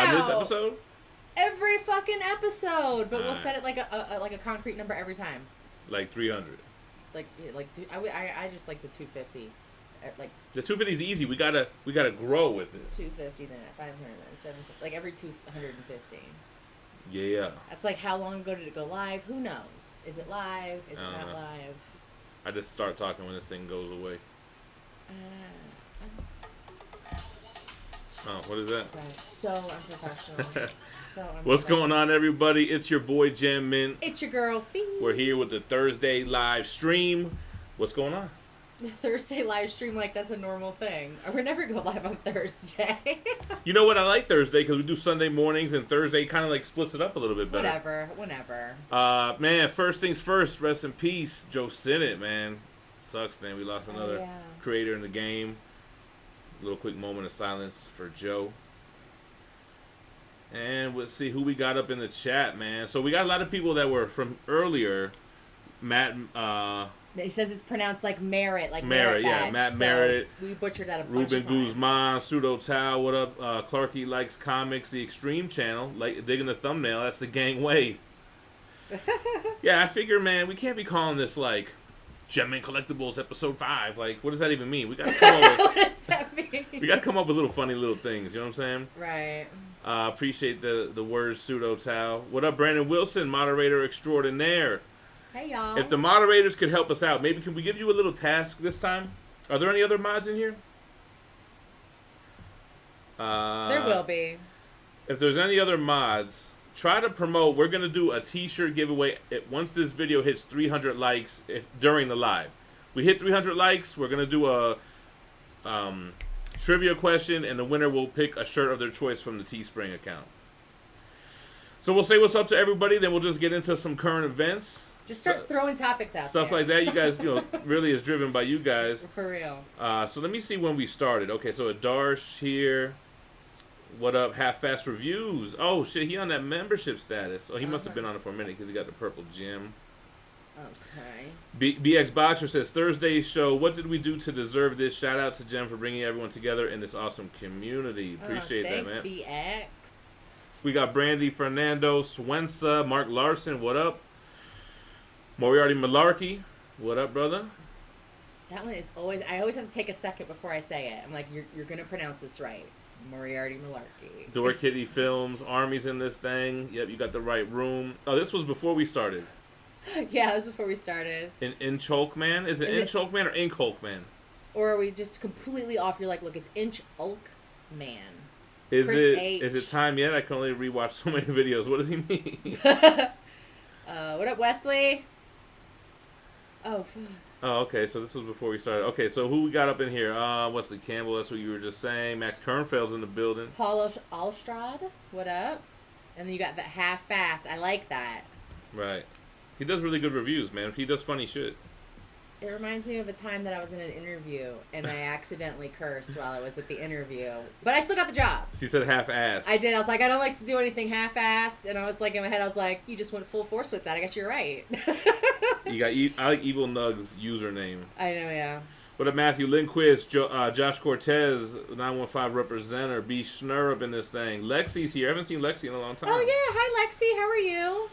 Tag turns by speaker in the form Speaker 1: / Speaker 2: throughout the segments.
Speaker 1: On this episode?
Speaker 2: Every fucking episode, but we'll set it like a concrete number every time.
Speaker 1: Like 300.
Speaker 2: I just like the 250. Like
Speaker 1: the 250 is easy. We gotta grow with it.
Speaker 2: 250, then 500, then 750. Like every 250.
Speaker 1: Yeah.
Speaker 2: That's like how long ago did it go live? Who knows? Is it live? Is it not live?
Speaker 1: I just start talking when this thing goes away. Oh, what is that?
Speaker 2: So unprofessional. So unprofessional.
Speaker 1: What's going on, everybody? It's your boy Gem Mint.
Speaker 2: It's your girl Phie.
Speaker 1: We're here with the Thursday live stream. What's going on?
Speaker 2: The Thursday live stream, like that's a normal thing. We're never go live on Thursday.
Speaker 1: You know what? I like Thursday because we do Sunday mornings, and Thursday kind of like splits it up a little bit better.
Speaker 2: Whenever.
Speaker 1: Man, first things first. Rest in peace, Joe Sinnott, man. Sucks, man. We lost another creator in the game. A little quick moment of silence for Joe. And we'll see who we got up in the chat, man. So we got a lot of people that were from earlier. Matt,
Speaker 2: he says it's pronounced like Merritt, like
Speaker 1: Merritt, yeah. Matt Merritt.
Speaker 2: We butchered that a bunch of times.
Speaker 1: Ruben Guzman, Pseudo Tao, what up? Clarky Likes Comics, the Extreme channel, like digging the thumbnail. That's the GANGWAY. Yeah, I figure, man, we can't be calling this like Mint Collectibles episode 5. Like, what does that even mean? We gotta come up with,
Speaker 2: what does that mean?
Speaker 1: We gotta come up with little funny little things. You know what I'm saying?
Speaker 2: Right.
Speaker 1: Appreciate the words, Pseudo Tao. What up, Brandon Wilson, moderator extraordinaire?
Speaker 2: Hey, y'all.
Speaker 1: If the moderators could help us out, maybe can we give you a little task this time? Are there any other mods in here?
Speaker 2: There will be.
Speaker 1: If there's any other mods, try to promote. We're going to do a t-shirt giveaway once this video hits 300 likes during the live. We hit 300 likes, we're going to do a trivia question, and the winner will pick a shirt of their choice from the Teespring account. So we'll say what's up to everybody, then we'll just get into some current events.
Speaker 2: Just start throwing topics out
Speaker 1: Stuff
Speaker 2: there.
Speaker 1: like that, you guys, really is driven by you guys.
Speaker 2: For real.
Speaker 1: So let me see when we started. Okay, so Adarsh here. What up? Half-Fast Reviews. Oh, shit, he on that membership status. Oh, he must have been on it for a minute because he got the purple gem.
Speaker 2: Okay.
Speaker 1: BX Boxer says, Thursday's show, what did we do to deserve this? Shout out to Gem for bringing everyone together in this awesome community. Appreciate that, man.
Speaker 2: Thanks, BX.
Speaker 1: We got Brandy Fernando, Swensa, Mark Larson. What up? Moriarty Malarkey. What up, brother?
Speaker 2: That one is always... I always have to take a second before I say it. I'm like, you're going to pronounce this right. Moriarty Malarkey.
Speaker 1: Door Kitty Films. Army's in this thing. Yep, you got the right room. Oh, this was before we started.
Speaker 2: Yeah, this was before we started.
Speaker 1: In Cholk Man? Is it In Cholk Man or In Cholk Man?
Speaker 2: Or are we just completely off? You're like, look, it's Inch Ulk Man.
Speaker 1: Is it time yet? I can only rewatch so many videos. What does he mean?
Speaker 2: What up, Wesley? Oh, fuck.
Speaker 1: Oh, okay, so this was before we started. Okay, so who we got up in here? Wesley Campbell, that's what you were just saying. Max Kernfeld's in the building.
Speaker 2: Paul Alstrad, what up? And then you got that half-fast. I like that.
Speaker 1: Right. He does really good reviews, man. He does funny shit.
Speaker 2: It reminds me of a time that I was in an interview, and I accidentally cursed while I was at the interview. But I still got the job.
Speaker 1: She said half-assed.
Speaker 2: I did. I was like, I don't like to do anything half-assed. And I was like, in my head, I was like, you just went full force with that. I guess you're right.
Speaker 1: I like Evil Nug's username.
Speaker 2: I know, yeah.
Speaker 1: What up, Matthew Lindquist, Josh Cortez, 915 representative, B. Schnur up in this thing. Lexi's here. I haven't seen Lexi in a long time.
Speaker 2: Oh, yeah. Hi, Lexi. How are you?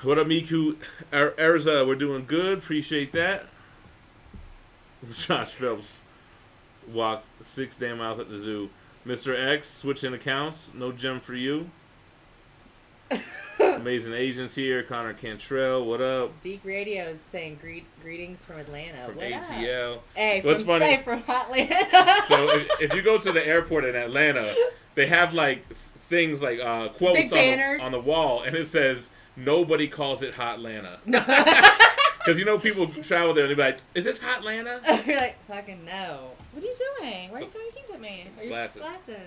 Speaker 1: What up, Miku Erza? We're doing good. Appreciate that. Josh Phelps walked 6 damn miles at the zoo. Mr. X, switching accounts. No gem for you. Amazing Asians here. Connor Cantrell, what up?
Speaker 2: Deke Radio is saying greetings from Atlanta.
Speaker 1: From
Speaker 2: what
Speaker 1: ATL.
Speaker 2: Up? Hey,
Speaker 1: what's funny?
Speaker 2: Hey, from Hotlanta.
Speaker 1: So if you go to the airport in Atlanta, they have like things like quotes on the wall, and it says, "Nobody calls it Hotlanta." Because, people travel there and they're like, is this Hotlanta?
Speaker 2: You're like, fucking no. What are you doing? Why are you throwing keys at me?
Speaker 1: It's glasses.
Speaker 2: Glasses.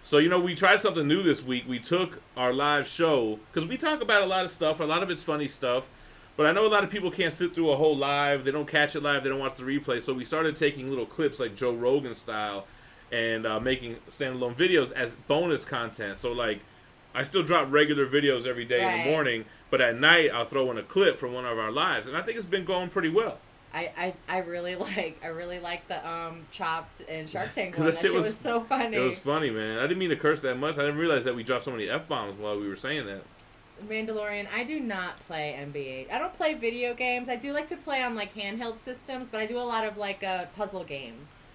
Speaker 1: So, we tried something new this week. We took our live show, because we talk about a lot of stuff. A lot of it's funny stuff. But I know a lot of people can't sit through a whole live. They don't catch it live. They don't watch the replay. So we started taking little clips like Joe Rogan style and making standalone videos as bonus content. So, like, I still drop regular videos every day in the morning, but at night I'll throw in a clip from one of our lives, and I think it's been going pretty well.
Speaker 2: I really like the Chopped and Shark Tank
Speaker 1: 'Cause
Speaker 2: one. That shit was so funny.
Speaker 1: It was funny, man. I didn't mean to curse that much. I didn't realize that we dropped so many F-bombs while we were saying that.
Speaker 2: Mandalorian. I do not play NBA. I don't play video games. I do like to play on like handheld systems, but I do a lot of like puzzle games.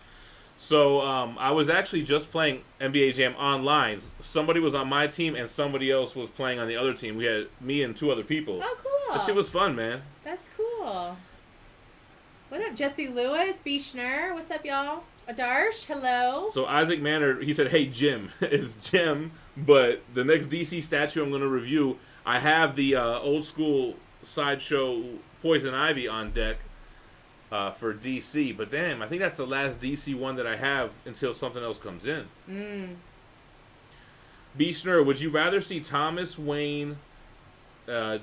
Speaker 1: So I was actually just playing NBA Jam online. Somebody was on my team and somebody else was playing on the other team. We had me and 2 other people.
Speaker 2: Oh, cool.
Speaker 1: That shit was fun, man.
Speaker 2: That's cool. What up, Jesse Lewis, Bishner? What's up, y'all? Adarsh, hello.
Speaker 1: So Isaac Manor, he said, "Hey Jim, it's Gem, but the next DC statue I'm going to review, I have the old school Sideshow Poison Ivy on deck for DC. But damn, I think that's the last DC one that I have until something else comes in." Bishner, would you rather see Thomas Wayne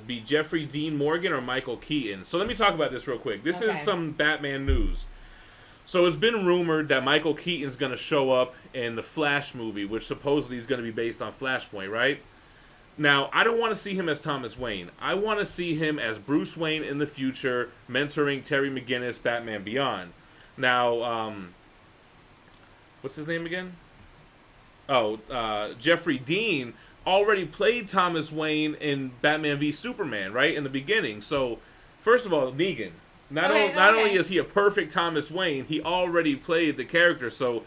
Speaker 1: be Jeffrey Dean Morgan or Michael Keaton? So let me talk about this real quick. This is some Batman news. So it's been rumored that Michael Keaton's going to show up in the Flash movie, which supposedly is going to be based on Flashpoint, right? Now, I don't want to see him as Thomas Wayne. I want to see him as Bruce Wayne in the future, mentoring Terry McGinnis, Batman Beyond. Now, what's his name again? Jeffrey Dean already played Thomas Wayne in Batman v Superman, right, in the beginning. So, first of all, Negan. Not only is he a perfect Thomas Wayne, he already played the character. So,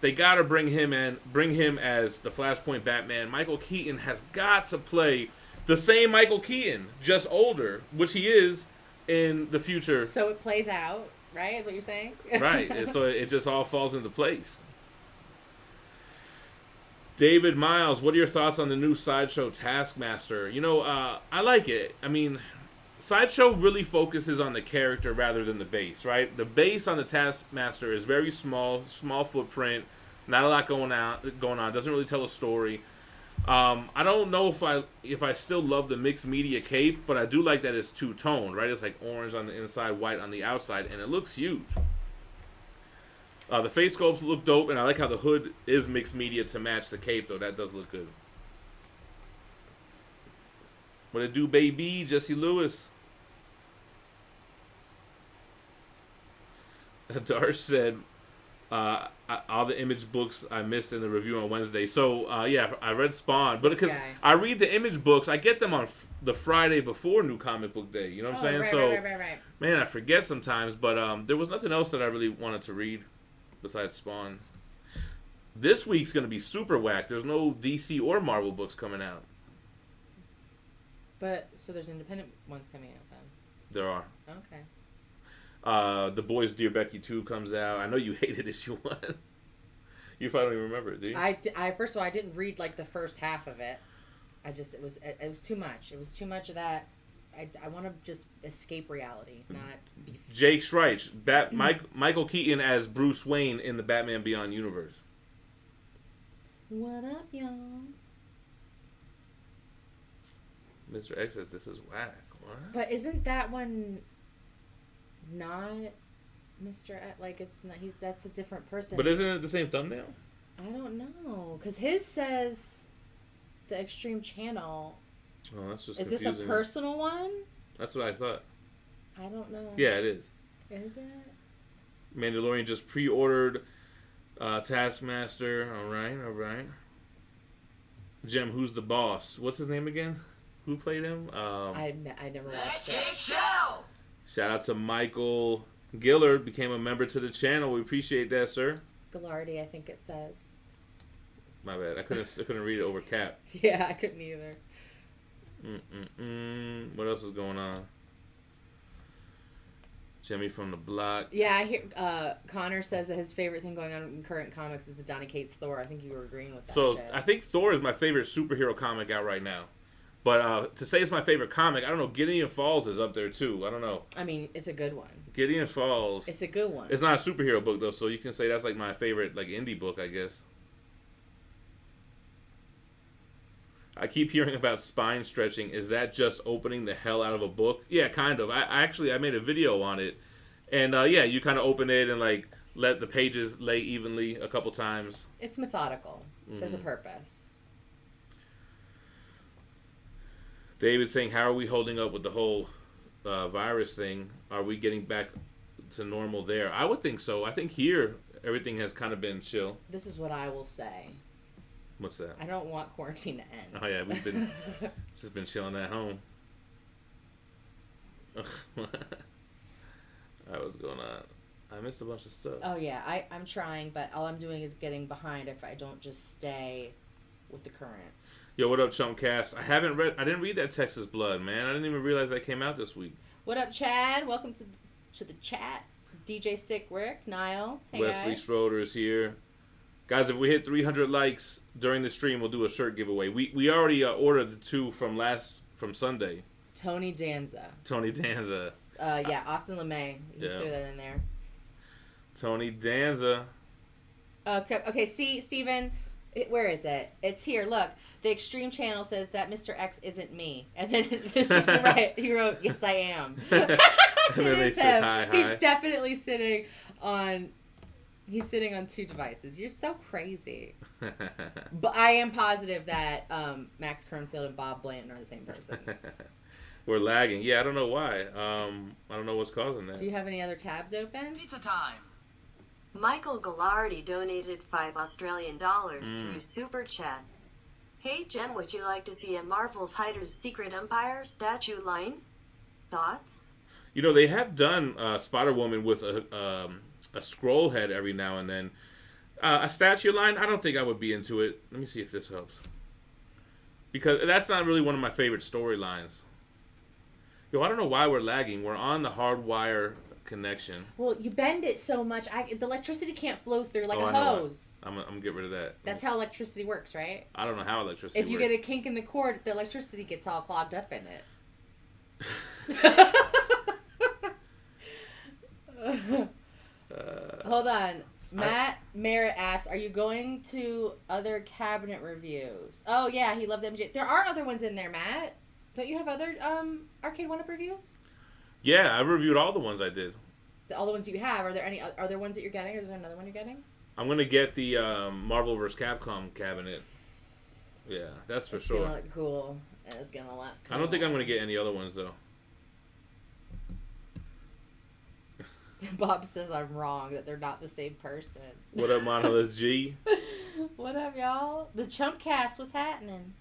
Speaker 1: they gotta bring him as the Flashpoint Batman. Michael Keaton has got to play the same Michael Keaton, just older, which he is in the future.
Speaker 2: So it plays out, right? Is what you're saying?
Speaker 1: Right. And so it just all falls into place. David Miles, what are your thoughts on the new Sideshow Taskmaster? I like it. I mean, Sideshow really focuses on the character rather than the base, right? The base on the Taskmaster is very small footprint, not a lot going on. Doesn't really tell a story. I don't know if I still love the mixed media cape, but I do like that it's two-toned, right? It's like orange on the inside, white on the outside, and it looks huge. The face sculpts look dope, and I like how the hood is mixed media to match the cape, though. That does look good. What it do, baby? Jesse Lewis. Darsh said, all the Image books I missed in the review on Wednesday. So, I read Spawn. But because I read the Image books, I get them on the Friday before New Comic Book Day. You know what I'm saying?
Speaker 2: Right.
Speaker 1: Man, I forget sometimes. But there was nothing else that I really wanted to read besides Spawn. This week's going to be super whack. There's no DC or Marvel books coming out.
Speaker 2: But, so there's independent ones coming out then?
Speaker 1: There are.
Speaker 2: Okay.
Speaker 1: The Boys Dear Becky 2 comes out. I know you hated issue 1. You probably don't even remember it, do you?
Speaker 2: I first of all, I didn't read like the first half of it. It was too much. It was too much of that. I want to just escape reality, not be...
Speaker 1: Jake Schreich, Michael Keaton as Bruce Wayne in the Batman Beyond universe.
Speaker 2: What up, y'all?
Speaker 1: Mr. X says this is whack. What?
Speaker 2: But isn't that one not Mr. X? Like, it's not. That's a different person.
Speaker 1: But isn't it the same thumbnail?
Speaker 2: I don't know, because his says the Extreme Channel.
Speaker 1: Oh, that's just
Speaker 2: Is
Speaker 1: confusing.
Speaker 2: this a personal one?
Speaker 1: That's what I thought.
Speaker 2: I don't know.
Speaker 1: Yeah, it is.
Speaker 2: Is it?
Speaker 1: Mandalorian just pre-ordered Taskmaster. All right. Gem, who's the boss? What's his name again? Who played him?
Speaker 2: I never watched it.
Speaker 1: Shout out to Michael Gillard. Became a member to the channel. We appreciate that, sir.
Speaker 2: Gillardi, I think it says.
Speaker 1: My bad. I couldn't read it over cap.
Speaker 2: Yeah, I couldn't either.
Speaker 1: What else is going on? Jimmy from the block.
Speaker 2: Yeah, I hear Connor says that his favorite thing going on in current comics is the Donny Cates Thor. I think you were agreeing with that.
Speaker 1: So
Speaker 2: shit.
Speaker 1: I think Thor is my favorite superhero comic out right now. But to say it's my favorite comic, I don't know. Gideon Falls is up there too. I don't know.
Speaker 2: I mean, it's a good one.
Speaker 1: Gideon Falls.
Speaker 2: It's a good one.
Speaker 1: It's not a superhero book though, so you can say that's like my favorite like indie book, I guess. I keep hearing about spine stretching. Is that just opening the hell out of a book? Yeah, kind of. I made a video on it. And you kind of open it and like let the pages lay evenly a couple times.
Speaker 2: It's methodical. There's a purpose.
Speaker 1: David's saying, how are we holding up with the whole virus thing? Are we getting back to normal there. I would think so. I think here everything has kind of been chill.
Speaker 2: This is what I will say.
Speaker 1: What's that?
Speaker 2: I don't want quarantine to end.
Speaker 1: Oh yeah, we've been just been chilling at home. What's going on? I missed a bunch of stuff.
Speaker 2: Oh yeah, I'm trying, but all I'm doing is getting behind if I don't just stay with the current.
Speaker 1: Yo, what up, Chumpcast? I didn't read that Texas Blood, man. I didn't even realize that came out this week.
Speaker 2: What up, Chad? Welcome to the chat. DJ Sick Rick, Niall. Hey,
Speaker 1: Wesley
Speaker 2: guys.
Speaker 1: Schroeder is here. Guys, if we hit 300 likes during the stream, we'll do a shirt giveaway. We already ordered the two from Sunday.
Speaker 2: Tony Danza.
Speaker 1: Yeah,
Speaker 2: Austin LeMay. You can throw that in there.
Speaker 1: Tony Danza.
Speaker 2: Okay, see, Steven, where is it? It's here. Look, the Extreme Channel says that Mr. X isn't me. And then Mr. Right, he wrote, yes, I am.
Speaker 1: And then they said, hi.
Speaker 2: He's definitely sitting on two devices. You're so crazy. But I am positive that Max Kernfield and Bob Blanton are the same person.
Speaker 1: We're lagging. Yeah, I don't know why. I don't know what's causing that.
Speaker 2: Do you have any other tabs open?
Speaker 3: Pizza time.
Speaker 4: Michael Gallardi donated $5 through Super Chat. Hey Gem, would you like to see a Marvel's Hyder's Secret Empire statue line? Thoughts?
Speaker 1: You know, they have done Spider-Woman with a scroll head every now and then. A statue line, I don't think I would be into it. Let me see if this helps. Because that's not really one of my favorite storylines. Yo, I don't know why we're lagging. We're on the hardwire connection.
Speaker 2: Well, you bend it so much, the electricity can't flow through like a
Speaker 1: I know.
Speaker 2: hose.
Speaker 1: I'm gonna get rid of that.
Speaker 2: That's how electricity works, right?
Speaker 1: I don't know how electricity
Speaker 2: works. If you
Speaker 1: works.
Speaker 2: get a kink in the cord, the electricity gets all clogged up in it. Hold on. Matt Merritt asks, are you going to other cabinet reviews? Oh, yeah, he loved MJ. There are other ones in there, Matt. Don't you have other Arcade One-Up reviews?
Speaker 1: Yeah, I reviewed all the ones I did.
Speaker 2: All the ones you have. Are there ones that you're getting? Or is there another one you're getting?
Speaker 1: I'm going to get the Marvel vs. Capcom cabinet. Yeah, that's for sure.
Speaker 2: It's going to look cool. It's going to look cool.
Speaker 1: I don't think I'm going to get any other ones, though.
Speaker 2: Bob says I'm wrong, that they're not the same person.
Speaker 1: What up, Monolith G?
Speaker 2: What up, y'all? The Chump Cast was happening.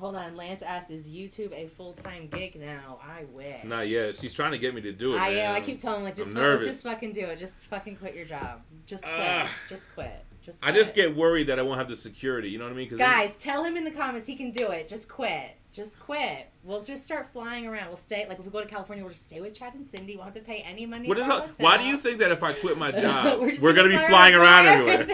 Speaker 2: Hold on, Lance asked, is YouTube a full-time gig now? I wish.
Speaker 1: Not yet. She's trying to get me to do it,
Speaker 2: I
Speaker 1: man.
Speaker 2: am. I keep telling him, just fucking do it. Just fucking quit your job. Just quit. Just quit. Just quit.
Speaker 1: I just get worried that I won't have the security. You know what I mean?
Speaker 2: Guys, tell him in the comments he can do it. Just quit. Just quit. We'll just start flying around. We'll stay, like if we go to California, we'll just stay with Chad and Cindy. We won't have to pay any money.
Speaker 1: Why do you think that if I quit my job, we're
Speaker 2: going
Speaker 1: to be flying around everywhere?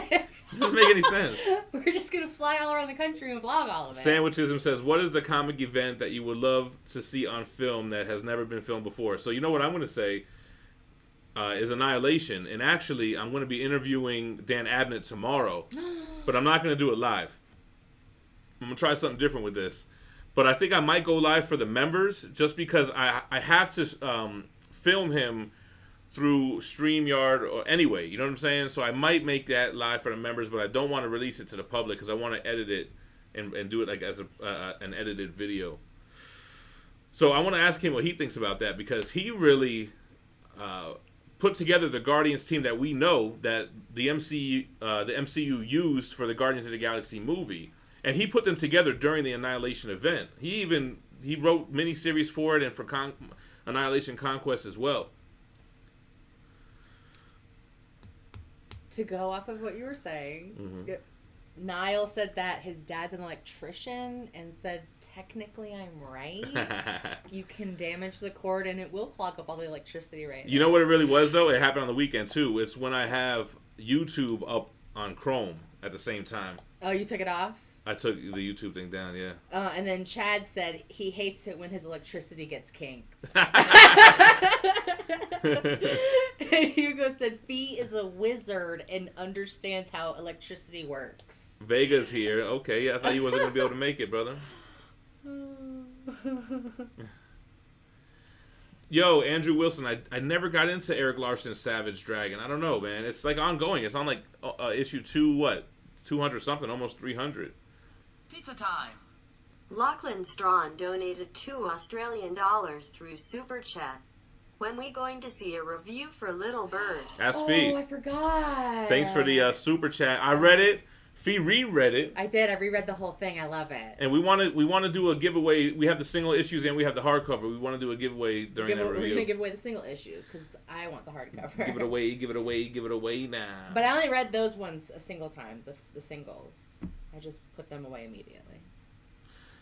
Speaker 1: It doesn't make any sense.
Speaker 2: We're just going to fly all around the country and vlog all of it.
Speaker 1: Sandwichism says, what is the comic event that you would love to see on film that has never been filmed before? So you know what I'm going to say is Annihilation. And actually, I'm going to be interviewing Dan Abnett tomorrow. But I'm not going to do it live. I'm going to try something different with this. But I think I might go live for the members just because I have to film him through StreamYard or anyway, you know what I'm saying? So I might make that live for the members, but I don't want to release it to the public because I want to edit it and do it like as an edited video. So I want to ask him what he thinks about that because he really put together the Guardians team that we know that the MCU used for the Guardians of the Galaxy movie. And he put them together during the Annihilation event. He wrote miniseries for it and for Annihilation Conquest as well.
Speaker 2: To go off of what you were saying, Niall said that his dad's an electrician and said, technically I'm right. You can damage the cord and it will clog up all the electricity right now.
Speaker 1: You know what it really was, though? It happened on the weekend, too. It's when I have YouTube up on Chrome at the same time.
Speaker 2: Oh, you took it off?
Speaker 1: I took the YouTube thing down, yeah.
Speaker 2: And then Chad said he hates it when his electricity gets kinked. And Hugo said Phie is a wizard and understands how electricity works.
Speaker 1: Vega's here. Okay, I thought you wasn't going to be able to make it, brother. Yo, Andrew Wilson, I never got into Eric Larson's Savage Dragon. I don't know, man. It's like ongoing. It's on like issue 200 something, almost 300.
Speaker 3: Pizza time.
Speaker 4: Lachlan Strawn donated $2 through Super Chat. When we going to see a review for Little Bird?
Speaker 1: Ask Phie.
Speaker 2: Oh, I forgot.
Speaker 1: Thanks for the super chat. I read it. Phie reread it.
Speaker 2: I did. I reread the whole thing. I love it.
Speaker 1: And we want to do a giveaway. We have the single issues and we have the hardcover. We want to do a giveaway during that review.
Speaker 2: We're going to give away the single issues because I want the hardcover.
Speaker 1: Give it away, give it away, give it away now.
Speaker 2: But I only read those ones a single time, the singles. I just put them away immediately.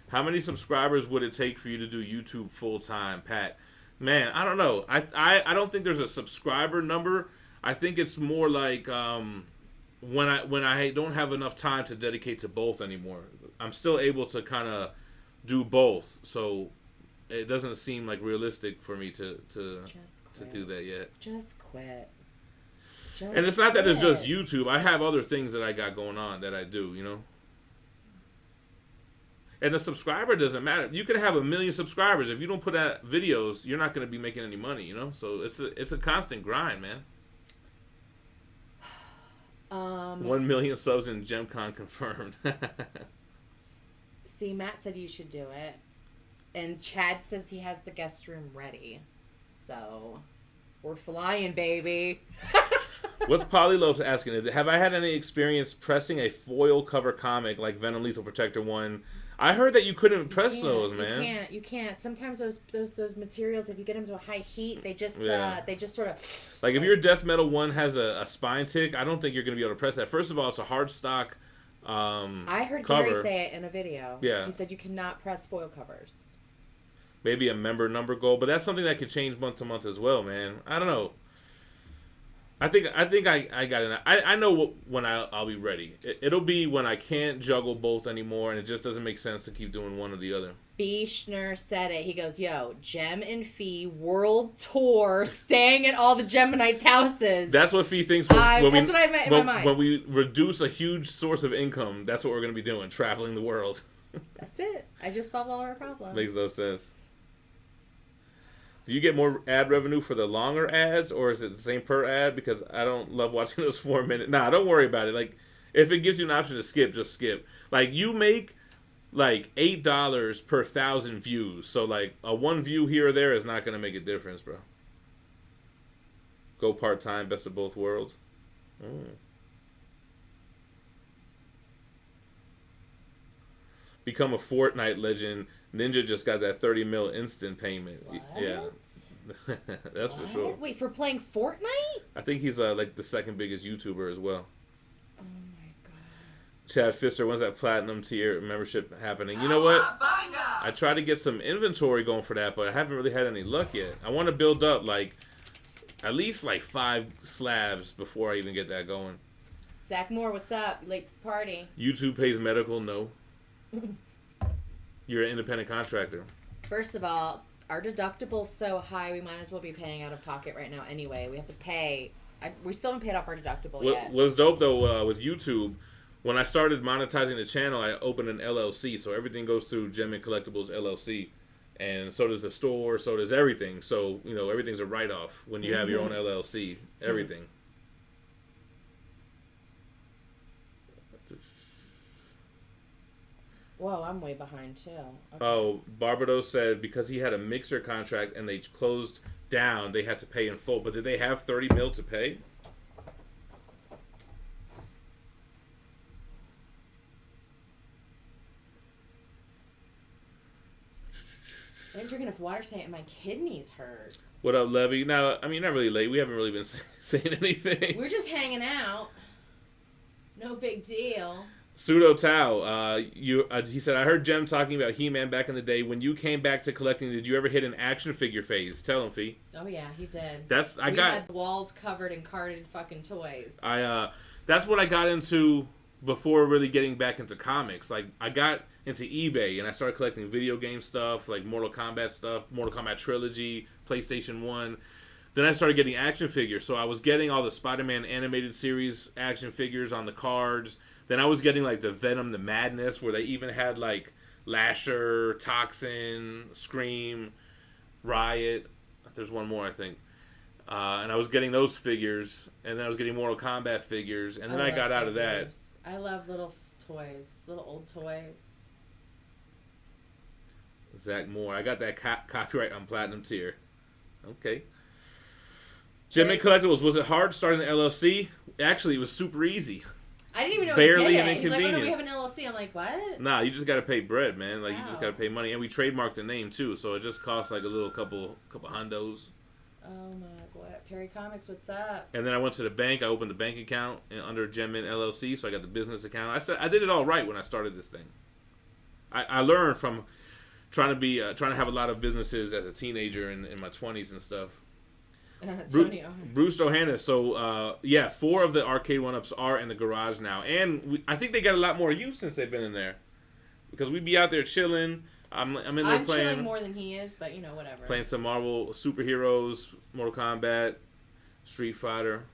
Speaker 1: How many subscribers would it take for you to do YouTube full time, Pat? Man, I don't know. I don't think there's a subscriber number. I think it's more like when I don't have enough time to dedicate to both anymore. I'm still able to kind of do both, so it doesn't seem like realistic for me to do that yet.
Speaker 2: Just quit.
Speaker 1: And it's not that it's just YouTube. I have other things that I got going on that I do, you know. And the subscriber doesn't matter. You can have 1 million subscribers. If you don't put out videos, you're not going to be making any money, you know? So it's a constant grind, man. 1 million subs in GemCon confirmed.
Speaker 2: See, Matt said you should do it. And Chad says he has the guest room ready. So, we're flying, baby.
Speaker 1: What's Polylopes asking? Have I had any experience pressing a foil cover comic like Venom Lethal Protector 1? I heard that you couldn't press those, man.
Speaker 2: You can't. Sometimes those materials, if you get them to a high heat, they just sort of
Speaker 1: like if your Death Metal 1 has a spine tick, I don't think you're gonna be able to press that. First of all, it's a hard stock.
Speaker 2: I heard
Speaker 1: cover.
Speaker 2: Gary say it in a video.
Speaker 1: Yeah,
Speaker 2: he said you cannot press foil covers.
Speaker 1: Maybe a member number goal, but that's something that can change month to month as well, man. I don't know. I think I got it. I know when I'll be ready. It'll be when I can't juggle both anymore, and it just doesn't make sense to keep doing one or the other.
Speaker 2: B. Schner said it. He goes, "Yo, Gem and Phie world tour, staying at all the Geminites' houses."
Speaker 1: That's what Phie thinks.
Speaker 2: That's what I meant in my mind.
Speaker 1: When we reduce a huge source of income, that's what we're going to be doing, traveling the world.
Speaker 2: That's it. I just solved all our problems.
Speaker 1: Makes no sense. Do you get more ad revenue for the longer ads, or is it the same per ad? Because I don't love watching those 4 minute. Nah, don't worry about it. Like, if it gives you an option to skip, just skip. Like, you make like $8 per 1,000 views, so like a 1 view here or there is not gonna make a difference, bro. Go part time, best of both worlds. Become a Fortnite legend. Ninja just got that 30 mil instant payment.
Speaker 2: What?
Speaker 1: Yeah, that's for sure.
Speaker 2: Wait, for playing Fortnite?
Speaker 1: I think he's like the second biggest YouTuber as well.
Speaker 2: Oh my god.
Speaker 1: Chad Pfister, when's that platinum tier membership happening? You know what? I tried to get some inventory going for that, but I haven't really had any luck yet. I want to build up like at least like 5 slabs before I even get that going.
Speaker 2: Zach Moore, what's up? You late to the party?
Speaker 1: YouTube pays medical? No. You're an independent contractor.
Speaker 2: First of all, our deductible's so high, we might as well be paying out of pocket right now anyway. We have to pay. We still haven't paid off our deductible yet.
Speaker 1: What's dope, though, with YouTube, when I started monetizing the channel, I opened an LLC, so everything goes through Mint Collectibles LLC. And so does the store, so does everything. So, you know, everything's a write-off when you have your own LLC. Everything.
Speaker 2: Whoa, I'm way behind too. Okay.
Speaker 1: Oh, Barbados said because he had a mixer contract and they closed down, they had to pay in full. But did they have 30 mil to pay?
Speaker 2: I didn't drink enough water today and my kidneys hurt.
Speaker 1: What up, Levy? Now, I mean, not really late. We haven't really been saying anything.
Speaker 2: We're just hanging out. No big deal.
Speaker 1: Pseudo Tao, he said, I heard Gem talking about He-Man back in the day. When you came back to collecting, did you ever hit an action figure phase? Tell him, Phie.
Speaker 2: Oh yeah, he did.
Speaker 1: We
Speaker 2: had walls covered in carded fucking toys.
Speaker 1: That's what I got into before really getting back into comics. Like, I got into eBay and I started collecting video game stuff, like Mortal Kombat stuff, Mortal Kombat Trilogy, PlayStation 1. Then I started getting action figures. So I was getting all the Spider-Man animated series action figures on the cards. Then I was getting like the Venom, the Madness, where they even had like Lasher, Toxin, Scream, Riot. There's one more, I think. And I was getting those figures, and then I was getting Mortal Kombat figures, and then I got out of that.
Speaker 2: I love little toys, little old toys.
Speaker 1: Zach Moore. I got that copyright on Platinum tier. Okay. Mint Collectibles, was it hard starting the LLC? Actually, it was super easy.
Speaker 2: I didn't even know
Speaker 1: Barely
Speaker 2: he did
Speaker 1: an
Speaker 2: it. He's like, oh, no, we
Speaker 1: inconvenience.
Speaker 2: have an LLC. I'm like, what?
Speaker 1: Nah, you just got to pay bread, man. Like,
Speaker 2: Wow.
Speaker 1: you just got to pay money. And we trademarked the name, too, so it just costs like a little couple hundos.
Speaker 2: Oh, my God. Perry Comics, what's up?
Speaker 1: And then I went to the bank. I opened a bank account under GemMint LLC, so I got the business account. I did it all right when I started this thing. I learned from trying to have a lot of businesses as a teenager in my 20s and stuff. Bruce Johannes. So, 4 of the arcade 1-ups are in the garage now. And I think they got a lot more use since they've been in there. Because we'd be out there chilling. I'm in there playing.
Speaker 2: I'm chilling more than he is, but, whatever.
Speaker 1: Playing some Marvel superheroes, Mortal Kombat, Street Fighter.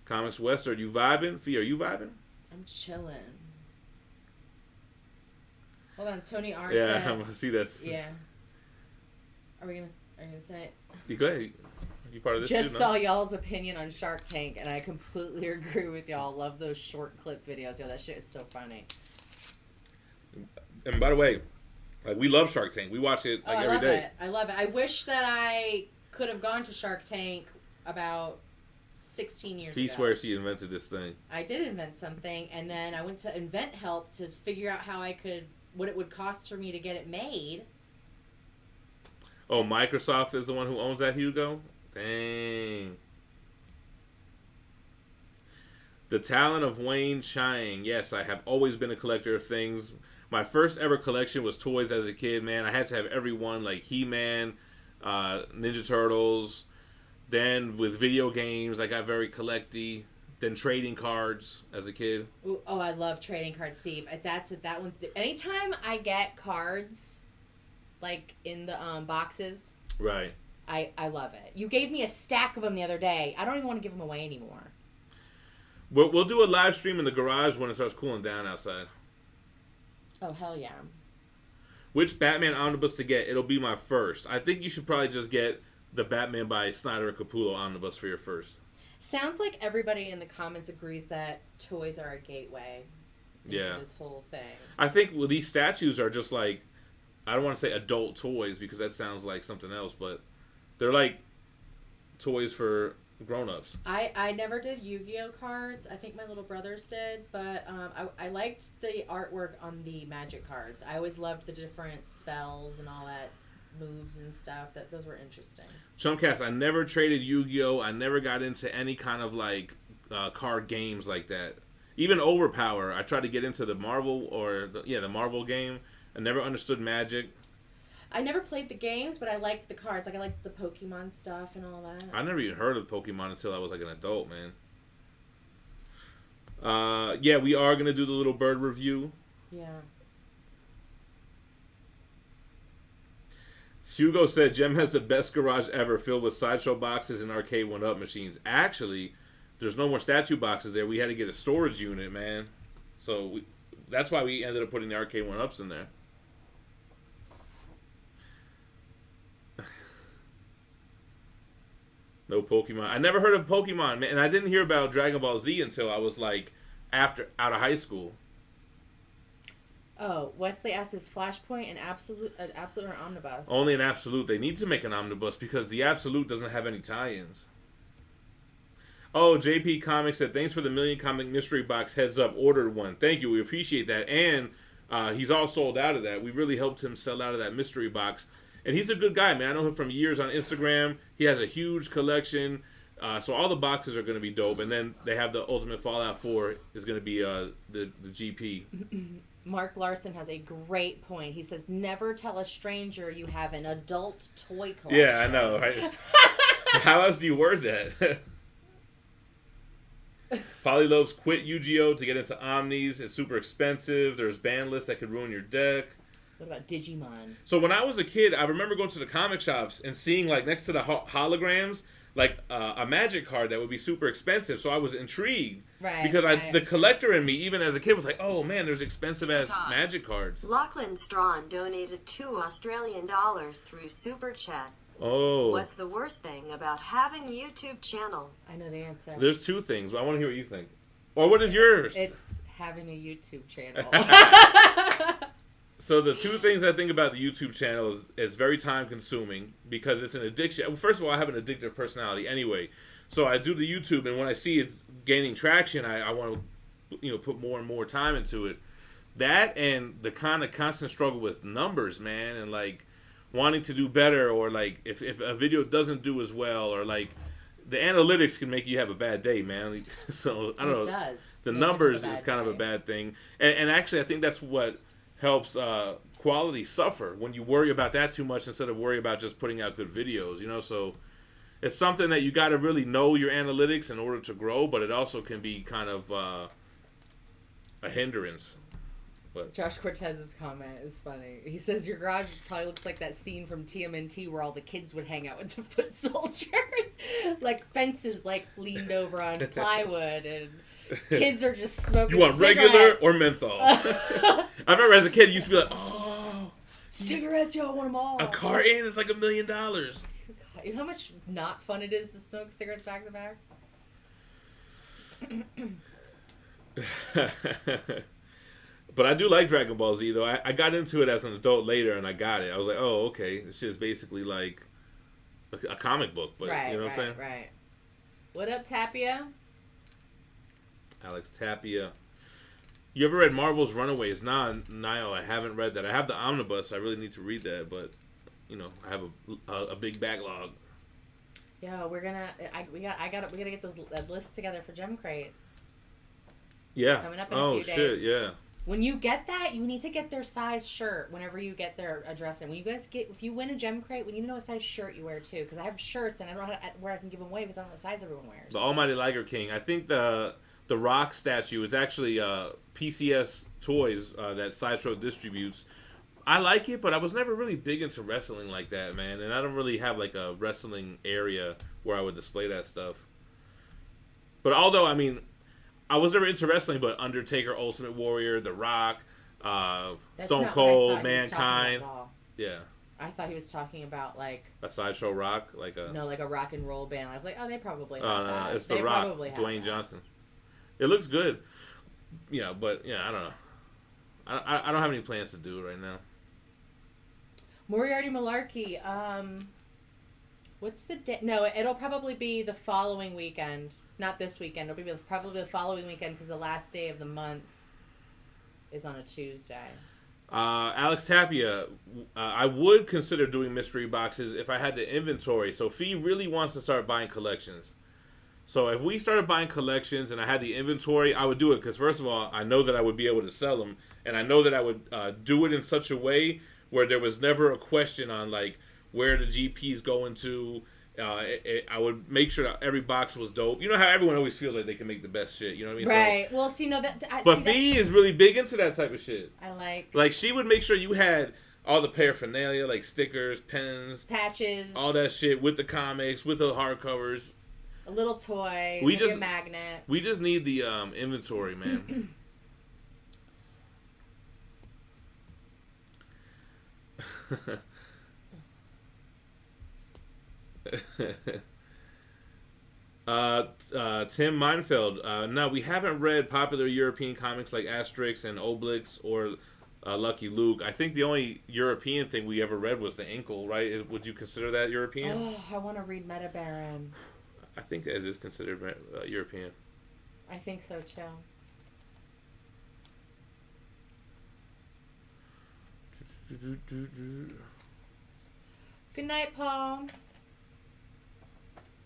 Speaker 1: Comics West, are you vibing? Phie, are you vibing?
Speaker 2: I'm chilling. Hold on, Tony R.
Speaker 1: Yeah,
Speaker 2: said...
Speaker 1: I see that.
Speaker 2: Yeah. Are you gonna say it?
Speaker 1: You go ahead. You part of this
Speaker 2: Just
Speaker 1: too,
Speaker 2: saw y'all's opinion on Shark Tank, and I completely agree with y'all. Love those short clip videos. Yo, that shit is so funny.
Speaker 1: And by the way, like, we love Shark Tank. We watch it every day.
Speaker 2: I love it. I wish that I could have gone to Shark Tank about 16 years ago.
Speaker 1: He swears he invented this thing.
Speaker 2: I did invent something, and then I went to Invent Help to figure out what it would cost for me to get it made.
Speaker 1: Oh, Microsoft is the one who owns that, Hugo? Dang. The Talent of Wayne Chiang. Yes, I have always been a collector of things. My first ever collection was toys as a kid, man. I had to have every one, like He-Man, Ninja Turtles. Then with video games, I got very collecty. Then trading cards as a kid.
Speaker 2: Ooh, oh, I love trading cards, Steve. That one's... Anytime I get cards, like, in the boxes...
Speaker 1: Right.
Speaker 2: I love it. You gave me a stack of them the other day. I don't even want to give them away anymore.
Speaker 1: We'll do a live stream in the garage when it starts cooling down outside.
Speaker 2: Oh, hell yeah.
Speaker 1: Which Batman omnibus to get? It'll be my first. I think you should probably just get the Batman by Snyder and Capullo omnibus for your first.
Speaker 2: Sounds like everybody in the comments agrees that toys are a gateway into this whole thing.
Speaker 1: I think these statues are just like, I don't want to say adult toys because that sounds like something else, but they're like toys for grown-ups.
Speaker 2: I never did Yu-Gi-Oh cards. I think my little brothers did, but I liked the artwork on the Magic cards. I always loved the different spells and all that, moves and stuff. Those were interesting.
Speaker 1: Chumcast, I never traded Yu-Gi-Oh! I never got into any kind of like card games like that. Even Overpower, I tried to get into the Marvel the Marvel game. I never understood Magic.
Speaker 2: I never played the games, but I liked the cards. Like, I liked the Pokemon stuff and all that.
Speaker 1: I never even heard of Pokemon until I was like an adult, man. We are going to do the little bird review.
Speaker 2: Yeah.
Speaker 1: Hugo said Gem has the best garage ever filled with Sideshow boxes and arcade 1-up machines. Actually, there's no more statue boxes there. We had to get a storage unit, man. So that's why we ended up putting the arcade 1-ups in there. No Pokemon. I never heard of Pokemon, man, and I didn't hear about Dragon Ball Z until I was like out of high school.
Speaker 2: Oh, Wesley asked, is Flashpoint an absolute or omnibus?
Speaker 1: Only an absolute. They need to make an omnibus because the absolute doesn't have any tie-ins. Oh, JP Comics said, thanks for the Million Comic Mystery Box heads up. Ordered one. Thank you. We appreciate that. And he's all sold out of that. We really helped him sell out of that mystery box. And he's a good guy, man. I know him from years on Instagram. He has a huge collection. So all the boxes are going to be dope. And then they have the Ultimate Fallout 4 is going to be the GP.
Speaker 2: Mark Larson has a great point. He says, never tell a stranger you have an adult toy collection.
Speaker 1: Yeah, I know, right? How else do you word that? Polylobes quit Yu-Gi-Oh! To get into Omnis. It's super expensive. There's ban lists that could ruin your deck.
Speaker 2: What about Digimon?
Speaker 1: So when I was a kid, I remember going to the comic shops and seeing, like, next to the holograms, like, a Magic card that would be super expensive. So I was intrigued.
Speaker 2: Right.
Speaker 1: Because the collector in me, even as a kid, was like, oh, man, there's expensive-ass Magic cards.
Speaker 4: Lachlan Strawn donated $2 through Super Chat.
Speaker 1: Oh.
Speaker 4: What's the worst thing about having a YouTube channel?
Speaker 2: I know the answer.
Speaker 1: There's two things. I want to hear what you think. Or what is yours?
Speaker 2: It's having a YouTube channel.
Speaker 1: So the two things I think about the YouTube channel is it's very time consuming because it's an addiction. First of all, I have an addictive personality anyway. So I do the YouTube, and when I see it's gaining traction, I want to put more and more time into it. That and the kind of constant struggle with numbers, man, and like wanting to do better, or like if a video doesn't do as well, or like the analytics can make you have a bad day, man. So I don't know. It does. The numbers is kind of a bad thing, and actually I think that's what helps quality suffer when you worry about that too much instead of worry about just putting out good videos, so it's something that you got to really know your analytics in order to grow, but it also can be kind of a hindrance. But
Speaker 2: Josh Cortez's comment is funny. He says your garage probably looks like that scene from TMNT where all the kids would hang out with the foot soldiers, like fences like leaned over on plywood, and kids are just smoking.
Speaker 1: You want
Speaker 2: cigarettes.
Speaker 1: regular or menthol? I remember as a kid, you used to be like, "Oh,
Speaker 2: cigarettes, yo, I want them all."
Speaker 1: A carton is like $1 million.
Speaker 2: You know how much not fun it is to smoke cigarettes back to back?
Speaker 1: But I do like Dragon Ball Z, though. I got into it as an adult later, and I got it. I was like, oh, okay. It's just basically like a comic book, but you know what I'm saying?
Speaker 2: Right. What up, Tapia?
Speaker 1: Alex Tapia. You ever read Marvel's Runaways? Nah, Niall, I haven't read that. I have the omnibus. I really need to read that, but I have a big backlog.
Speaker 2: Yeah, we gotta get those lists together for Gem Crates.
Speaker 1: Yeah.
Speaker 2: Coming up in a few days.
Speaker 1: Oh shit, yeah.
Speaker 2: When you get that, you need to get their size shirt whenever you get their address in. When you guys if you win a Gem Crate, we need to know what size shirt you wear too. Because I have shirts and I don't know where I can give them away because I don't know what size everyone wears.
Speaker 1: The Almighty Liger King. I think the Rock statue is actually PCS Toys that Sideshow distributes. I like it, but I was never really big into wrestling like that, man. And I don't really have like a wrestling area where I would display that stuff. But although, I was never into wrestling, but Undertaker, Ultimate Warrior, The Rock, Stone Cold, Mankind. Yeah.
Speaker 2: I thought he was talking about like
Speaker 1: a Sideshow Rock, like a
Speaker 2: rock and roll band. I was like, oh, they probably have
Speaker 1: no,
Speaker 2: that.
Speaker 1: It's The Rock, Dwayne Johnson. It looks good. Yeah, but I don't know. I don't have any plans to do it right now.
Speaker 2: Moriarty Malarkey. What's the day? No, it'll probably be the following weekend. Not this weekend. It'll be probably the following weekend because the last day of the month is on a Tuesday.
Speaker 1: Alex Tapia, I would consider doing mystery boxes if I had the inventory. So Phie really wants to start buying collections. So if we started buying collections and I had the inventory, I would do it. Because first of all, I know that I would be able to sell them. And I know that I would do it in such a way where there was never a question on like where the GP's going to. I would make sure that every box was dope. You know how everyone always feels like they can make the best shit. You know what I mean?
Speaker 2: Right. So, well, see, no,
Speaker 1: but Phie is really big into that type of shit.
Speaker 2: I
Speaker 1: like she would make sure you had all the paraphernalia, like stickers, pens,
Speaker 2: patches,
Speaker 1: all that shit with the comics, with the hardcovers.
Speaker 2: A little toy, maybe a magnet.
Speaker 1: We just need the inventory, man. Tim Meinfeld. No, we haven't read popular European comics like Asterix and Obelix or Lucky Luke. I think the only European thing we ever read was The Ankle, right? Would you consider that European?
Speaker 2: Oh, I want to read Meta Baron.
Speaker 1: I think that is considered European.
Speaker 2: I think so too. Good night, Paul.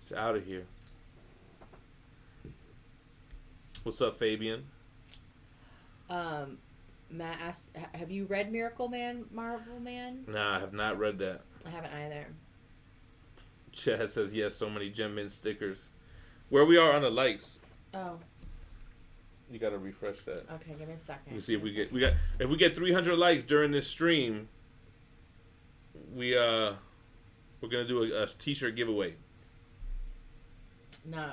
Speaker 1: It's out of here. What's up, Fabian?
Speaker 2: Matt asked, have you read Miracle Man, Marvel Man?
Speaker 1: Nah, I have not read that.
Speaker 2: I haven't either.
Speaker 1: Chad says, yes, so many GemMint stickers. Where we are on the likes.
Speaker 2: Oh.
Speaker 1: You gotta refresh that.
Speaker 2: Okay, give me a second.
Speaker 1: Let me see if we get 300 likes during this stream. We're gonna do a t-shirt giveaway.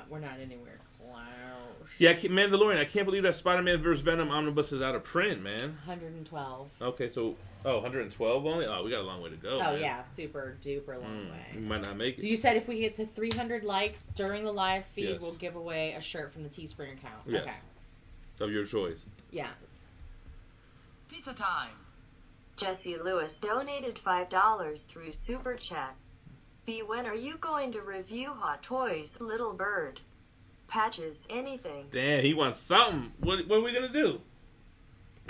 Speaker 2: We're not anywhere close.
Speaker 1: Yeah, Mandalorian. I can't believe that Spider-Man vs. Venom omnibus is out of print, man.
Speaker 2: 112.
Speaker 1: Okay, so 112 only. Oh, we got a long way to go.
Speaker 2: Oh
Speaker 1: man.
Speaker 2: Yeah, super duper long way.
Speaker 1: We might not make it.
Speaker 2: You said if we get to 300 likes during the live feed,
Speaker 1: yes,
Speaker 2: we'll give away a shirt from the Teespring account.
Speaker 1: Yes.
Speaker 2: Okay.
Speaker 1: Of your choice.
Speaker 2: Yeah.
Speaker 3: Pizza time.
Speaker 4: Jesse Lewis donated $5 through Super Chat. Phie, when are you going to review Hot Toys, Little Bird? Patches, anything.
Speaker 1: Damn, he wants something. What are we going to do?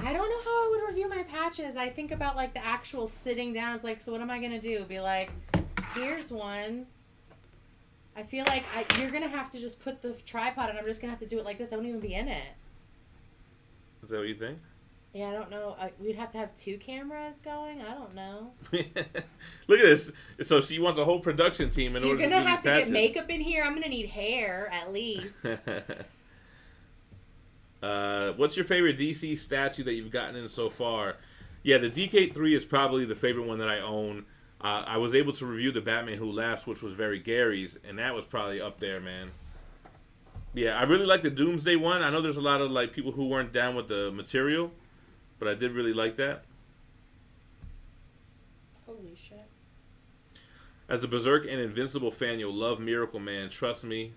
Speaker 2: I don't know how I would review my patches. I think about, like, the actual sitting down. It's like, so what am I going to do? Be like, here's one. I feel like you're going to have to just put the tripod, and I'm just going to have to do it like this. I won't even be in it.
Speaker 1: Is that what you think?
Speaker 2: Yeah, I don't know. We'd have to have 2 cameras going. I don't know.
Speaker 1: Look at this. So she wants a whole production team in
Speaker 2: So
Speaker 1: order
Speaker 2: you're
Speaker 1: to
Speaker 2: going
Speaker 1: do
Speaker 2: to have
Speaker 1: these
Speaker 2: to
Speaker 1: patches.
Speaker 2: get makeup in here. I'm going to need hair, at least.
Speaker 1: What's your favorite DC statue that you've gotten in so far? Yeah, the DK3 is probably the favorite one that I own. I was able to review the Batman Who Laughs, which was very Gary's, and that was probably up there, man. Yeah, I really like the Doomsday one. I know there's a lot of like people who weren't down with the material, but I did really like that.
Speaker 2: Holy shit.
Speaker 1: As a Berserk and Invincible fan, you'll love Miracle Man. Trust me,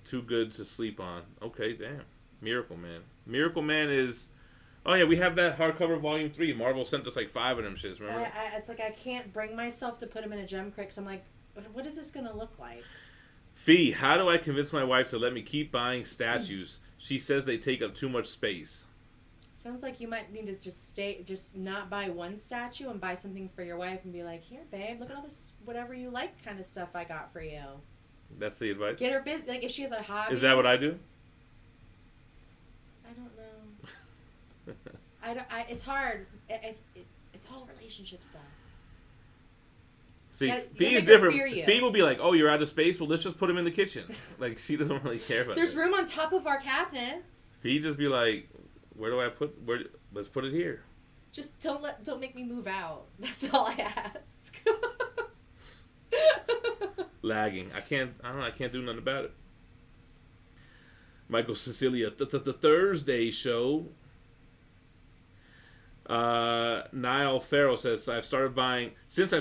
Speaker 1: too good to sleep on. Okay, damn. Miracle Man. Miracle Man is... Oh, yeah, we have that hardcover volume 3. Marvel sent us like 5 of them shits, remember?
Speaker 2: It's like I can't bring myself to put them in a gem crate, 'cause I'm like, what is this going to look like?
Speaker 1: Phie, how do I convince my wife to let me keep buying statues? She says they take up too much space.
Speaker 2: Sounds like you might need to just not buy one statue and buy something for your wife and be like, here, babe, look at all this whatever you like kind of stuff I got for you.
Speaker 1: That's the advice?
Speaker 2: Get her busy. Like, if she has a hobby.
Speaker 1: Is that what I do?
Speaker 2: I don't know. It's hard. It's all relationship stuff.
Speaker 1: See,
Speaker 2: You gotta
Speaker 1: Phie is
Speaker 2: make her
Speaker 1: different.
Speaker 2: fear you.
Speaker 1: Phie will be like, oh, you're out of space? Well, let's just put him in the kitchen. Like, she doesn't really care about
Speaker 2: There's
Speaker 1: that.
Speaker 2: room on top of our cabinets.
Speaker 1: Phie just be like, let's put it here.
Speaker 2: Just don't make me move out. That's all I ask.
Speaker 1: Lagging. I can't do nothing about it. Michael Cecilia, the Thursday show. Niall Farrell says, since I've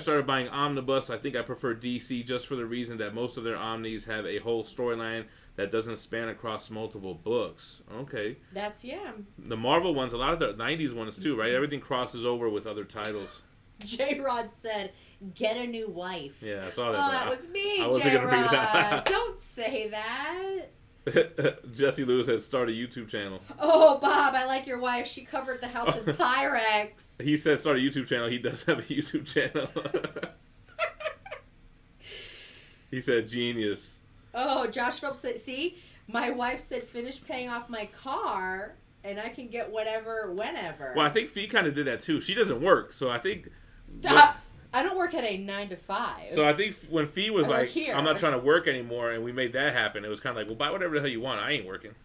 Speaker 1: started buying Omnibus, I think I prefer DC just for the reason that most of their Omnis have a whole storyline that doesn't span across multiple books. Okay.
Speaker 2: That's, yeah.
Speaker 1: The Marvel ones, a lot of the 90s ones too, right? Everything crosses over with other titles.
Speaker 2: J-Rod said, get a new wife.
Speaker 1: Yeah, I saw that.
Speaker 2: Oh, that was me,
Speaker 1: I wasn't gonna bring it up.
Speaker 2: J-Rod. Don't say that.
Speaker 1: Jesse Lewis had started a YouTube channel.
Speaker 2: Oh, Bob, I like your wife. She covered the house in Pyrex.
Speaker 1: He said start a YouTube channel. He does have a YouTube channel. He said genius.
Speaker 2: Oh, Josh Phelps said, see, my wife said finish paying off my car and I can get whatever whenever.
Speaker 1: Well, I think Phie kind of did that too. She doesn't work, so I think...
Speaker 2: I don't work at a 9 to 5.
Speaker 1: So I think when Phie was
Speaker 2: I work
Speaker 1: like,
Speaker 2: here.
Speaker 1: I'm not trying to work anymore, and we made that happen, it was kind of like, well, buy whatever the hell you want. I ain't working.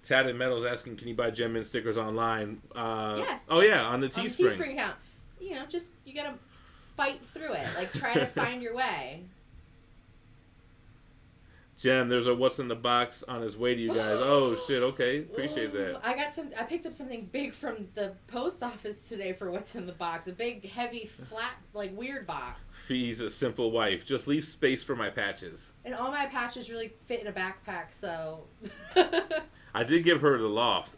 Speaker 1: Tatted Metal's asking, can you buy GemMint stickers online?
Speaker 2: Yes.
Speaker 1: Oh, yeah, on the
Speaker 2: On the
Speaker 1: Teespring.
Speaker 2: Teespring account. You know, just, you gotta fight through it. Like, try to find your way.
Speaker 1: Gem, there's a what's in the box on his way to you guys. Oh, shit, okay. Appreciate that.
Speaker 2: I picked up something big from the post office today for what's in the box. A big, heavy, flat, like, weird box.
Speaker 1: Phie's a simple wife. Just leave space for my patches.
Speaker 2: And all my patches really fit in a backpack, so...
Speaker 1: I did give her the loft.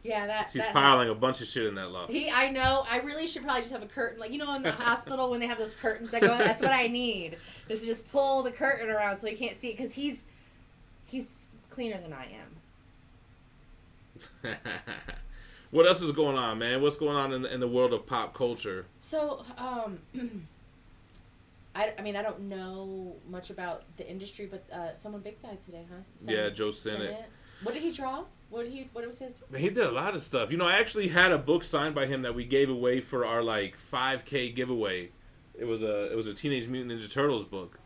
Speaker 2: Yeah,
Speaker 1: She's piling a bunch of shit in that loft.
Speaker 2: I know. I really should probably just have a curtain. Like, you know, in the hospital when they have those curtains that go in? That's what I need. Is to just pull the curtain around so he can't see it. Because he's cleaner than I am.
Speaker 1: What else is going on, man? What's going on in the world of pop culture?
Speaker 2: So, I mean, I don't know much about the industry, but someone big died today, huh?
Speaker 1: Yeah, Joe Sinnott.
Speaker 2: What did he draw? What was his?
Speaker 1: He did a lot of stuff. You know, I actually had a book signed by him that we gave away for our like 5K giveaway. It was a Teenage Mutant Ninja Turtles book.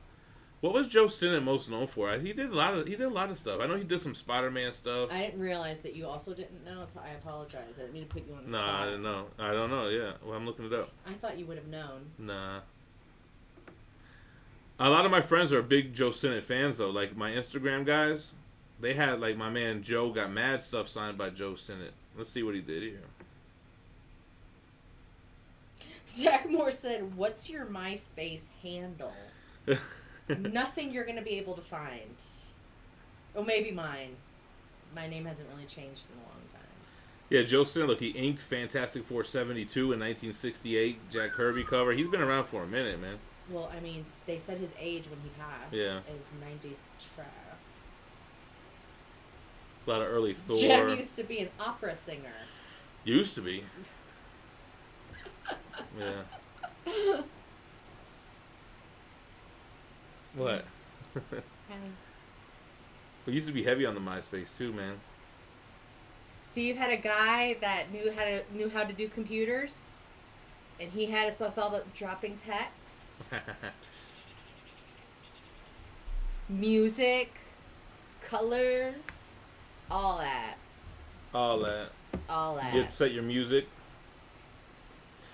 Speaker 1: What was Joe Sinnott most known for? He did a lot of stuff. I know he did some Spider-Man stuff.
Speaker 2: I didn't realize that you also didn't know. I apologize. I didn't mean to put you on the
Speaker 1: Nah,
Speaker 2: spot.
Speaker 1: I didn't know. I don't know. Yeah, well, I'm looking it up.
Speaker 2: I thought you would have known.
Speaker 1: Nah. A lot of my friends are big Joe Sinnott fans though. Like my Instagram guys. They had, like, my man Joe got mad stuff signed by Joe Sinnott. Let's see what he did here.
Speaker 2: Zach Moore said, what's your MySpace handle? Nothing you're going to be able to find. Or maybe mine. My name hasn't really changed in a long time.
Speaker 1: Yeah, Joe Center, look, he inked Fantastic Four 72 in 1968, Jack Kirby cover. He's been around for a minute, man.
Speaker 2: Well, I mean, they said his age when he passed is 90th chapter.
Speaker 1: A lot of early Thor.
Speaker 2: Gem used to be an opera singer.
Speaker 1: Used to be. Yeah. What? We used to be heavy on the MySpace too, man.
Speaker 2: Steve had a guy that knew how to do computers, and he had us with all the dropping text, music, colors, all that.
Speaker 1: All that.
Speaker 2: All that.
Speaker 1: You'd set your music.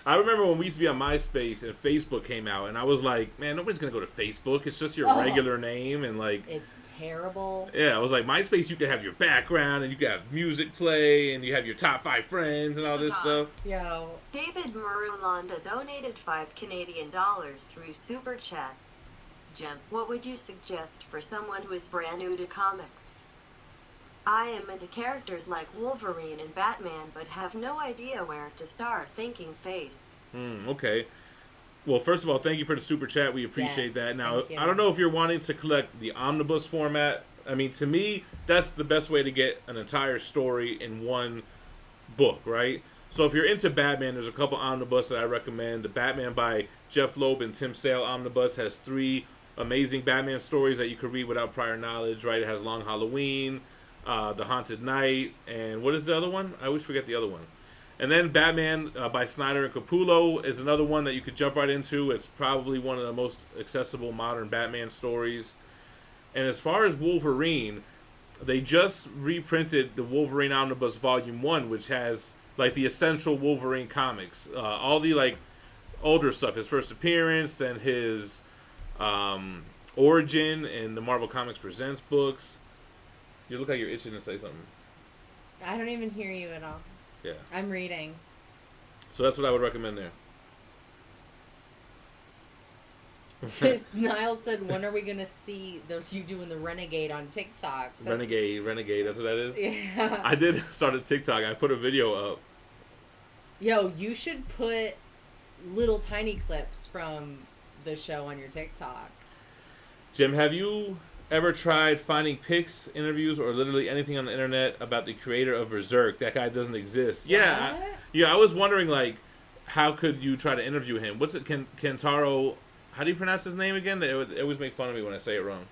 Speaker 1: I remember when we used to be on MySpace and Facebook came out, and I was like, man, nobody's going to go to Facebook. It's just your regular name. And like,
Speaker 2: it's terrible.
Speaker 1: Yeah, I was like, MySpace, you can have your background, and you can have music play, and you have your top 5 friends and all this stuff.
Speaker 2: Yo.
Speaker 4: David Marulanda donated $5 through Super Chat. Gem, what would you suggest for someone who is brand new to comics? I am into characters like Wolverine and Batman, but have no idea where to start. Thinking face.
Speaker 1: Okay. Well, first of all, thank you for the super chat. We appreciate that. Now, I don't know if you're wanting to collect the omnibus format. I mean, to me, that's the best way to get an entire story in one book, right? So if you're into Batman, there's a couple omnibus that I recommend. The Batman by Jeff Loeb and Tim Sale omnibus has 3 amazing Batman stories that you could read without prior knowledge, right? It has Long Halloween, The Haunted Night, and what is the other one? I always forget the other one. And then Batman by Snyder and Capullo is another one that you could jump right into. It's probably one of the most accessible modern Batman stories. And as far as Wolverine, they just reprinted the Wolverine Omnibus Volume 1, which has like the essential Wolverine comics. All the like older stuff, his first appearance, then his origin in the Marvel Comics Presents books. You look like you're itching to say something.
Speaker 2: I don't even hear you at all.
Speaker 1: Yeah.
Speaker 2: I'm reading.
Speaker 1: So that's what I would recommend there.
Speaker 2: Niall said, when are we going to see you doing the Renegade on TikTok?
Speaker 1: Renegade, that's what that is?
Speaker 2: Yeah.
Speaker 1: I did start a TikTok. I put a video up.
Speaker 2: Yo, you should put little tiny clips from the show on your TikTok.
Speaker 1: Jim, have you ever tried finding pics, interviews, or literally anything on the internet about the creator of Berserk? That guy doesn't exist. Yeah, I was wondering, like, how could you try to interview him? What's it, Kentaro? How do you pronounce his name again? They always make fun of me when I say it wrong.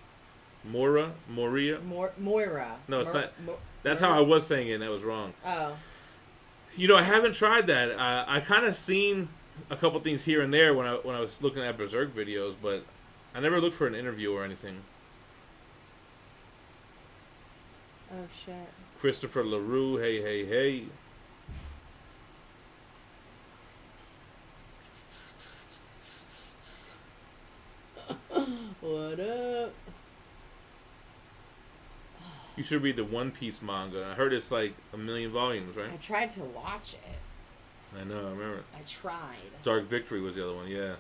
Speaker 1: Moira?
Speaker 2: Moira.
Speaker 1: No, it's not. That's how I was saying it, and that was wrong.
Speaker 2: Oh.
Speaker 1: You know, I haven't tried that. I kind of seen a couple things here and there when I was looking at Berserk videos, but I never looked for an interview or anything.
Speaker 2: Oh, shit.
Speaker 1: Christopher LaRue, hey.
Speaker 2: What up?
Speaker 1: You should read the One Piece manga. I heard it's like 1 million volumes, right?
Speaker 2: I tried to watch it.
Speaker 1: I know, I remember.
Speaker 2: I tried.
Speaker 1: Dark Victory was the other one, yeah.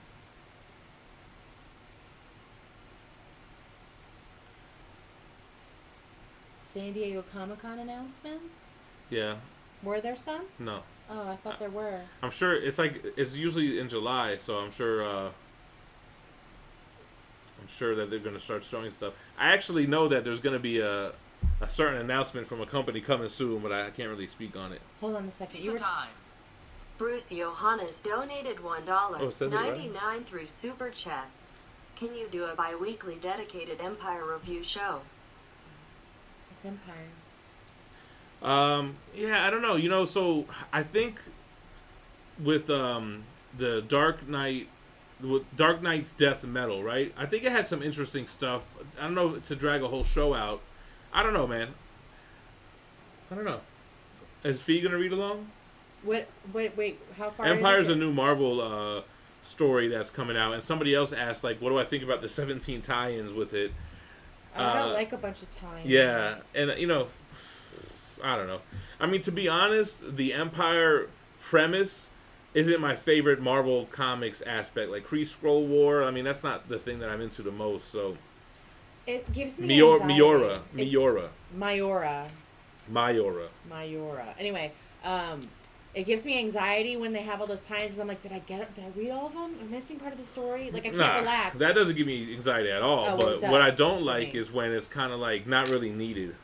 Speaker 2: San Diego Comic-Con announcements?
Speaker 1: Yeah.
Speaker 2: Were there some?
Speaker 1: No.
Speaker 2: Oh, I thought there were.
Speaker 1: I'm sure it's usually in July, so I'm sure that they're going to start showing stuff. I actually know that there's going to be a certain announcement from a company coming soon, but I can't really speak on it.
Speaker 2: Hold on a second.
Speaker 4: You were time. Bruce Johannes donated $1.99 through Super Chat. Can you do a bi-weekly dedicated Empire review show?
Speaker 2: It's Empire.
Speaker 1: Yeah, I don't know. You know, so I think with the Dark Knight's Death Metal, right? I think it had some interesting stuff. I don't know, to drag a whole show out. I don't know, man. I don't know. Is Phie gonna read along?
Speaker 2: Wait. How far?
Speaker 1: Empire's a new Marvel story that's coming out, and somebody else asked, like, what do I think about the 17 tie-ins with it?
Speaker 2: I don't like a bunch of tie-ins.
Speaker 1: Yeah, and you know, I don't know. I mean, to be honest, the Empire premise isn't my favorite Marvel Comics aspect. Like Kree Scroll War, I mean, that's not the thing that I'm into the most. So
Speaker 2: it gives me anxiety.
Speaker 1: Mayora.
Speaker 2: Anyway, It gives me anxiety when they have all those times. Cause I'm like, did I read all of them? Am I missing part of the story? Like, I can't relax.
Speaker 1: That doesn't give me anxiety at all.
Speaker 2: Oh,
Speaker 1: but what I don't like is when it's kind of like not really needed.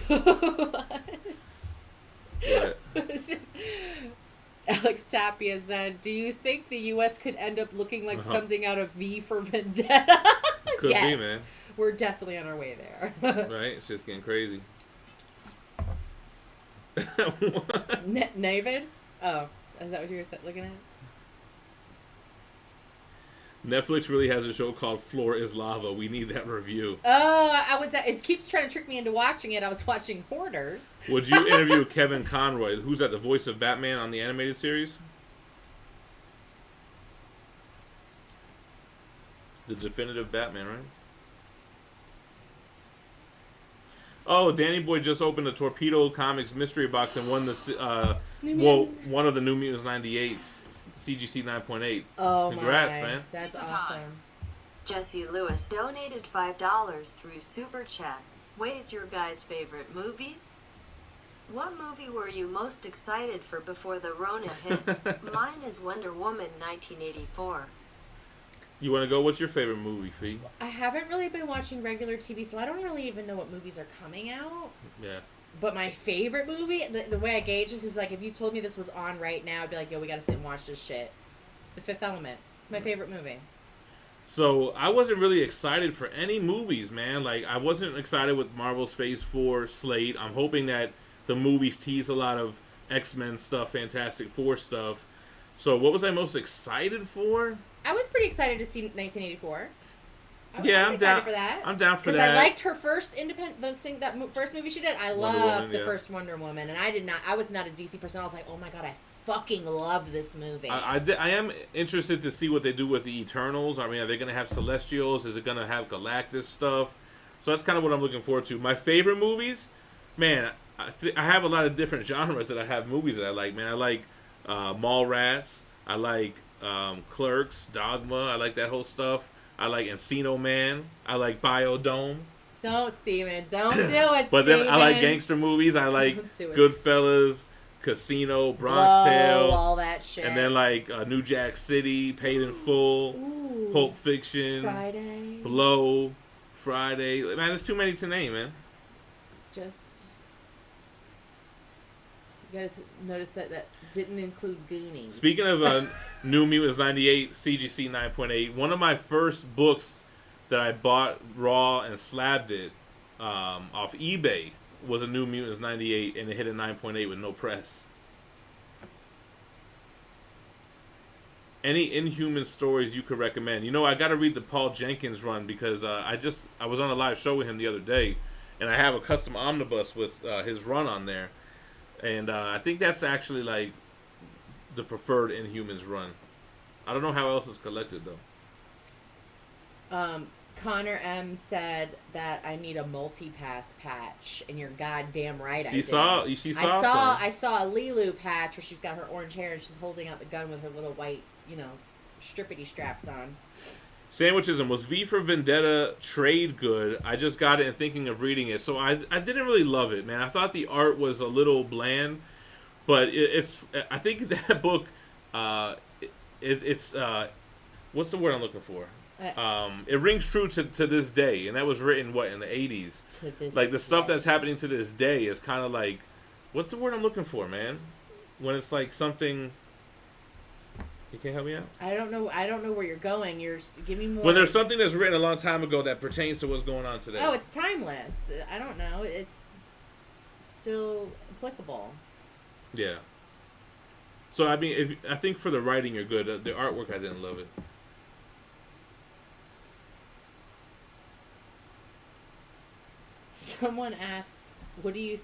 Speaker 2: What?
Speaker 1: What?
Speaker 2: Alex Tapia said, "Do you think the U.S. could end up looking like something out of V for Vendetta?"
Speaker 1: Could be, man.
Speaker 2: We're definitely on our way there.
Speaker 1: Right? It's just getting crazy.
Speaker 2: Navid? Oh, is that what you were looking at?
Speaker 1: Netflix really has a show called Floor is Lava. We need that review.
Speaker 2: Oh, it keeps trying to trick me into watching it. I was watching Hoarders.
Speaker 1: Would you interview Kevin Conroy, who's at the voice of Batman on the animated series? The definitive Batman, right? Oh, Danny Boy just opened a Torpedo Comics mystery box and won the one of the New Mutants 98's CGC 9.8.
Speaker 2: Oh,
Speaker 1: congrats, man.
Speaker 2: That's awesome.
Speaker 4: Jesse Lewis donated $5 through Super Chat. Way's your guys' favorite movies? What movie were you most excited for before the Rona hit? Mine is Wonder Woman 1984.
Speaker 1: You want to go? What's your favorite movie, Phie?
Speaker 2: I haven't really been watching regular TV, so I don't really even know what movies are coming out.
Speaker 1: Yeah.
Speaker 2: But my favorite movie, the way I gauge this is like, if you told me this was on right now, I'd be like, yo, we gotta sit and watch this shit. The Fifth Element. It's my favorite movie.
Speaker 1: So, I wasn't really excited for any movies, man. Like, I wasn't excited with Marvel's Phase 4 slate. I'm hoping that the movies tease a lot of X-Men stuff, Fantastic Four stuff. So, what was I most excited for?
Speaker 2: I was pretty excited to see 1984. I'm
Speaker 1: down
Speaker 2: for that.
Speaker 1: I'm down for that.
Speaker 2: Because I liked her first first movie she did. I loved the first Wonder Woman, and I was not a DC person. I was like, oh my god, I fucking love this movie.
Speaker 1: I am interested to see what they do with the Eternals. I mean, are they going to have Celestials? Is it going to have Galactus stuff? So that's kind of what I'm looking forward to. My favorite movies, man, I have a lot of different genres that I have movies that I like, man. I like Mallrats. I like Clerks, Dogma. I like that whole stuff. I like Encino Man. I like Biodome.
Speaker 2: Don't, Steven. Don't do it,
Speaker 1: But
Speaker 2: Steven.
Speaker 1: then I like gangster movies. I like Goodfellas, Casino, Bronx Tale.
Speaker 2: All that shit.
Speaker 1: And then like New Jack City, Paid in Full, Pulp Fiction,
Speaker 2: Friday.
Speaker 1: Blow, Friday. Man, there's too many to name, man.
Speaker 2: Just... You guys notice that didn't include Goonies.
Speaker 1: Speaking of New Mutants 98, CGC 9.8, one of my first books that I bought raw and slabbed it off eBay was a New Mutants 98, and it hit a 9.8 with no press. Any Inhuman stories you could recommend? You know, I got to read the Paul Jenkins run because I was on a live show with him the other day, and I have a custom omnibus with his run on there. And I think that's actually like the preferred Inhumans run. I don't know how else it's collected though.
Speaker 2: Connor M said that I need a multi-pass patch, and you're goddamn right. I
Speaker 1: saw
Speaker 2: a Lilu patch where she's got her orange hair and she's holding out the gun with her little white, strippity straps on.
Speaker 1: Sandwichism, was V for Vendetta trade good? I just got it and thinking of reading it. So I didn't really love it, man. I thought the art was a little bland, but I think that book, it's what's the word I'm looking for? It rings true to this day, and that was written, in the 80s? Like, the stuff that's happening to this day is kind of like, what's the word I'm looking for, man? When it's like something... You can't help me out?
Speaker 2: I don't know where you're going. Give me more.
Speaker 1: When there's something that's written a long time ago that pertains to what's going on today.
Speaker 2: Oh, it's timeless. I don't know. It's still applicable.
Speaker 1: Yeah. So, I mean, I think for the writing you're good. The artwork, I didn't love it.
Speaker 2: Someone asked, what do you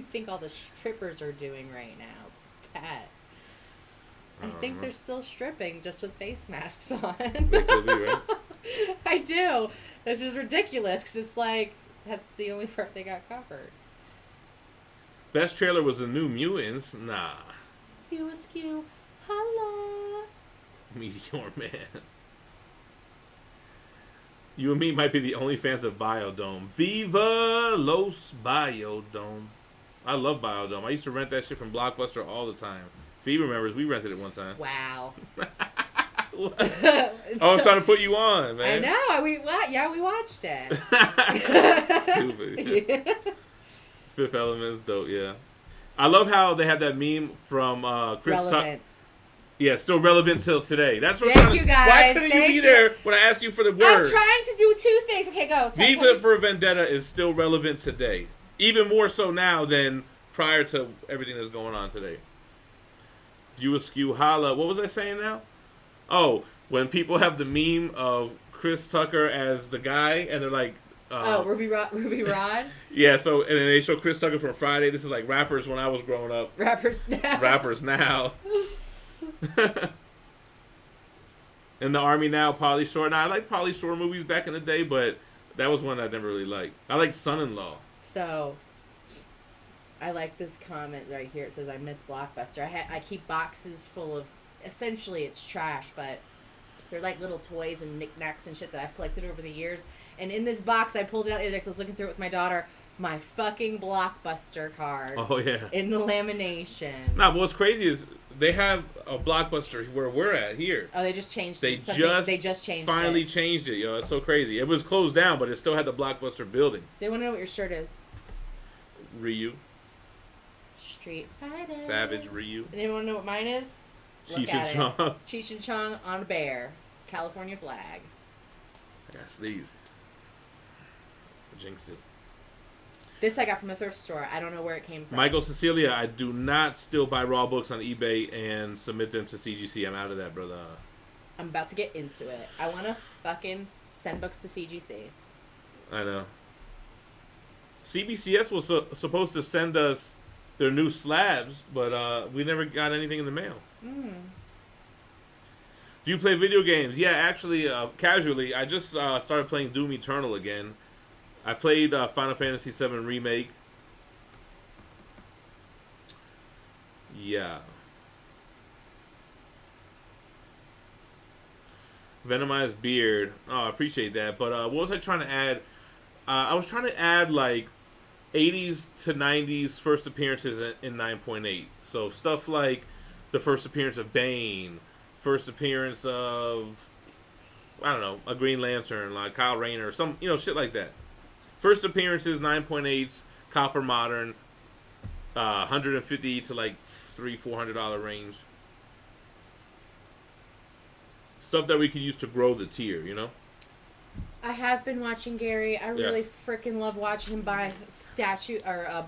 Speaker 2: think all the strippers are doing right now? Pat. I think they're still stripping, just with face masks on.
Speaker 1: They could be, right?
Speaker 2: I do. It's just ridiculous, because it's like, that's the only part they got covered.
Speaker 1: Best trailer was the New Mutants. Nah.
Speaker 2: Askew. Holla.
Speaker 1: Meteor Man. You and me might be the only fans of Biodome. Viva Los Biodome. I love Biodome. I used to rent that shit from Blockbuster all the time. Phie remembers, we rented it one time.
Speaker 2: Wow.
Speaker 1: I was trying to put you on, man.
Speaker 2: I know. We watched it.
Speaker 1: Stupid. Yeah. Fifth Element's dope, yeah. I love how they had that meme from Chris Tucker. Yeah, still relevant till today. That's what
Speaker 2: Thank you guys.
Speaker 1: Why couldn't you be there when I asked you for the word?
Speaker 2: I'm trying to do two things. Okay, go.
Speaker 1: Viva for Vendetta is still relevant today. Even more so now than prior to everything that's going on today. View Askew Holla. What was I saying now? Oh, when people have the meme of Chris Tucker as the guy, and they're like...
Speaker 2: Ruby Rod?
Speaker 1: Yeah, so, and then they show Chris Tucker from Friday. This is like rappers when I was growing up.
Speaker 2: Rappers now.
Speaker 1: Rappers now. In the Army now, Pauly Shore. Now, I like Pauly Shore movies back in the day, but that was one I never really liked. I like Son-in-Law.
Speaker 2: So, I like this comment right here. It says, I miss Blockbuster. I keep boxes full of, essentially it's trash, but they're like little toys and knickknacks and shit that I've collected over the years. And in this box, I pulled it out the other day because I was looking through it with my daughter. My fucking Blockbuster card.
Speaker 1: Oh, yeah.
Speaker 2: In the lamination.
Speaker 1: Nah, but what's crazy is they have a Blockbuster where we're at here.
Speaker 2: Oh, they just changed
Speaker 1: it. They just changed finally changed it, yo. It's so crazy. It was closed down, but it still had the Blockbuster building.
Speaker 2: They want to know what your shirt is.
Speaker 1: Ryu.
Speaker 2: Street Fighter.
Speaker 1: Savage Ryu.
Speaker 2: And anyone know what mine is?
Speaker 1: Cheech and Chong.
Speaker 2: Cheech and Chong on a bear. California flag.
Speaker 1: I got sneeze. Jinxed it.
Speaker 2: This I got from a thrift store. I don't know where it came from.
Speaker 1: Michael Cecilia, I do not still buy raw books on eBay and submit them to CGC. I'm out of that, brother.
Speaker 2: I'm about to get into it. I want to fucking send books to CGC.
Speaker 1: I know. CBCS was supposed to send us their new slabs, but we never got anything in the mail.
Speaker 2: Mm.
Speaker 1: Do you play video games? Yeah, actually, casually. I just started playing Doom Eternal again. I played Final Fantasy VII Remake. Yeah. Venomized Beard. Oh, I appreciate that. But what was I trying to add? I was trying to add, like, 80s to 90s first appearances in 9.8. So stuff like the first appearance of Bane, first appearance of, I don't know, a Green Lantern, like Kyle Rayner, some, shit like that. First appearances, 9.8s, Copper Modern, 150 to like $300-$400 range. Stuff that we could use to grow the tier,
Speaker 2: I have been watching Gary. I really freaking love watching him buy statue or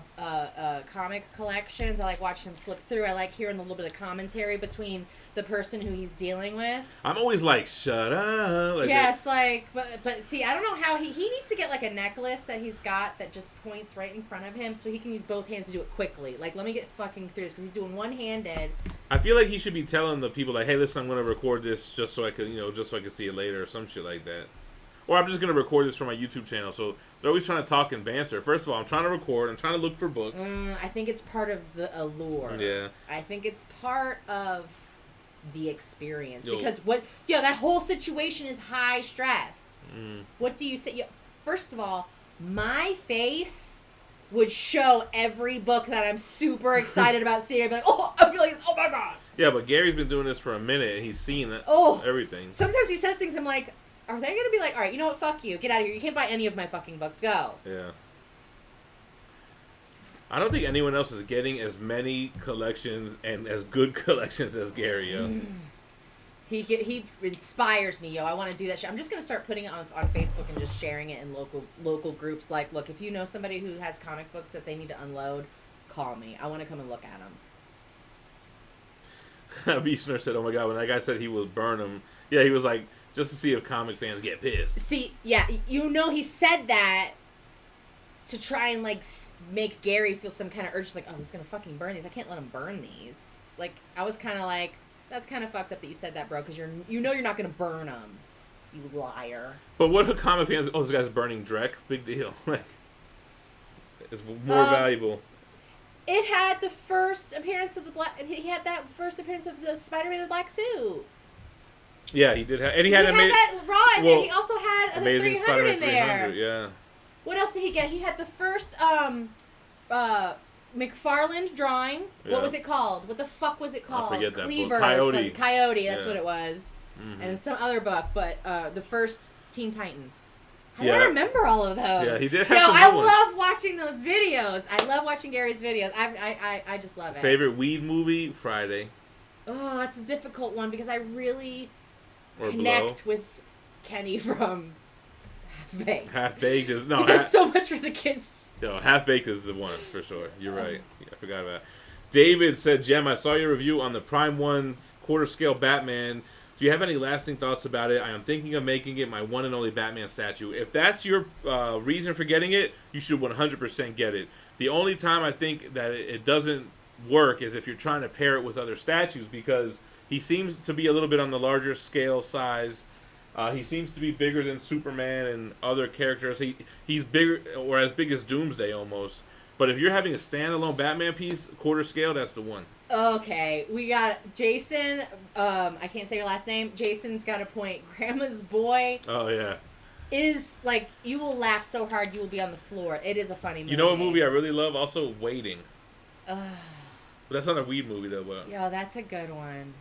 Speaker 2: comic collections. I like watching him flip through. I like hearing a little bit of commentary between the person who he's dealing with.
Speaker 1: I'm always like, shut up. Like
Speaker 2: yes, but see, I don't know how he needs to get like a necklace that he's got that just points right in front of him so he can use both hands to do it quickly. Like, let me get fucking through this because he's doing one-handed. I
Speaker 1: feel like he should be telling the people like, hey, listen, I'm going to record this just so I can, just so I can see it later or some shit like that. Or I'm just going to record this for my YouTube channel. So they're always trying to talk and banter. First of all, I'm trying to record. I'm trying to look for books.
Speaker 2: I think it's part of the allure.
Speaker 1: Yeah.
Speaker 2: I think it's part of the experience. Because that whole situation is high stress. What do you say? First of all, my face would show every book that I'm super excited about seeing. I'd be like, oh my God.
Speaker 1: Yeah, but Gary's been doing this for a minute and he's seen everything.
Speaker 2: Sometimes he says things I'm like, are they going to be like, all right, you know what, fuck you. Get out of here. You can't buy any of my fucking books. Go.
Speaker 1: Yeah. I don't think anyone else is getting as many collections and as good collections as Gary, yo.
Speaker 2: He inspires me, yo. I want to do that shit. I'm just going to start putting it on Facebook and just sharing it in local groups. Like, look, if you know somebody who has comic books that they need to unload, call me. I want to come and look at
Speaker 1: them. Beastner said, oh my God, when that guy said he would burn them. Yeah, he was like, just to see if comic fans get pissed.
Speaker 2: See, yeah, he said that to try and, like, make Gary feel some kind of urge, like, oh, he's going to fucking burn these. I can't let him burn these. Like, I was kind of like, that's kind of fucked up that you said that, bro, because you're not going to burn them, you liar.
Speaker 1: But what are comic fans? Oh, this guy's burning Drek? Big deal. Like, it's more valuable.
Speaker 2: It had the first appearance of he had that first appearance of the Spider-Man in the black suit.
Speaker 1: Yeah, he did have, and he
Speaker 2: He
Speaker 1: had
Speaker 2: had that Raw in there. He also had the
Speaker 1: Amazing
Speaker 2: 300
Speaker 1: Spider-Man
Speaker 2: in there.
Speaker 1: 300, yeah.
Speaker 2: What else did he get? He had the first McFarlane drawing.
Speaker 1: Yeah.
Speaker 2: What was it called? What the fuck was it called?
Speaker 1: I forget that
Speaker 2: Cleaver
Speaker 1: book. Coyote.
Speaker 2: Coyote, that's
Speaker 1: Yeah.
Speaker 2: what it was.
Speaker 1: Mm-hmm.
Speaker 2: And some other book, but the first Teen Titans. How do
Speaker 1: Yeah.
Speaker 2: I remember all of those?
Speaker 1: Yeah, he did have
Speaker 2: Yo,
Speaker 1: some
Speaker 2: I
Speaker 1: good ones.
Speaker 2: love watching those videos. I love watching Gary's videos. I just love it.
Speaker 1: Favorite weed movie? Friday.
Speaker 2: Oh, that's a difficult one because I really
Speaker 1: Or
Speaker 2: connect
Speaker 1: Blow.
Speaker 2: with Kenny from Half Baked.
Speaker 1: Half Baked is... No,
Speaker 2: He does so much for the kids.
Speaker 1: Half Baked is the one, for sure. You're right. I forgot about it. David said, Gem, I saw your review on the Prime 1 quarter-scale Batman. Do you have any lasting thoughts about it? I am thinking of making it my one and only Batman statue. If that's your reason for getting it, you should 100% get it. The only time I think that it doesn't work is if you're trying to pair it with other statues, because he seems to be a little bit on the larger scale size. He seems to be bigger than Superman and other characters. He's bigger, or as big as Doomsday almost. But if you're having a standalone Batman piece, quarter scale, that's the one.
Speaker 2: Okay, we got Jason. I can't say your last name. Jason's got a point. Grandma's Boy
Speaker 1: Oh, yeah.
Speaker 2: is like, you will laugh so hard you will be on the floor. It is a funny movie.
Speaker 1: You know what movie I really love? Also, Waiting.
Speaker 2: Uh,
Speaker 1: But that's not a weed movie, though. But
Speaker 2: yo, that's a good one.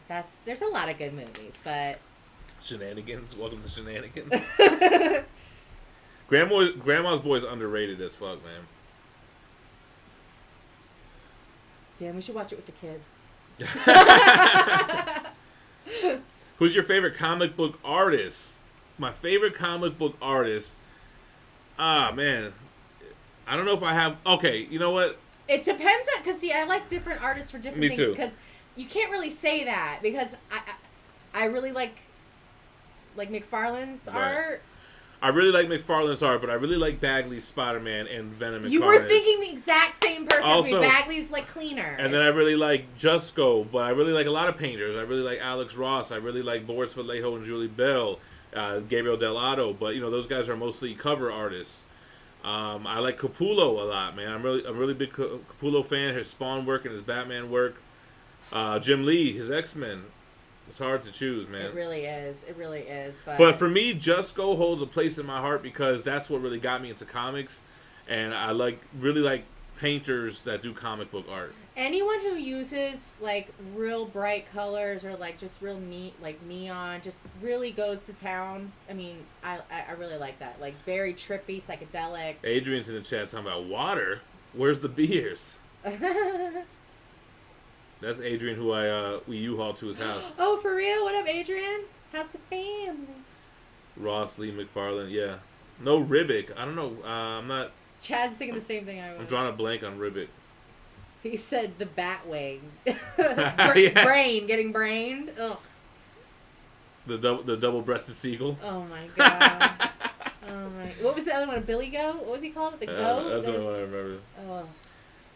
Speaker 2: There's a lot of good movies, but
Speaker 1: Shenanigans. Welcome to Shenanigans. Grandma's Boy is underrated as fuck, man.
Speaker 2: damn, we should watch it with the kids.
Speaker 1: Who's your favorite comic book artist? My favorite comic book artist. Ah, man. I don't know if I have... Okay, you know what?
Speaker 2: It depends on, because see, I like different artists for different
Speaker 1: Me
Speaker 2: things.
Speaker 1: too.
Speaker 2: Because you can't really say that because I really like McFarlane's
Speaker 1: Right.
Speaker 2: art.
Speaker 1: I really like McFarlane's art, but I really like Bagley's Spider-Man and Venom and
Speaker 2: You
Speaker 1: Carnage.
Speaker 2: were thinking the exact same person.
Speaker 1: Also-
Speaker 2: Bagley's like cleaner.
Speaker 1: And then I really like Jusko, but I really like a lot of painters. I really like Alex Ross. I really like Boris Vallejo and Julie Bell, Gabriel Dell'Otto. But you know, those guys are mostly cover artists. I like Capullo a lot, man. I'm really big Capullo fan. His Spawn work and his Batman work. Jim Lee, his X-Men. It's hard to choose, man.
Speaker 2: It really is. It really is.
Speaker 1: But for me, Jusko holds a place in my heart because that's what really got me into comics, and I really like painters that do comic book art.
Speaker 2: anyone who uses like real bright colors or like just real neat, like neon, just really goes to town. I mean, I really like that. Like very trippy, psychedelic.
Speaker 1: Adrian's in the chat talking about water. Where's the beers? That's Adrian, who we U-hauled to his house.
Speaker 2: Oh, for real? What up, Adrian? How's the family?
Speaker 1: Ross Lee McFarlane, yeah. No Ribic. I don't know. I'm not.
Speaker 2: Chad's thinking the same thing I was.
Speaker 1: I'm drawing a blank on Ribic.
Speaker 2: He said the Batwing.
Speaker 1: Yeah.
Speaker 2: Brain, getting brained. Ugh.
Speaker 1: The double-breasted seagull.
Speaker 2: Oh my god. Oh my. What was the other one? Billy Goat? What was he called? The goat?
Speaker 1: That's the
Speaker 2: That
Speaker 1: only
Speaker 2: was-
Speaker 1: one I remember.
Speaker 2: Oh.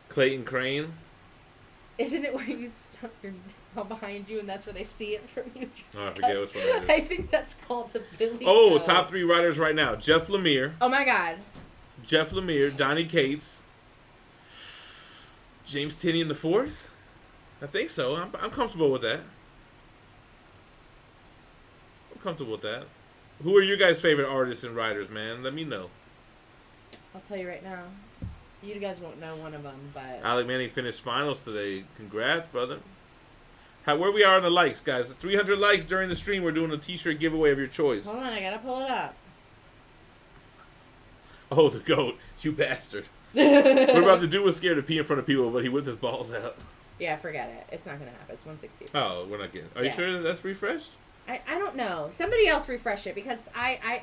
Speaker 1: Clayton Crane.
Speaker 2: Isn't it where you stuck your tail behind you and that's where they see it from you?
Speaker 1: Oh, I forget which one it is.
Speaker 2: I think that's called the Billy
Speaker 1: Oh,
Speaker 2: Goat.
Speaker 1: top 3 writers right now. Jeff Lemire.
Speaker 2: Oh my god.
Speaker 1: Jeff Lemire. Donnie Cates. James Tynion the Fourth. I think so. I'm comfortable with that. I'm comfortable with that. Who are your guys' favorite artists and writers, man? Let me know.
Speaker 2: I'll tell you right now. You guys won't know one of them, but...
Speaker 1: Alec Manning finished finals today. Congrats, brother. Where we are on the likes, guys. 300 likes during the stream. We're doing a t-shirt giveaway of your choice.
Speaker 2: Hold on, I gotta pull it up.
Speaker 1: Oh, the goat. You bastard. We're about to do was scared to pee in front of people, but he whipped his balls out.
Speaker 2: Yeah, forget it. It's not gonna happen. It's 160.
Speaker 1: Oh, we're not getting. Are you
Speaker 2: Yeah.
Speaker 1: sure that's refreshed?
Speaker 2: I don't know. Somebody else refresh it because I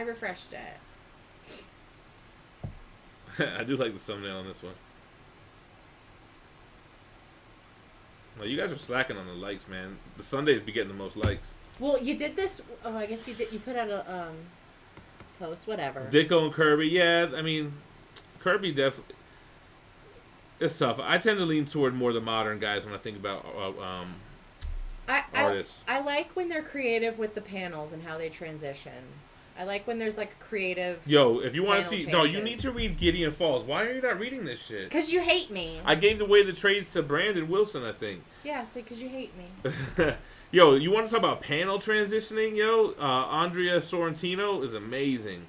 Speaker 2: refreshed it.
Speaker 1: I do like the thumbnail on this one. Well, you guys are slacking on the likes, man. The Sundays be getting the most likes.
Speaker 2: Well, you did this. Oh, I guess you did. You put out a post, whatever.
Speaker 1: Dicko and Kirby, yeah. I mean, Kirby definitely. It's tough. I tend to lean toward more the modern guys when I think about artists.
Speaker 2: I like when they're creative with the panels and how they transition. I like when there's like a creative.
Speaker 1: Yo, if you want to
Speaker 2: panel
Speaker 1: see, no, you
Speaker 2: changes.
Speaker 1: need to read Gideon Falls. Why are you not reading this shit?
Speaker 2: Because you hate me.
Speaker 1: I gave away the trades to Brandon Wilson, I think.
Speaker 2: Yeah, so because you hate me.
Speaker 1: Yo, you want to talk about panel transitioning, yo? Andrea Sorrentino is amazing.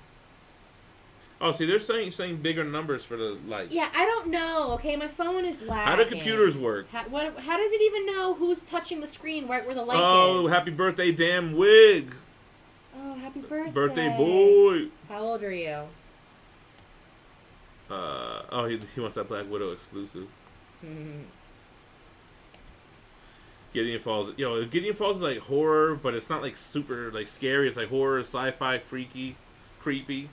Speaker 1: Oh, see, they're saying bigger numbers for the lights.
Speaker 2: Yeah, I don't know. Okay, my phone is lagging.
Speaker 1: How do computers work?
Speaker 2: How does it even know who's touching the screen right where the light is?
Speaker 1: Oh, happy birthday, damn wig.
Speaker 2: Oh, happy birthday.
Speaker 1: Birthday boy.
Speaker 2: How old are you?
Speaker 1: He wants that Black Widow exclusive. Gideon Falls. Yo, Gideon Falls is like horror, but it's not like super like scary. It's like horror, sci-fi, freaky, creepy.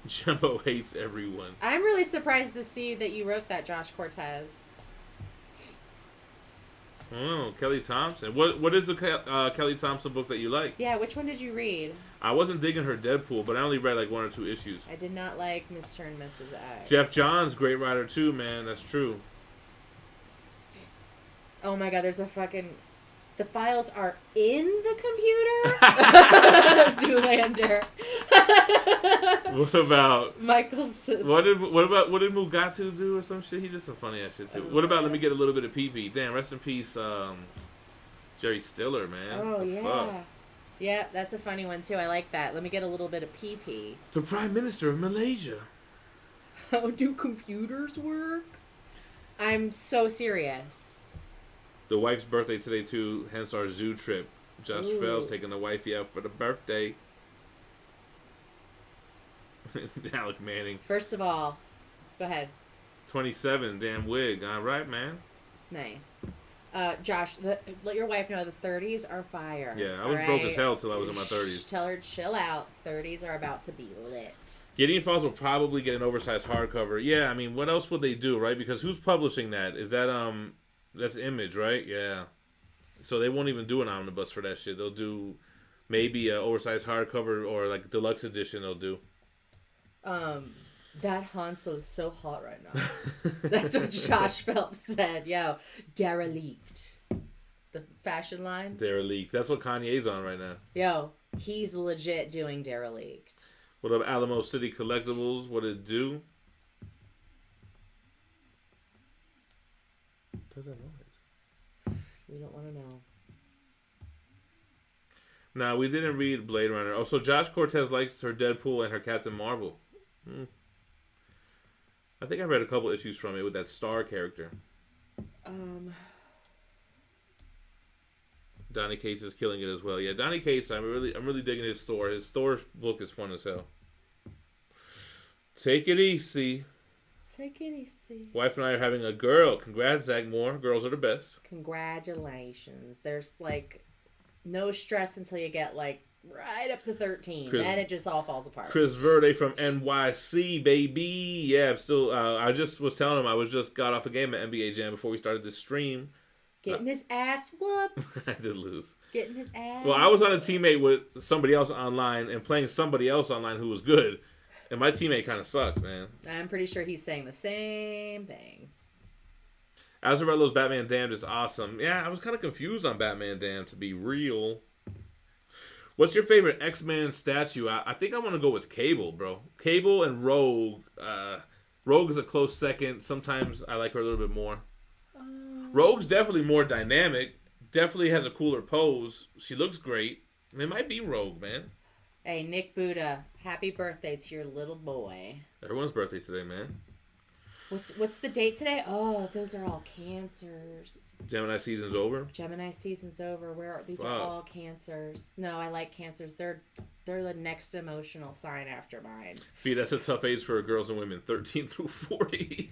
Speaker 1: Jumbo hates everyone.
Speaker 2: I'm really surprised to see that you wrote that, Josh Cortez.
Speaker 1: Oh, Kelly Thompson. What is the Kelly Thompson book that you like?
Speaker 2: Yeah, which one did you read?
Speaker 1: I wasn't digging her Deadpool, but I only read like 1 or 2 issues.
Speaker 2: I did not like Mr. and Mrs. X.
Speaker 1: Jeff Johns, great writer too, man. That's true.
Speaker 2: Oh my god, there's a fucking... The files are in the computer? Zoolander.
Speaker 1: What about...
Speaker 2: Michael's sister.
Speaker 1: What did Mugatu do or some shit? He did some funny ass shit too. What about Let Me Get a Little Bit of Pee-Pee? Damn, rest in peace, Jerry Stiller, man.
Speaker 2: Oh,
Speaker 1: The
Speaker 2: yeah.
Speaker 1: fuck?
Speaker 2: Yeah, that's a funny one too. I like that. Let me get a little bit of pee-pee.
Speaker 1: The Prime Minister of Malaysia.
Speaker 2: How do computers work? I'm so serious.
Speaker 1: The wife's birthday today too, hence our zoo trip. Josh
Speaker 2: Ooh.
Speaker 1: Fell's taking the wifey out for the birthday. Alec Manning.
Speaker 2: First of all, go ahead.
Speaker 1: 27, damn wig. All right, man.
Speaker 2: Nice. Josh, let your wife know the 30s are fire.
Speaker 1: Yeah, I was broke as hell till I was in my 30s.
Speaker 2: Tell her chill out. 30s are about to be lit.
Speaker 1: Gideon Falls will probably get an oversized hardcover. Yeah, I mean, what else would they do, right? Because who's publishing that? Is that that's Image, right? Yeah. So they won't even do an omnibus for that shit. They'll do maybe an oversized hardcover or like deluxe edition. They'll do.
Speaker 2: That Hansel is so hot right now. That's what Josh Phelps said. Yo, derelict. The fashion line.
Speaker 1: Derelict. That's what Kanye's on right now.
Speaker 2: Yo, he's legit doing derelict.
Speaker 1: What up, Alamo City Collectibles? What it do? What does that noise?
Speaker 2: We don't want to know.
Speaker 1: Nah, we didn't read Blade Runner. Oh, so Josh Cortez likes her Deadpool and her Captain Marvel. I think I read a couple issues from it with that Star character. Donny Cates is killing it as well. Yeah, Donny Cates, I'm really digging his store. His store book is fun as hell. Take it easy.
Speaker 2: Take it easy.
Speaker 1: Wife and I are having a girl. Congrats, Zach Moore. Girls are the best.
Speaker 2: Congratulations. There's like no stress until you get like right up to 13. Then it just all falls apart.
Speaker 1: Chris Verde from NYC, baby. Yeah, I'm still. I just was telling him I was just got off a game at NBA Jam before we started this stream.
Speaker 2: Getting his ass whooped.
Speaker 1: I did lose.
Speaker 2: Getting his ass.
Speaker 1: Well, I was on a teammate with somebody else online and playing somebody else online who was good. And my teammate kind of sucks, man.
Speaker 2: I'm pretty sure he's saying the same thing.
Speaker 1: Azzarello's Batman Damned is awesome. Yeah, I was kind of confused on Batman Damned, to be real. What's your favorite X-Men statue? I think I want to go with Cable, bro. Cable and Rogue. Rogue is a close second. Sometimes I like her a little bit more. Rogue's definitely more dynamic. Definitely has a cooler pose. She looks great. It might be Rogue, man.
Speaker 2: Hey, Nick Buddha, happy birthday to your little boy.
Speaker 1: Everyone's birthday today, man.
Speaker 2: What's the date today? Oh, those are all cancers.
Speaker 1: Gemini season's over.
Speaker 2: Gemini season's over. These are all cancers. No, I like cancers. They're the next emotional sign after mine.
Speaker 1: Phie, that's a tough age for girls and women, 13 through 40.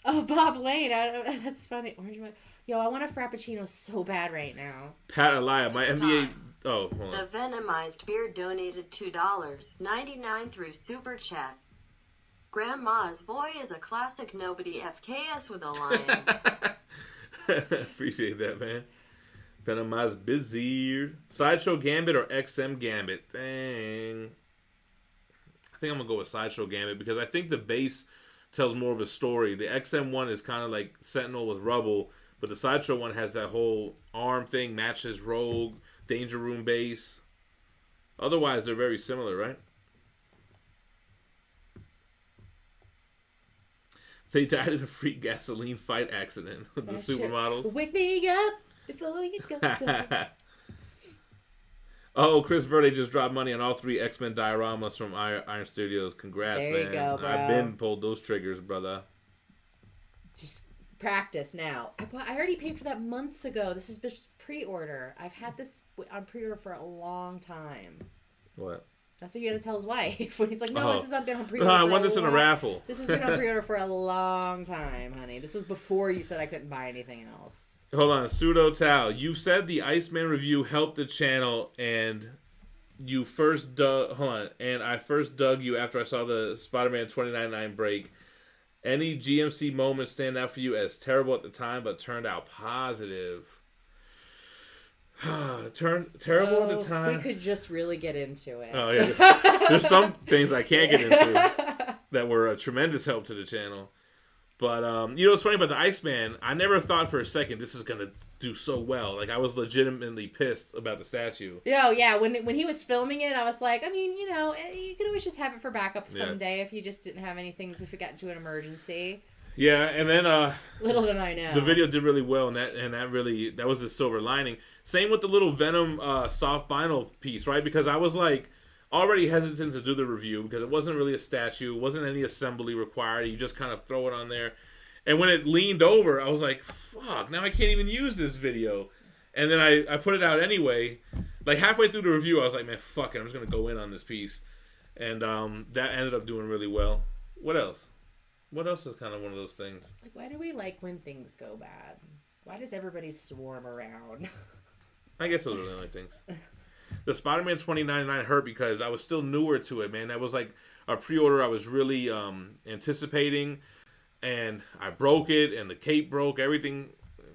Speaker 2: Oh, Bob Lane. That's funny. Yo, I want a Frappuccino so bad right now.
Speaker 1: Pat Alaya, my NBA... Oh, hold on.
Speaker 4: The Venomized Beer donated $2.99 through Super Chat. Grandma's Boy is a classic nobody FKS with a lion.
Speaker 1: Appreciate that, man. Venomized Bezier. Sideshow Gambit or XM Gambit? Dang. I think I'm going to go with Sideshow Gambit because I think the base tells more of a story. The XM one is kind of like Sentinel with Rubble, but the Sideshow one has that whole arm thing, matches Rogue. Danger Room base. Otherwise, they're very similar, right? They died in a free gasoline fight accident. The supermodels.
Speaker 2: Wake me up before you go.
Speaker 1: Oh, Chris Verde just dropped money on all 3 X-Men dioramas from Iron Studios. Congrats,
Speaker 2: there
Speaker 1: man.
Speaker 2: You go, bro.
Speaker 1: I've been pulled those triggers, brother.
Speaker 2: Just practice now. I already paid for that months ago. This is just pre-order. I've had this on pre-order for a long time.
Speaker 1: What?
Speaker 2: That's what you got to tell his wife. When he's like, no, this has been on pre-order.
Speaker 1: No, I won this in a raffle.
Speaker 2: This has been on pre-order for a long time, honey. This was before you said I couldn't buy anything else.
Speaker 1: Hold on, Pseudo Tao. You said the Iceman review helped the channel, and you first dug. Hold on, and I first dug you after I saw the Spider-Man 29.9 break. Any GMC moments stand out for you as terrible at the time, but turned out positive? Terrible at the time.
Speaker 2: We could just really get into it.
Speaker 1: Oh yeah, there's some things I can't get into that were a tremendous help to the channel. But you know what's funny about the Iceman? I never thought for a second this is gonna do so well. Like I was legitimately pissed about the statue.
Speaker 2: Oh yeah, when he was filming it, I was like, I mean, you know, you could always just have it for backup someday if you just didn't have anything. If we got into an emergency. Yeah,
Speaker 1: and then
Speaker 2: little did I know,
Speaker 1: the video did really well, and that was the silver lining. Same with the little Venom soft vinyl piece, right? Because I was like already hesitant to do the review because it wasn't really a statue, it wasn't any assembly required. You just kind of throw it on there, and when it leaned over, I was like, "Fuck! Now I can't even use this video." And then I put it out anyway. Like halfway through the review, I was like, "Man, fuck it! I'm just gonna go in on this piece," and that ended up doing really well. What else? What else is kind of one of those things?
Speaker 2: Like, why do we like when things go bad? Why does everybody swarm around?
Speaker 1: I guess those are the only things. The Spider-Man 2099 hurt because I was still newer to it, man. That was like a pre-order I was really anticipating, and I broke it, and the cape broke. Everything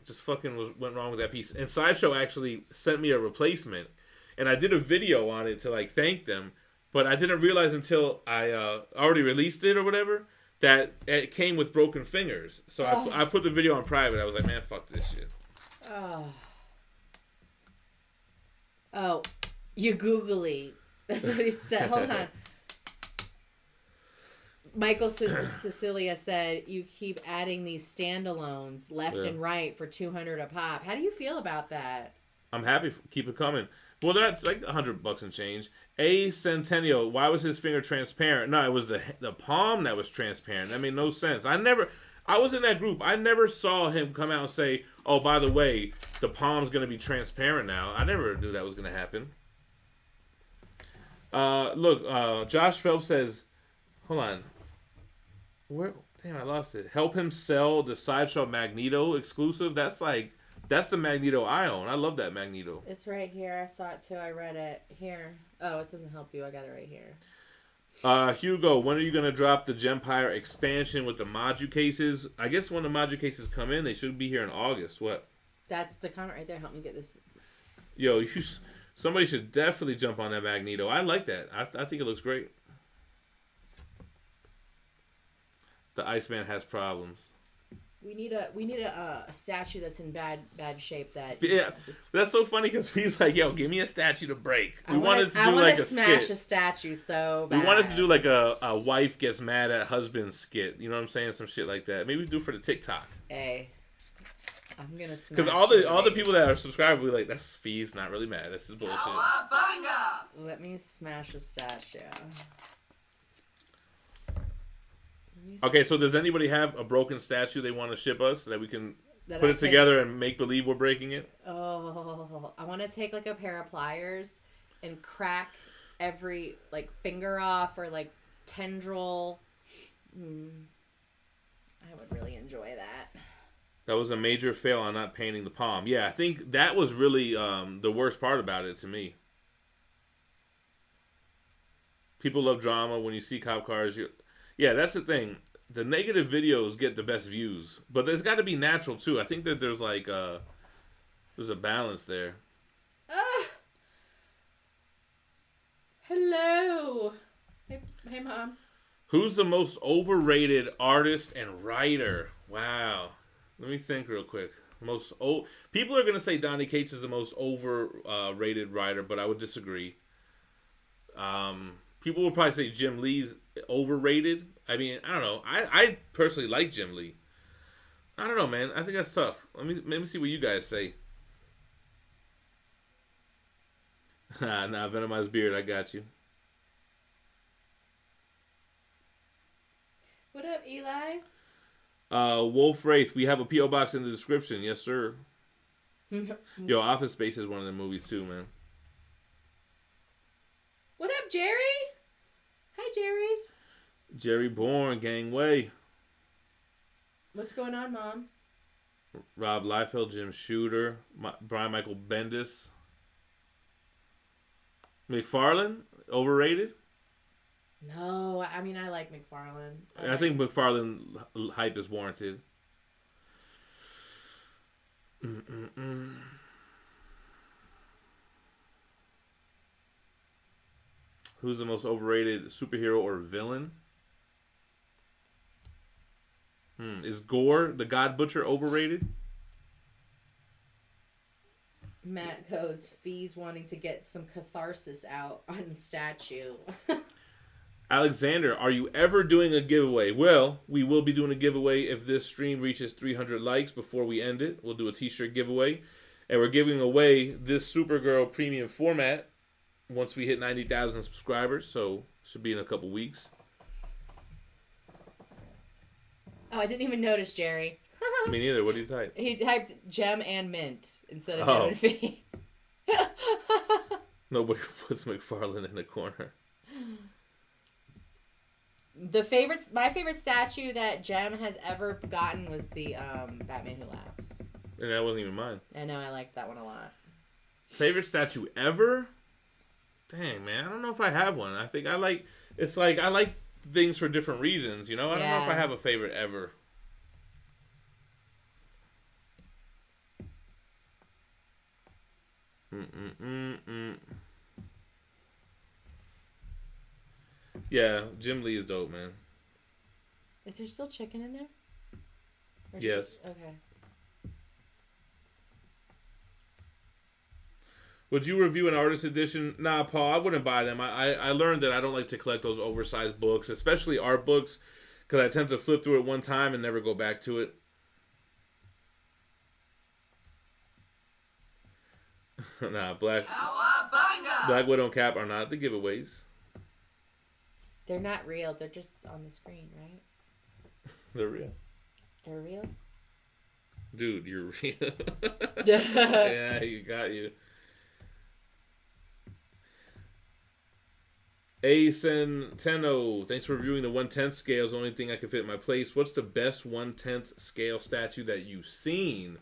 Speaker 1: just fucking went wrong with that piece. And Sideshow actually sent me a replacement, and I did a video on it to like thank them, but I didn't realize until I already released it or whatever that it came with broken fingers. So I put the video on private. I was like, man, fuck this shit.
Speaker 2: Oh, you googly. That's what he said. Hold on. Michael Cecilia said, you keep adding these standalones left and right for $200 a pop. How do you feel about that?
Speaker 1: I'm happy. Keep it coming. Well, that's like $100 and change. A Centennial, why was his finger transparent? No, it was the palm that was transparent. That made no sense. I was in that group. I never saw him come out and say, oh, by the way, the palm's going to be transparent now. I never knew that was going to happen. Look, Josh Phelps says, hold on. Damn, I lost it. Help him sell the Sideshow Magneto exclusive. That's the Magneto I own. I love that Magneto.
Speaker 2: It's right here. I saw it too. I read it. Here. Oh, it doesn't help you. I got it right here.
Speaker 1: Hugo, when are you going to drop the GemPire expansion with the Maju cases? I guess when the Maju cases come in, they should be here in August. What?
Speaker 2: That's the comment right there. Help me get this.
Speaker 1: Yo, somebody should definitely jump on that Magneto. I like that. I think it looks great. The Iceman has problems.
Speaker 2: We need a statue that's in bad shape.
Speaker 1: Yeah, that's so funny because he's like, "Yo, give me a statue to break." I wanted
Speaker 2: to smash a statue so bad.
Speaker 1: We wanted to do like a wife gets mad at husband skit. You know what I'm saying? Some shit like that. Maybe we do it for the TikTok.
Speaker 2: Hey, I'm gonna smash.
Speaker 1: Because all the people that are subscribed will be like, "That's Phie's not really mad. This is bullshit."
Speaker 2: Let me smash a statue.
Speaker 1: Okay, so does anybody have a broken statue they want to ship us so that we can put it together and make believe we're breaking it?
Speaker 2: Oh, I want to take like a pair of pliers and crack every like finger off or like tendril. I would really enjoy that.
Speaker 1: That was a major fail on not painting the palm. Yeah, I think that was really the worst part about it to me. People love drama. When you see cop cars, yeah, that's the thing. The negative videos get the best views, but there's got to be natural too. I think that there's like there's a balance there.
Speaker 2: Hello. Hey, Mom.
Speaker 1: Who's the most overrated artist and writer? Wow. Let me think real quick. People are gonna say Donny Cates is the most overrated writer, but I would disagree. People will probably say Jim Lee's overrated. I mean, I don't know. I personally like Jim Lee. I don't know, man. I think that's tough. Let me see what you guys say. Nah, Venomized Beard, I got you.
Speaker 2: What up, Eli?
Speaker 1: Wolf Wraith, we have a P.O. box in the description. Yes, sir. Yo, Office Space is one of the movies too, man.
Speaker 2: What up, Jerry? Hi, Jerry.
Speaker 1: Jerry Bourne, Gangway.
Speaker 2: What's going on, Mom?
Speaker 1: Rob Liefeld, Jim Shooter, Brian Michael Bendis. McFarlane, overrated?
Speaker 2: No, I mean, I like McFarlane.
Speaker 1: I think McFarlane hype is warranted. Who's the most overrated superhero or villain? Is Gore, the God Butcher, overrated?
Speaker 2: Matt goes, Phie's wanting to get some catharsis out on the statue.
Speaker 1: Alexander, are you ever doing a giveaway? Well, we will be doing a giveaway if this stream reaches 300 likes before we end it. We'll do a t-shirt giveaway. And we're giving away this Supergirl premium format once we hit 90,000 subscribers. So, should be in a couple weeks.
Speaker 2: Oh, I didn't even notice, Jerry.
Speaker 1: Me neither. What do you type?
Speaker 2: He typed Gem and Mint instead of Gem and Phie.
Speaker 1: Nobody puts McFarlane in the corner.
Speaker 2: My favorite statue that Gem has ever gotten was the Batman Who Laughs.
Speaker 1: And that wasn't even mine.
Speaker 2: I know, I liked that one a lot.
Speaker 1: Favorite statue ever? Dang, man, I don't know if I have one. I like things for different reasons, you know? I don't know if I have a favorite ever. Yeah, Jim Lee is dope, man.
Speaker 2: Is there still chicken in there?
Speaker 1: Yes.
Speaker 2: Okay.
Speaker 1: Would you review an artist edition? Nah, Paul, I wouldn't buy them. I learned that I don't like to collect those oversized books, especially art books, because I tend to flip through it one time and never go back to it. Nah, Black Widow and Cap are not the giveaways.
Speaker 2: They're not real. They're just on the screen, right?
Speaker 1: They're real.
Speaker 2: They're real?
Speaker 1: Dude, you're real. Yeah, you got you. Centeno, thanks for reviewing the 1/10 scale. It's the only thing I can fit in my place. What's the best 1/10 scale statue that you've seen?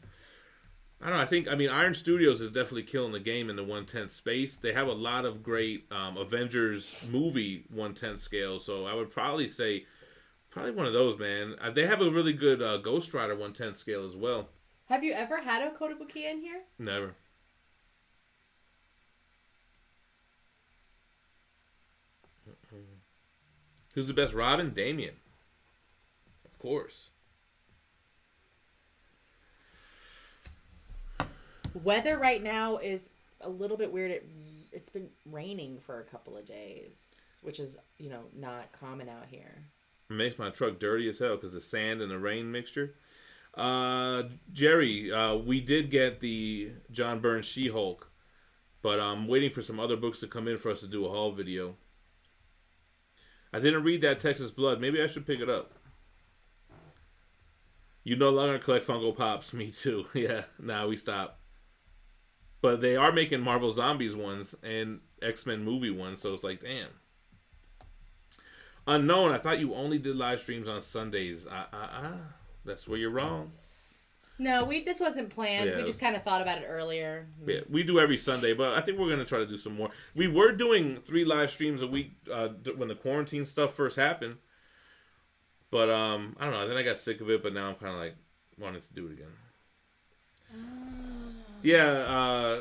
Speaker 1: I don't know. I mean, Iron Studios is definitely killing the game in the 1/10 space. They have a lot of great Avengers movie 1/10 scale. So I would probably say, one of those, man. They have a really good Ghost Rider 1/10 scale as well.
Speaker 2: Have you ever had a Kotobukiya in here?
Speaker 1: Never. Who's the best Robin? Damian. Of course.
Speaker 2: Weather right now is a little bit weird. It's been raining for a couple of days, which is, not common out here.
Speaker 1: It makes my truck dirty as hell because the sand and the rain mixture. Jerry, we did get the John Byrne She-Hulk, but I'm waiting for some other books to come in for us to do a haul video. I didn't read that Texas Blood. Maybe I should pick it up. You no longer collect Funko Pops. Me too. Yeah, we stopped. But they are making Marvel Zombies ones and X-Men movie ones, so it's like, damn. Unknown, I thought you only did live streams on Sundays. That's where you're wrong.
Speaker 2: No, this wasn't planned.
Speaker 1: Yeah.
Speaker 2: We just kind of thought about it earlier.
Speaker 1: Yeah, we do every Sunday, but I think we're going to try to do some more. We were doing 3 live streams a week when the quarantine stuff first happened. But, I don't know. Then I got sick of it, but now I'm kind of like wanting to do it again. Yeah,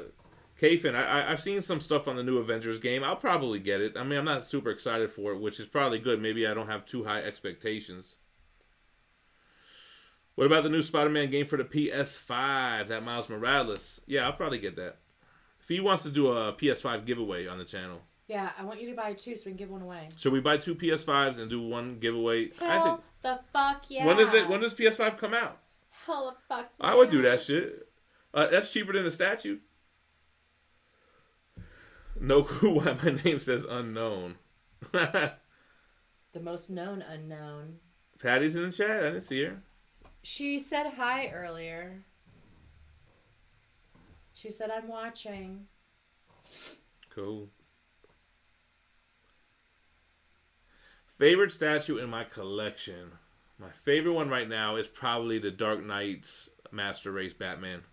Speaker 1: Kafin, I've seen some stuff on the new Avengers game. I'll probably get it. I mean, I'm not super excited for it, which is probably good. Maybe I don't have too high expectations. What about the new Spider-Man game for the PS5? That Miles Morales. Yeah, I'll probably get that. Phie wants to do a PS5 giveaway on the channel.
Speaker 2: Yeah, I want you to buy 2 so we can give one away.
Speaker 1: Should we buy 2 PS5s and do one giveaway?
Speaker 2: Hell the fuck yeah.
Speaker 1: When does PS5 come out?
Speaker 2: Hell the fuck yeah.
Speaker 1: I would do that shit. That's cheaper than a statue. No clue why my name says unknown.
Speaker 2: The most known unknown.
Speaker 1: Patty's in the chat. I didn't see her.
Speaker 2: She said hi earlier. She said, I'm watching.
Speaker 1: Cool. Favorite statue in my collection. My favorite one right now is probably the Dark Knight's Master Race Batman.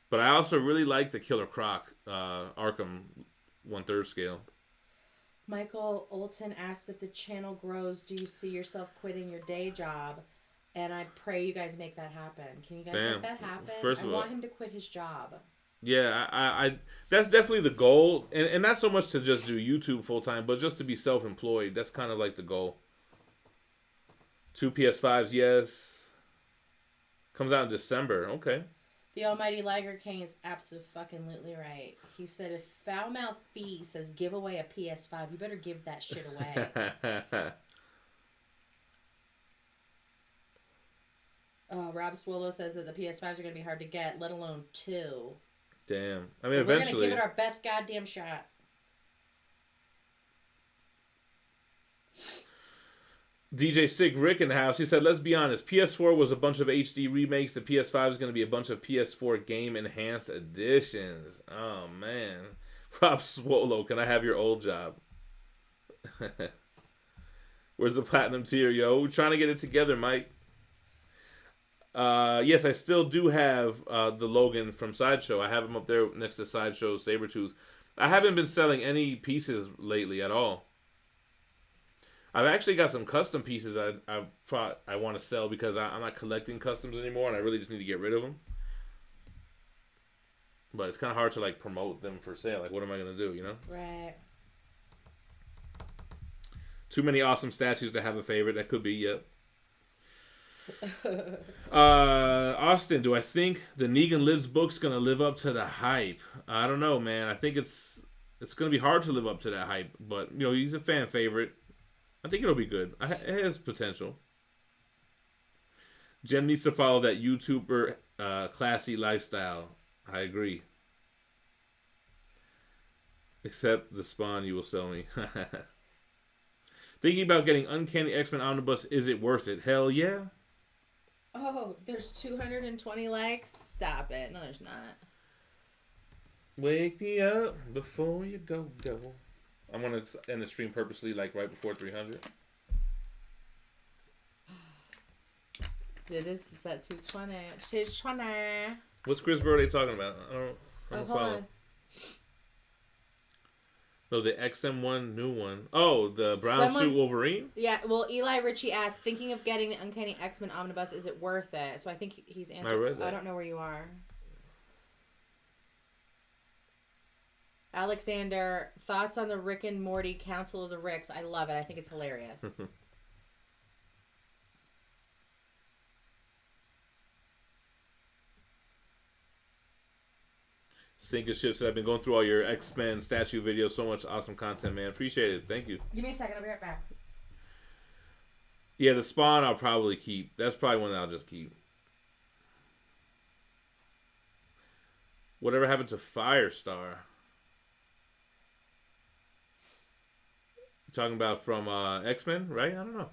Speaker 1: But I also really like the Killer Croc Arkham 1/3 scale.
Speaker 2: Michael Olton asks if the channel grows, do you see yourself quitting your day job? And I pray you guys make that happen. Can you guys make that happen? I want him to quit his job.
Speaker 1: Yeah, I that's definitely the goal. And not so much to just do YouTube full time, but just to be self-employed. That's kind of like the goal. 2 PS5s, yes. Comes out in December. Okay.
Speaker 2: The Almighty Liger King is absolutely right. He said, if Foulmouth Phie says give away a PS5, you better give that shit away. Rob Swallow says that the PS5s are going to be hard to get, let alone 2.
Speaker 1: Damn. I mean,
Speaker 2: but
Speaker 1: eventually.
Speaker 2: We're going to give it our best goddamn shot.
Speaker 1: DJ Sick Rick in the house. He said, let's be honest. PS4 was a bunch of HD remakes. The PS5 is going to be a bunch of PS4 game enhanced editions. Oh, man. Rob Swallow, can I have your old job? Where's the platinum tier, yo? We're trying to get it together, Mike. Yes, I still do have the Logan from Sideshow. I have him up there next to Sideshow Sabretooth. I haven't been selling any pieces lately at all. I've actually got some custom pieces that I want to sell because I'm not collecting customs anymore, and I really just need to get rid of them. But it's kind of hard to like promote them for sale. Like, what am I going to do, you know?
Speaker 2: Right.
Speaker 1: Too many awesome statues to have a favorite. That could be, yep. Austin, do I think the Negan Lives book's going to live up to the hype? I don't know, man. I think it's going to be hard to live up to that hype. But, you know, he's a fan favorite. I think it'll be good. It has potential. Gem needs to follow that YouTuber classy lifestyle. I agree. Except the spawn you will sell me. Thinking about getting Uncanny X-Men Omnibus, is it worth it? Hell yeah.
Speaker 2: Oh, there's 220 likes? Stop it. No, there's not.
Speaker 1: Wake me up before you go. I'm going to end the stream purposely, like, right before 300.
Speaker 2: It is. It's at 220. 220.
Speaker 1: What's Chris Verde talking about? I don't follow.
Speaker 2: On.
Speaker 1: No, the XM1 new one. Oh, the brown suit Wolverine?
Speaker 2: Yeah, well, Eli Ritchie asked, thinking of getting the Uncanny X-Men Omnibus, is it worth it? So I think he's answered.
Speaker 1: I read that.
Speaker 2: I don't know where you are. Alexander, thoughts on the Rick and Morty Council of the Ricks? I love it. I think it's hilarious.
Speaker 1: Sinking ships. I've been going through all your X-Men statue videos. So much awesome content, man. Appreciate it. Thank you.
Speaker 2: Give me a second. I'll be right back.
Speaker 1: Yeah, the Spawn I'll probably keep. That's probably one that I'll just keep. Whatever happened to Firestar? Talking about from X-Men, right? I don't know.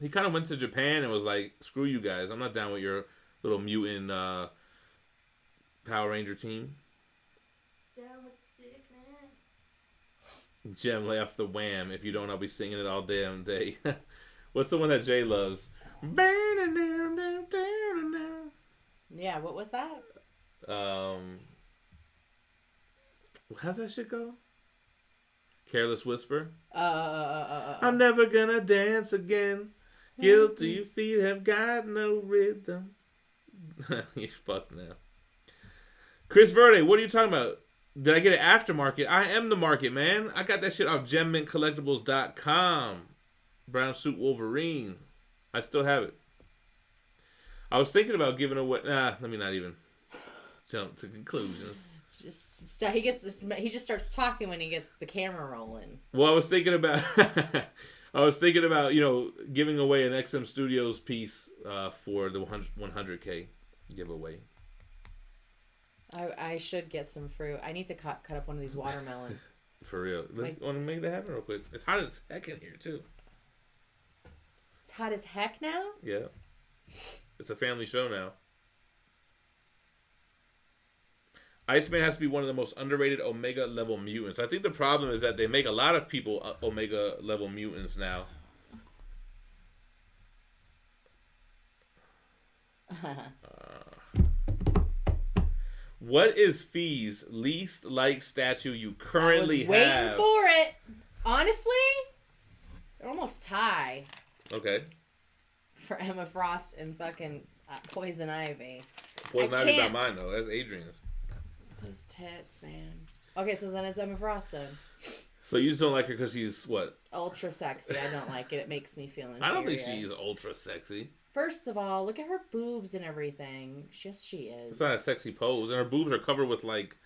Speaker 1: He kind of went to Japan and was like, screw you guys. I'm not down with your little mutant Power Ranger team.
Speaker 2: Down with sickness.
Speaker 1: Gem, lay off the wham. If you don't, I'll be singing it all damn day. What's the one that Jay loves?
Speaker 2: Yeah, what was that?
Speaker 1: How's that shit go? Careless Whisper.
Speaker 2: I'm
Speaker 1: never gonna dance again. Guilty feet have got no rhythm. You're fucked now. Chris Verde, what are you talking about? Did I get it aftermarket? I am the market, man. I got that shit off GemMintCollectibles.com. Brown suit Wolverine. I still have it. I was thinking about giving away. Let me not even jump to conclusions.
Speaker 2: He just starts talking when he gets the camera rolling.
Speaker 1: Well, I was thinking about giving away an XM Studios piece for the 100K giveaway.
Speaker 2: I should get some fruit. I need to cut up one of these watermelons.
Speaker 1: For real. Want to make that happen real quick. It's hot as heck in here too.
Speaker 2: It's hot as heck now?
Speaker 1: Yeah. It's a family show now. Iceman has to be one of the most underrated Omega level mutants. I think the problem is that they make a lot of people Omega level mutants now. What is Phie's least liked statue you currently have?
Speaker 2: Waiting for it. Honestly, they're almost tie.
Speaker 1: Okay.
Speaker 2: For Emma Frost and fucking Poison Ivy.
Speaker 1: Poison Ivy's not mine though. That's Adrian's.
Speaker 2: Those tits, man. Okay, so then it's Emma Frost then.
Speaker 1: So you just don't like her because she's what?
Speaker 2: Ultra sexy. I don't like it. It makes me feel inferior.
Speaker 1: I don't think she's ultra sexy.
Speaker 2: First of all, look at her boobs and everything. Yes, she is.
Speaker 1: It's not a sexy pose. And her boobs are covered with like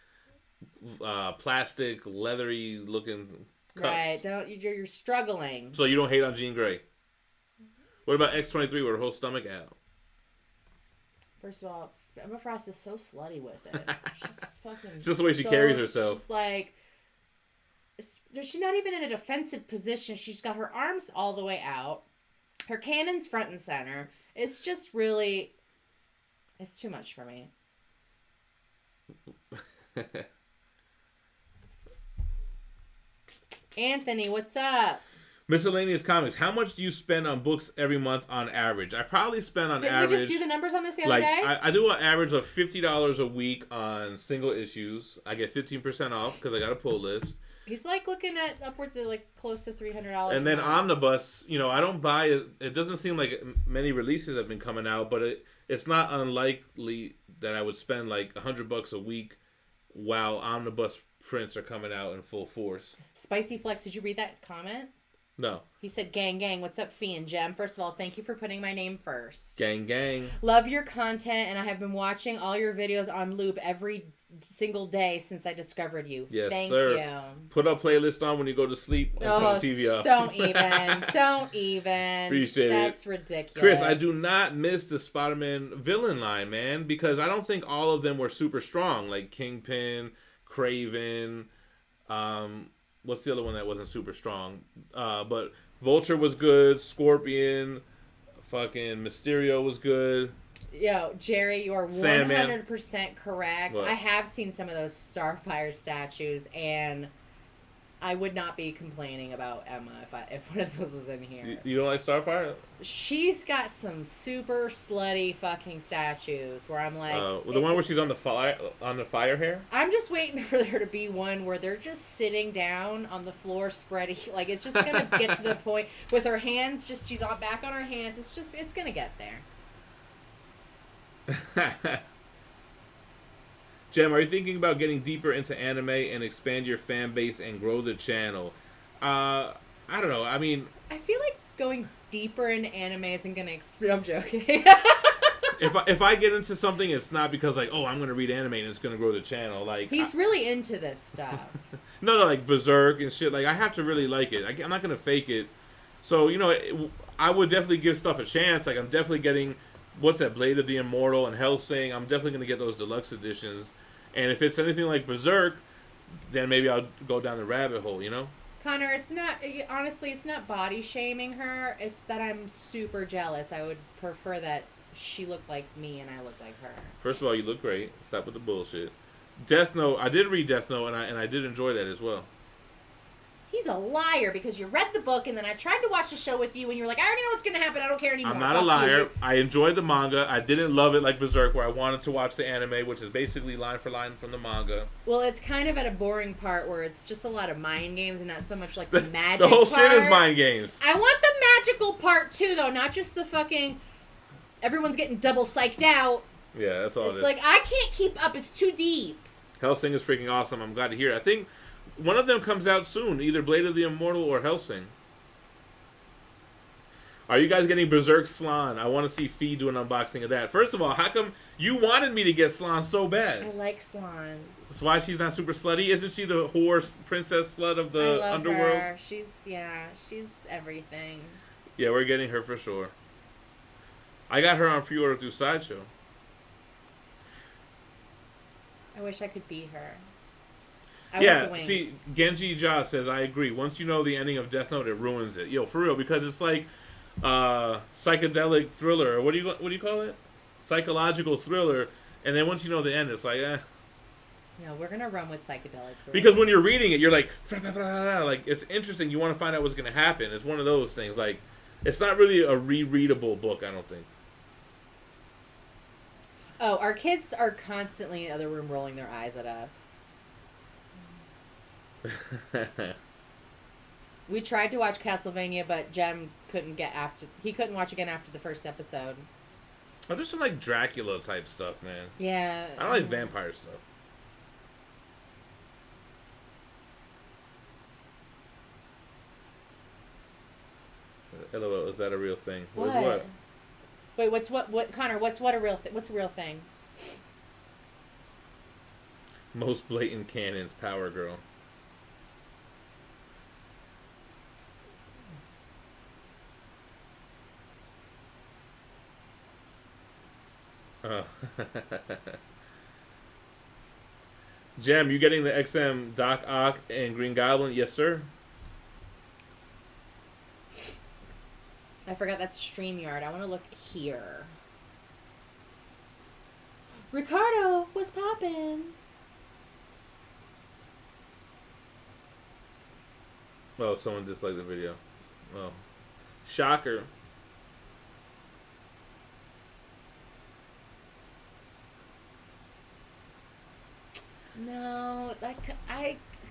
Speaker 1: plastic, leathery looking cups.
Speaker 2: Right. You're struggling.
Speaker 1: So you don't hate on Jean Grey? What about X-23 with her whole stomach out?
Speaker 2: First of all, Emma Frost is so slutty with it. She's fucking.
Speaker 1: It's just the way she carries herself.
Speaker 2: She's like, she's not even in a defensive position. She's got her arms all the way out, her cannon's front and center. It's just really, it's too much for me. Anthony, what's up?
Speaker 1: Miscellaneous comics. How much do you spend on books every month on average? I probably spend on average.
Speaker 2: Did we just do the numbers on this the other day?
Speaker 1: I do an average of $50 a week on single issues. I get 15% off because I got a pull list.
Speaker 2: He's like looking at upwards of like close to $300.
Speaker 1: And then Omnibus, I don't buy it. It doesn't seem like many releases have been coming out, but it's not unlikely that I would spend like $100 a week while Omnibus prints are coming out in full force.
Speaker 2: Spicy Flex, did you read that comment?
Speaker 1: No.
Speaker 2: He said, gang, what's up, Phie and Gem? First of all, thank you for putting my name first.
Speaker 1: Gang.
Speaker 2: Love your content, and I have been watching all your videos on loop every single day since I discovered you.
Speaker 1: Yes,
Speaker 2: thank
Speaker 1: sir.
Speaker 2: you.
Speaker 1: Put a playlist on when you go to sleep and turn the TV off.
Speaker 2: Don't even.
Speaker 1: Appreciate it.
Speaker 2: That's ridiculous.
Speaker 1: Chris, I do not miss the Spider-Man villain line, man, because I don't think all of them were super strong, like Kingpin, Kraven, what's the other one that wasn't super strong? But Vulture was good. Scorpion, fucking Mysterio was good.
Speaker 2: Yo, Jerry, you are 100% correct.
Speaker 1: What?
Speaker 2: I have seen some of those Starfire statues, and I would not be complaining about Emma if one of those was in here.
Speaker 1: You don't like Starfire?
Speaker 2: She's got some super slutty fucking statues where I'm like...
Speaker 1: the one where she's on the fire hair?
Speaker 2: I'm just waiting for there to be one where they're just sitting down on the floor spreading... Like, it's just going to get to the point with her hands, she's back on her hands. It's going to get there.
Speaker 1: Gem, are you thinking about getting deeper into anime and expand your fan base and grow the channel? I don't know. I mean...
Speaker 2: I feel like going deeper into anime isn't going to... I'm joking.
Speaker 1: If I get into something, it's not because like, I'm going to read anime and it's going to grow the channel. Like
Speaker 2: He's really into this stuff.
Speaker 1: No, like Berserk and shit. Like I have to really like it. I'm not going to fake it. So, I would definitely give stuff a chance. Like I'm definitely getting... What's that? Blade of the Immortal and Hellsing. I'm definitely going to get those deluxe editions. And if it's anything like Berserk, then maybe I'll go down the rabbit hole,
Speaker 2: Connor, it's not body shaming her. It's that I'm super jealous. I would prefer that she looked like me and I look like her.
Speaker 1: First of all, you look great. Stop with the bullshit. Death Note. I did read Death Note and I did enjoy that as well.
Speaker 2: He's a liar because you read the book and then I tried to watch the show with you and you were like, I already know what's going to happen. I don't care anymore.
Speaker 1: I'm not a liar. I enjoyed the manga. I didn't love it like Berserk where I wanted to watch the anime, which is basically line for line from the manga.
Speaker 2: Well, it's kind of at a boring part where it's just a lot of mind games and not so much like the magic
Speaker 1: The whole
Speaker 2: part.
Speaker 1: shit is mind games.
Speaker 2: I want the magical part too, though, not just the fucking everyone's getting double psyched out.
Speaker 1: Yeah, that's all it is.
Speaker 2: It's like, I can't keep up. It's too deep.
Speaker 1: Hellsing is freaking awesome. I'm glad to hear it. I think one of them comes out soon, either Blade of the Immortal or Hellsing. Are you guys getting Berserk Slan? I want to see Phie do an unboxing of that. First of all, how come you wanted me to get Slan so bad?
Speaker 2: I like Slan.
Speaker 1: That's why she's not super slutty. Isn't she the horse princess slut of the
Speaker 2: I love
Speaker 1: underworld?
Speaker 2: her. She's everything.
Speaker 1: Yeah, we're getting her for sure. I got her on pre-order through Sideshow.
Speaker 2: I wish I could be her.
Speaker 1: Yeah, see, Genji Ja says, I agree. Once you know the ending of Death Note, it ruins it. Yo, for real, because it's like psychedelic thriller. What do you call it? Psychological thriller. And then once you know the end, it's like, eh.
Speaker 2: No, we're gonna run with psychedelic thriller.
Speaker 1: Because when you're reading it, you're like, like it's interesting. You want to find out what's going to happen. It's one of those things. Like, it's not really a rereadable book, I don't think.
Speaker 2: Oh, our kids are constantly in the other room rolling their eyes at us. We tried to watch Castlevania, but Gem couldn't he couldn't watch again after the first episode.
Speaker 1: I just don't like Dracula type stuff, man.
Speaker 2: Yeah.
Speaker 1: I don't like vampire stuff. LOL, is that a real thing?
Speaker 2: What? Wait, what Connor, what's a real thing?
Speaker 1: Most blatant canons, Power Girl. Oh. Gem, you getting the XM Doc Ock and Green Goblin? Yes, sir.
Speaker 2: I forgot that's StreamYard. I want to look here. Ricardo, what's poppin'?
Speaker 1: Oh, someone disliked the video. Oh. Shocker.
Speaker 2: No, like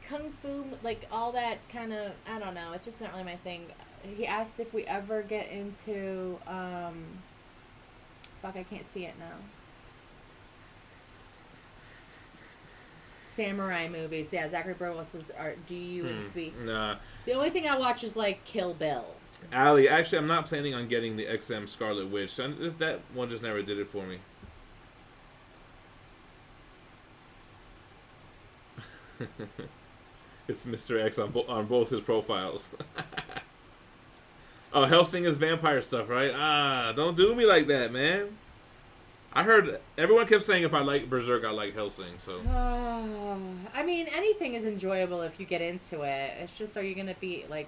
Speaker 2: kung fu, like all that kind of, I don't know. It's just not really my thing. He asked if we ever get into, fuck, I can't see it now. Samurai movies. Yeah, Zachary Burwell says, do you and Phie?
Speaker 1: Nah.
Speaker 2: The only thing I watch is like Kill Bill.
Speaker 1: Allie, actually, I'm not planning on getting the XM Scarlet Witch. That one just never did it for me. It's Mr. X on both his profiles. Oh, Hellsing is vampire stuff, right? Ah, don't do me like that, man. I heard everyone kept saying if I like Berserk, I like Hellsing. So,
Speaker 2: I mean, anything is enjoyable if you get into it. It's just, are you gonna be like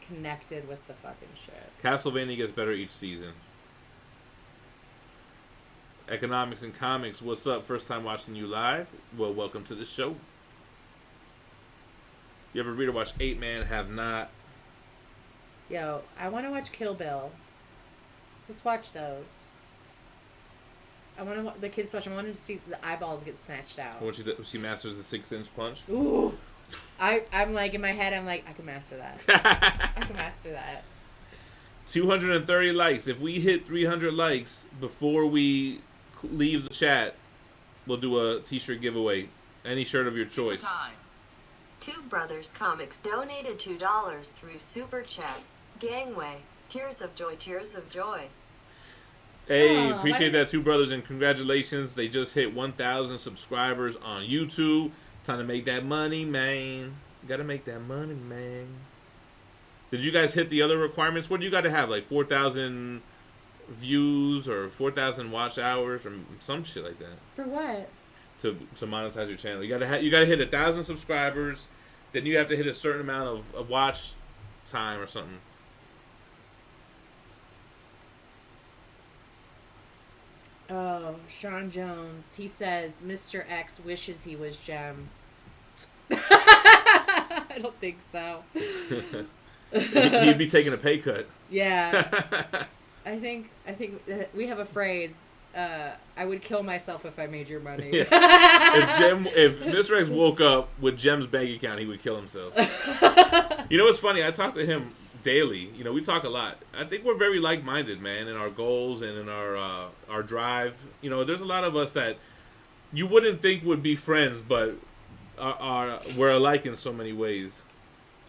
Speaker 2: connected with the fucking shit?
Speaker 1: Castlevania gets better each season. Economics and Comics, what's up? First time watching you live? Well, welcome to the show. You ever read or watch 8 Man? Have not.
Speaker 2: Yo, I want to watch Kill Bill. Let's watch those. I want to the kids watch. I wanted to see the eyeballs get snatched out.
Speaker 1: When she masters the 6-inch punch.
Speaker 2: Ooh, I'm like in my head. I'm like, I can master that. I can master that.
Speaker 1: 230 likes. If we hit 300 likes before we leave the chat, we'll do a t-shirt giveaway. Any shirt of your choice.
Speaker 4: Two Brothers Comics donated $2 through Super Chat. Gangway. Tears of joy, tears of joy.
Speaker 1: Hey, appreciate that, Two Brothers, and congratulations. They just hit 1,000 subscribers on YouTube. Time to make that money, man. Gotta make that money, man. Did you guys hit the other requirements? What do you got to have? Like 4,000 views or 4,000 watch hours or some shit like that?
Speaker 2: For what?
Speaker 1: To monetize your channel. You gotta hit 1,000 subscribers. Then you have to hit a certain amount of watch time or something.
Speaker 2: Oh, Sean Jones. He says Mr. X wishes he was Gem. I don't think so.
Speaker 1: He'd be taking a pay cut.
Speaker 2: Yeah. I think we have a phrase. I would kill myself if I made your money.
Speaker 1: Yeah. If Mr. X woke up with Gem's bank account, he would kill himself. You know what's funny? I talk to him daily. You know, we talk a lot. I think we're very like-minded, man, in our goals and in our drive. You know, there's a lot of us that you wouldn't think would be friends, but we're alike in so many ways.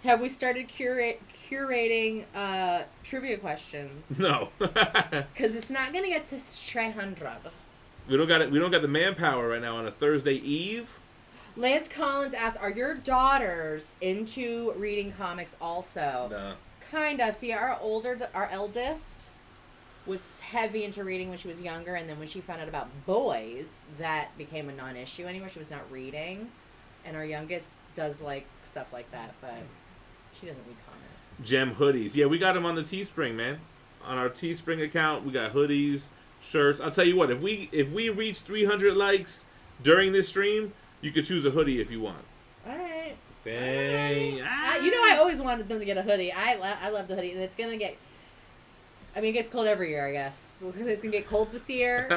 Speaker 2: Have we started curating trivia questions?
Speaker 1: No.
Speaker 2: Because it's not going to get to 300.
Speaker 1: We don't got the manpower right now on a Thursday Eve.
Speaker 2: Lance Collins asks, are your daughters into reading comics also?
Speaker 1: No.
Speaker 2: Kind of. See, our eldest was heavy into reading when she was younger, and then when she found out about boys, that became a non-issue anymore. She was not reading. And our youngest does like stuff like that, but she doesn't read comics.
Speaker 1: Gem hoodies. Yeah, we got them on the Teespring, man. On our Teespring account, we got hoodies, shirts. I'll tell you what, if we reach 300 likes during this stream, you could choose a hoodie if you want.
Speaker 2: All right.
Speaker 1: Dang.
Speaker 2: I always wanted them to get a hoodie. I love the hoodie, and it's gonna get. I mean, it gets cold every year, I guess. It's gonna get cold this year.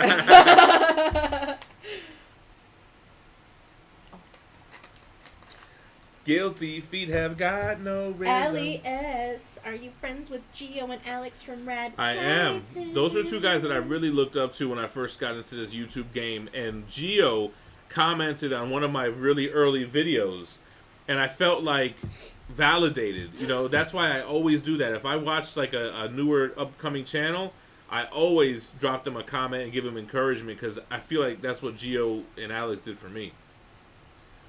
Speaker 1: Guilty feet have got no rhythm.
Speaker 2: L.E.S. Are you friends with Gio and Alex from Rad
Speaker 1: I am. Those are two guys that I really looked up to when I first got into this YouTube game. And Gio commented on one of my really early videos. And I felt like validated. You know, that's why I always do that. If I watch like a newer upcoming channel, I always drop them a comment and give them encouragement. Because I feel like that's what Gio and Alex did for me.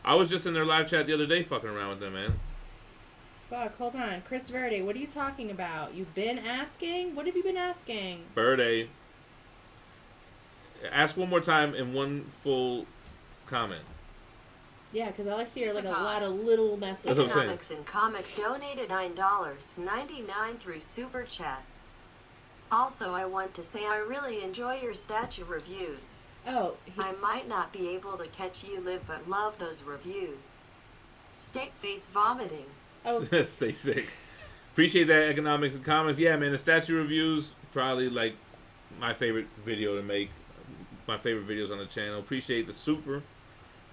Speaker 1: I was just in their live chat the other day fucking around with them, man.
Speaker 2: Fuck, hold on. Chris Verde, what are you talking about? You've been asking? What have you been asking?
Speaker 1: Verde. Ask one more time in one full comment.
Speaker 2: Yeah, because all I see are like a lot of little messages.
Speaker 1: That's what I'm saying.
Speaker 4: Comics and Comics donated $9.99 through Super Chat. Also, I want to say I really enjoy your statue reviews.
Speaker 2: Oh.
Speaker 4: I might not be able to catch you live, but love those reviews. Steak face vomiting.
Speaker 2: Oh.
Speaker 1: Stay sick. Appreciate that, Economics and Comics. Yeah, man, the statue reviews, probably like my favorite video to make. My favorite videos on the channel. Appreciate the super.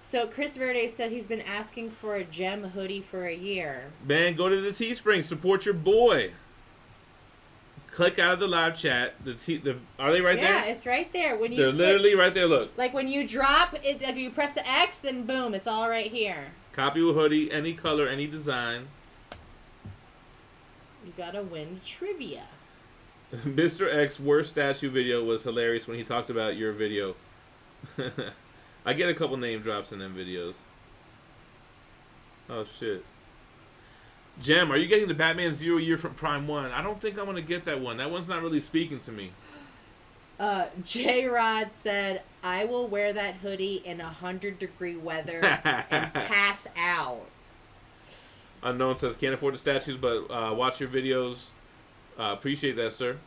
Speaker 2: So Chris Verde said he's been asking for a Gem hoodie for a year.
Speaker 1: Man, go to the Teespring. Support your boy. Click out of the live chat. Are they right there?
Speaker 2: Yeah, it's right there. When you
Speaker 1: They're literally right there. Look.
Speaker 2: Like when you drop it, like you press the X, then boom, it's all right here.
Speaker 1: Copy a hoodie, any color, any design.
Speaker 2: You gotta win trivia.
Speaker 1: Mr. X worst statue video was hilarious when he talked about your video. I get a couple name drops in them videos. Oh shit. Gem, are you getting the Batman Zero Year from Prime 1? I don't think I'm going to get that one. That one's not really speaking to me.
Speaker 2: J-Rod said, I will wear that hoodie in 100-degree weather and pass out.
Speaker 1: Unknown says, can't afford the statues, but watch your videos. Appreciate that, sir.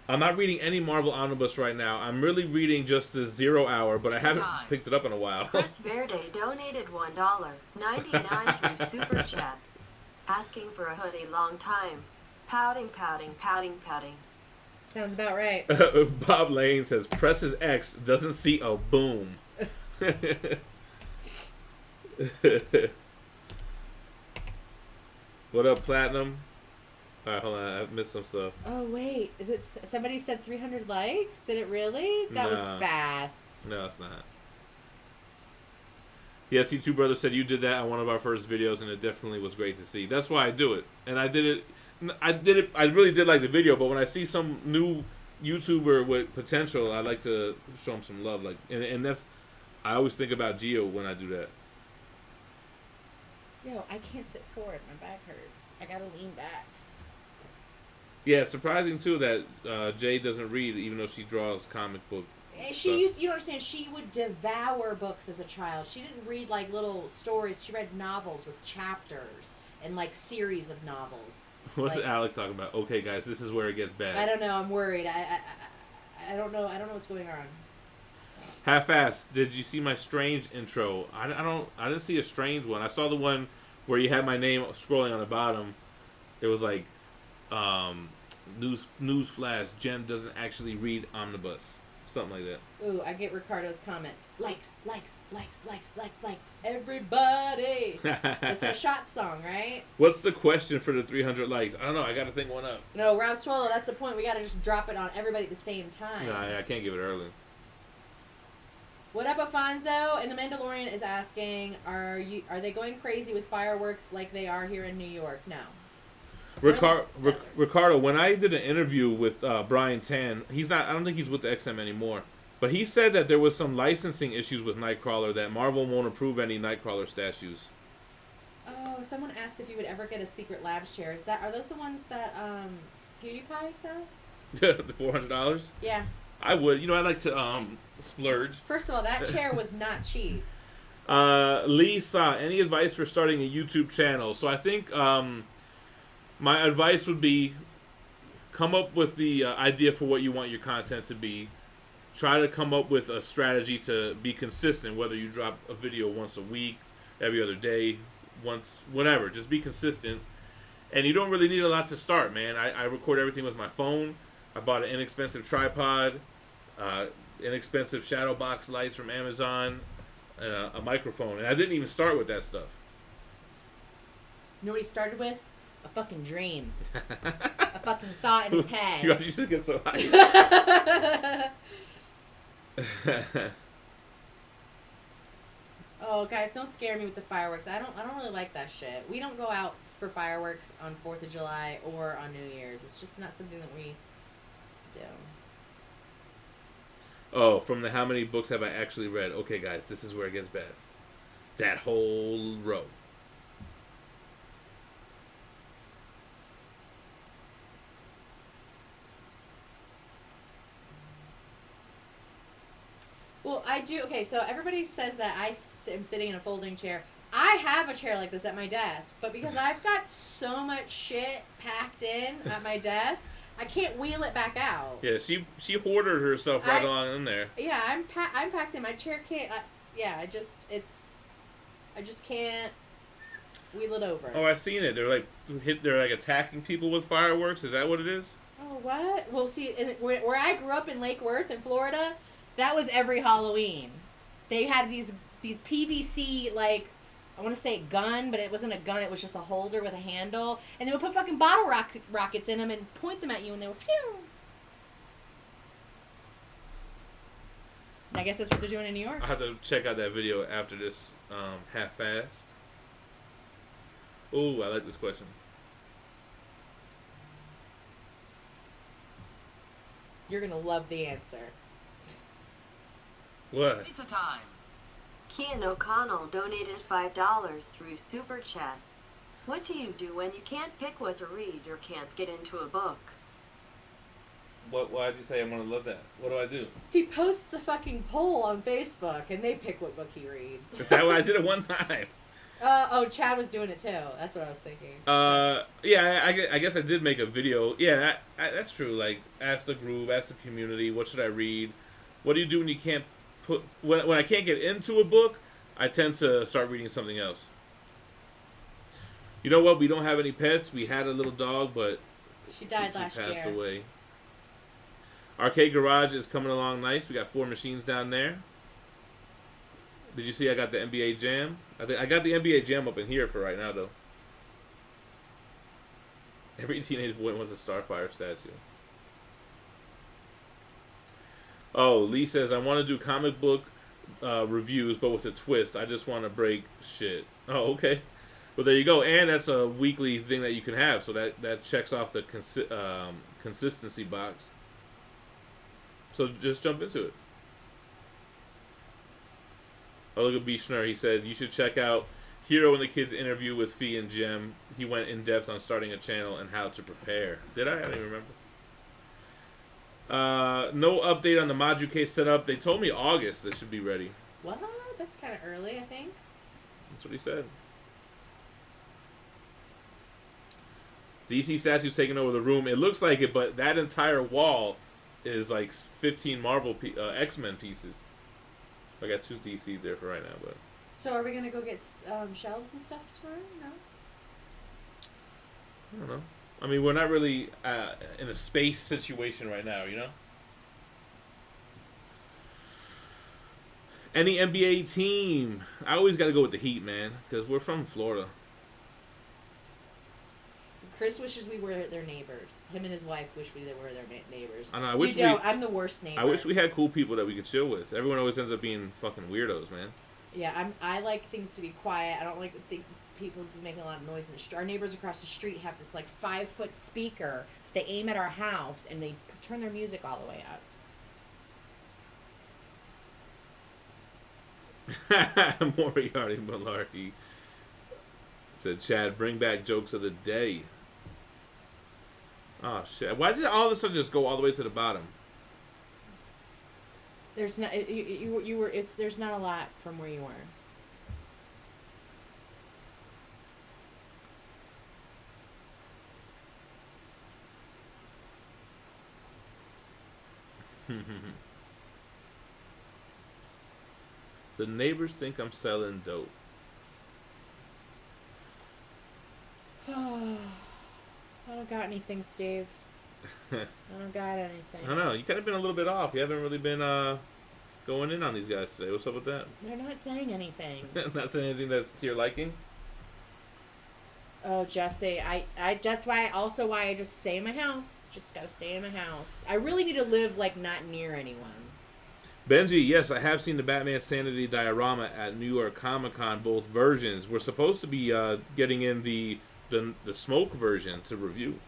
Speaker 1: I'm not reading any Marvel Omnibus right now. I'm really reading just the 0 Hour, but I haven't picked it up in a while.
Speaker 4: Chris Verde donated $1.99 through Super Chat. Asking for a hoodie long time. Pouting.
Speaker 2: Sounds about right.
Speaker 1: Bob Lane says, presses X, doesn't see a boom. What up, Platinum? Alright, hold on. I missed some stuff.
Speaker 2: Oh, wait. Is it somebody said 300 likes? Did it really? That was fast.
Speaker 1: No, it's not. Yeah, see, Two Brothers said you did that on one of our first videos, and it definitely was great to see. That's why I do it. And I did it. I really did like the video, but when I see some new YouTuber with potential, I like to show them some love. Like, and that's, I always think about Gio when I do that.
Speaker 2: Yo, I can't sit forward. My back hurts. I gotta lean back.
Speaker 1: Yeah, it's surprising too that Jay doesn't read, even though she draws comic book.
Speaker 2: You don't understand, she would devour books as a child. She didn't read like little stories. She read novels with chapters and like series of novels.
Speaker 1: What's
Speaker 2: like,
Speaker 1: Alex talking about? Okay, guys, this is where it gets bad.
Speaker 2: I don't know. I'm worried. I don't know. I don't know what's going on.
Speaker 1: Half-assed. Did you see my Strange intro? I didn't see a Strange one. I saw the one where you had my name scrolling on the bottom. It was like, newsflash, Jen doesn't actually read Omnibus. Something like that.
Speaker 2: Ooh, I get Ricardo's comment. Likes. Everybody. It's a shot song, right?
Speaker 1: What's the question for the 300 likes? I don't know. I got to think one up.
Speaker 2: No, Rob Swallow, that's the point. We got to just drop it on everybody at the same time.
Speaker 1: No, I can't give it early.
Speaker 2: What up, Afonso? And the Mandalorian is asking, are they going crazy with fireworks like they are here in New York? No.
Speaker 1: Ricardo, when I did an interview with Brian Tan, he's not. I don't think he's with the XM anymore. But he said that there was some licensing issues with Nightcrawler, that Marvel won't approve any Nightcrawler statues.
Speaker 2: Oh, someone asked if you would ever get a Secret Labs chair. Are those the ones that PewDiePie sell?
Speaker 1: The $400?
Speaker 2: Yeah.
Speaker 1: I would. You know, I like to splurge.
Speaker 2: First of all, that chair was not cheap.
Speaker 1: Lee Sa, any advice for starting a YouTube channel? So I think my advice would be come up with the idea for what you want your content to be. Try to come up with a strategy to be consistent, whether you drop a video once a week, every other day, once, whatever. Just be consistent. And you don't really need a lot to start, man. I record everything with my phone. I bought an inexpensive tripod, inexpensive shadow box lights from Amazon, and a microphone. And I didn't even start with that stuff.
Speaker 2: You know what he started with? A fucking dream. A fucking thought in his head.
Speaker 1: You just get so hyped.
Speaker 2: Oh, guys, don't scare me with the fireworks. I don't really like that shit. We don't go out for fireworks on 4th of July or on New Year's. It's just not something that we do.
Speaker 1: Oh, from the how many books have I actually read? Okay, guys, this is where it gets bad. That whole row.
Speaker 2: Well, I do. Okay, so everybody says that I am sitting in a folding chair. I have a chair like this at my desk, but because I've got so much shit packed in at my desk, I can't wheel it back out.
Speaker 1: Yeah, she hoarded herself right along in there.
Speaker 2: Yeah, I'm packed in. My chair can't. I just can't wheel it over.
Speaker 1: Oh, I've seen it. They're like attacking people with fireworks. Is that what it is?
Speaker 2: Oh, what? Well, see, where I grew up in Lake Worth in Florida, that was every Halloween. They had these PVC, like, I want to say gun, but it wasn't a gun. It was just a holder with a handle. And they would put fucking bottle rockets in them and point them at you, and they were phew. And I guess that's what they're doing in New York.
Speaker 1: I'll have to check out that video after this half-fast. Ooh, I like this question.
Speaker 2: You're going to love the answer.
Speaker 1: What?
Speaker 3: Pizza time.
Speaker 4: Kian O'Connell donated $5 through Super Chat. What do you do when you can't pick what to read or can't get into a book?
Speaker 1: Why'd you say I'm gonna love that? What do I do?
Speaker 2: He posts a fucking poll on Facebook, and they pick what book he reads.
Speaker 1: Is that what I did it one time?
Speaker 2: Chad was doing it too. That's what I was thinking.
Speaker 1: Yeah, I guess I did make a video. Yeah, that's true. Like, ask the group, ask the community, what should I read? What do you do when you can't when I can't get into a book? I tend to start reading something else. You know what? We don't have any pets. We had a little dog, but
Speaker 2: she died last year.
Speaker 1: She passed away. Arcade Garage is coming along nice. We got 4 machines down there. Did you see I got the NBA Jam? I got the NBA Jam up in here for right now, though. Every teenage boy wants a Starfire statue. Oh, Lee says, I want to do comic book reviews, but with a twist. I just want to break shit. Oh, okay. Well, there you go. And that's a weekly thing that you can have. So that checks off the consistency box. So just jump into it. Oh, look at B. Schnurr. He said, you should check out Hero and the Kids interview with Phie and Gem. He went in depth on starting a channel and how to prepare. Did I? I don't even remember. No update on the Maju case setup. They told me August this should be ready.
Speaker 2: What? That's kind of early, I think.
Speaker 1: That's what he said. DC statues taking over the room. It looks like it, but that entire wall is like 15 Marvel X-Men pieces. I got 2 DC there for right now, but.
Speaker 2: So are we gonna go get shelves and stuff tomorrow? No.
Speaker 1: I don't know. I mean, we're not really in a space situation right now, you know? Any NBA team? I always got to go with the Heat, man, because we're from Florida.
Speaker 2: Chris wishes we were their neighbors. Him and his wife wish we were their neighbors.
Speaker 1: I know. I wish
Speaker 2: you don't. I'm the worst neighbor.
Speaker 1: I wish we had cool people that we could chill with. Everyone always ends up being fucking weirdos, man.
Speaker 2: Yeah, I like things to be quiet. I don't like people making a lot of noise in the street. Our neighbors across the street have this like 5-foot speaker. They aim at our house and they turn their music all the way up.
Speaker 1: Moriarty Malarkey said, Chad, bring back jokes of the day. Oh, shit. Why does it all of a sudden just go all the way to the bottom?
Speaker 2: There's not there's not a lot from where you were.
Speaker 1: The neighbors think I'm selling dope.
Speaker 2: I don't got anything, Steve. I don't got anything.
Speaker 1: I don't know. You kind of been a little bit off. You haven't really been going in on these guys today. What's up with that?
Speaker 2: They're not saying anything.
Speaker 1: Not saying anything that's to your liking?
Speaker 2: Oh, Jesse, I that's why I just stay in my house. Just gotta stay in my house. I really need to live like not near anyone.
Speaker 1: Benji, yes, I have seen the Batman Sanity diorama at New York Comic Con, both versions. We're supposed to be getting in the smoke version to review.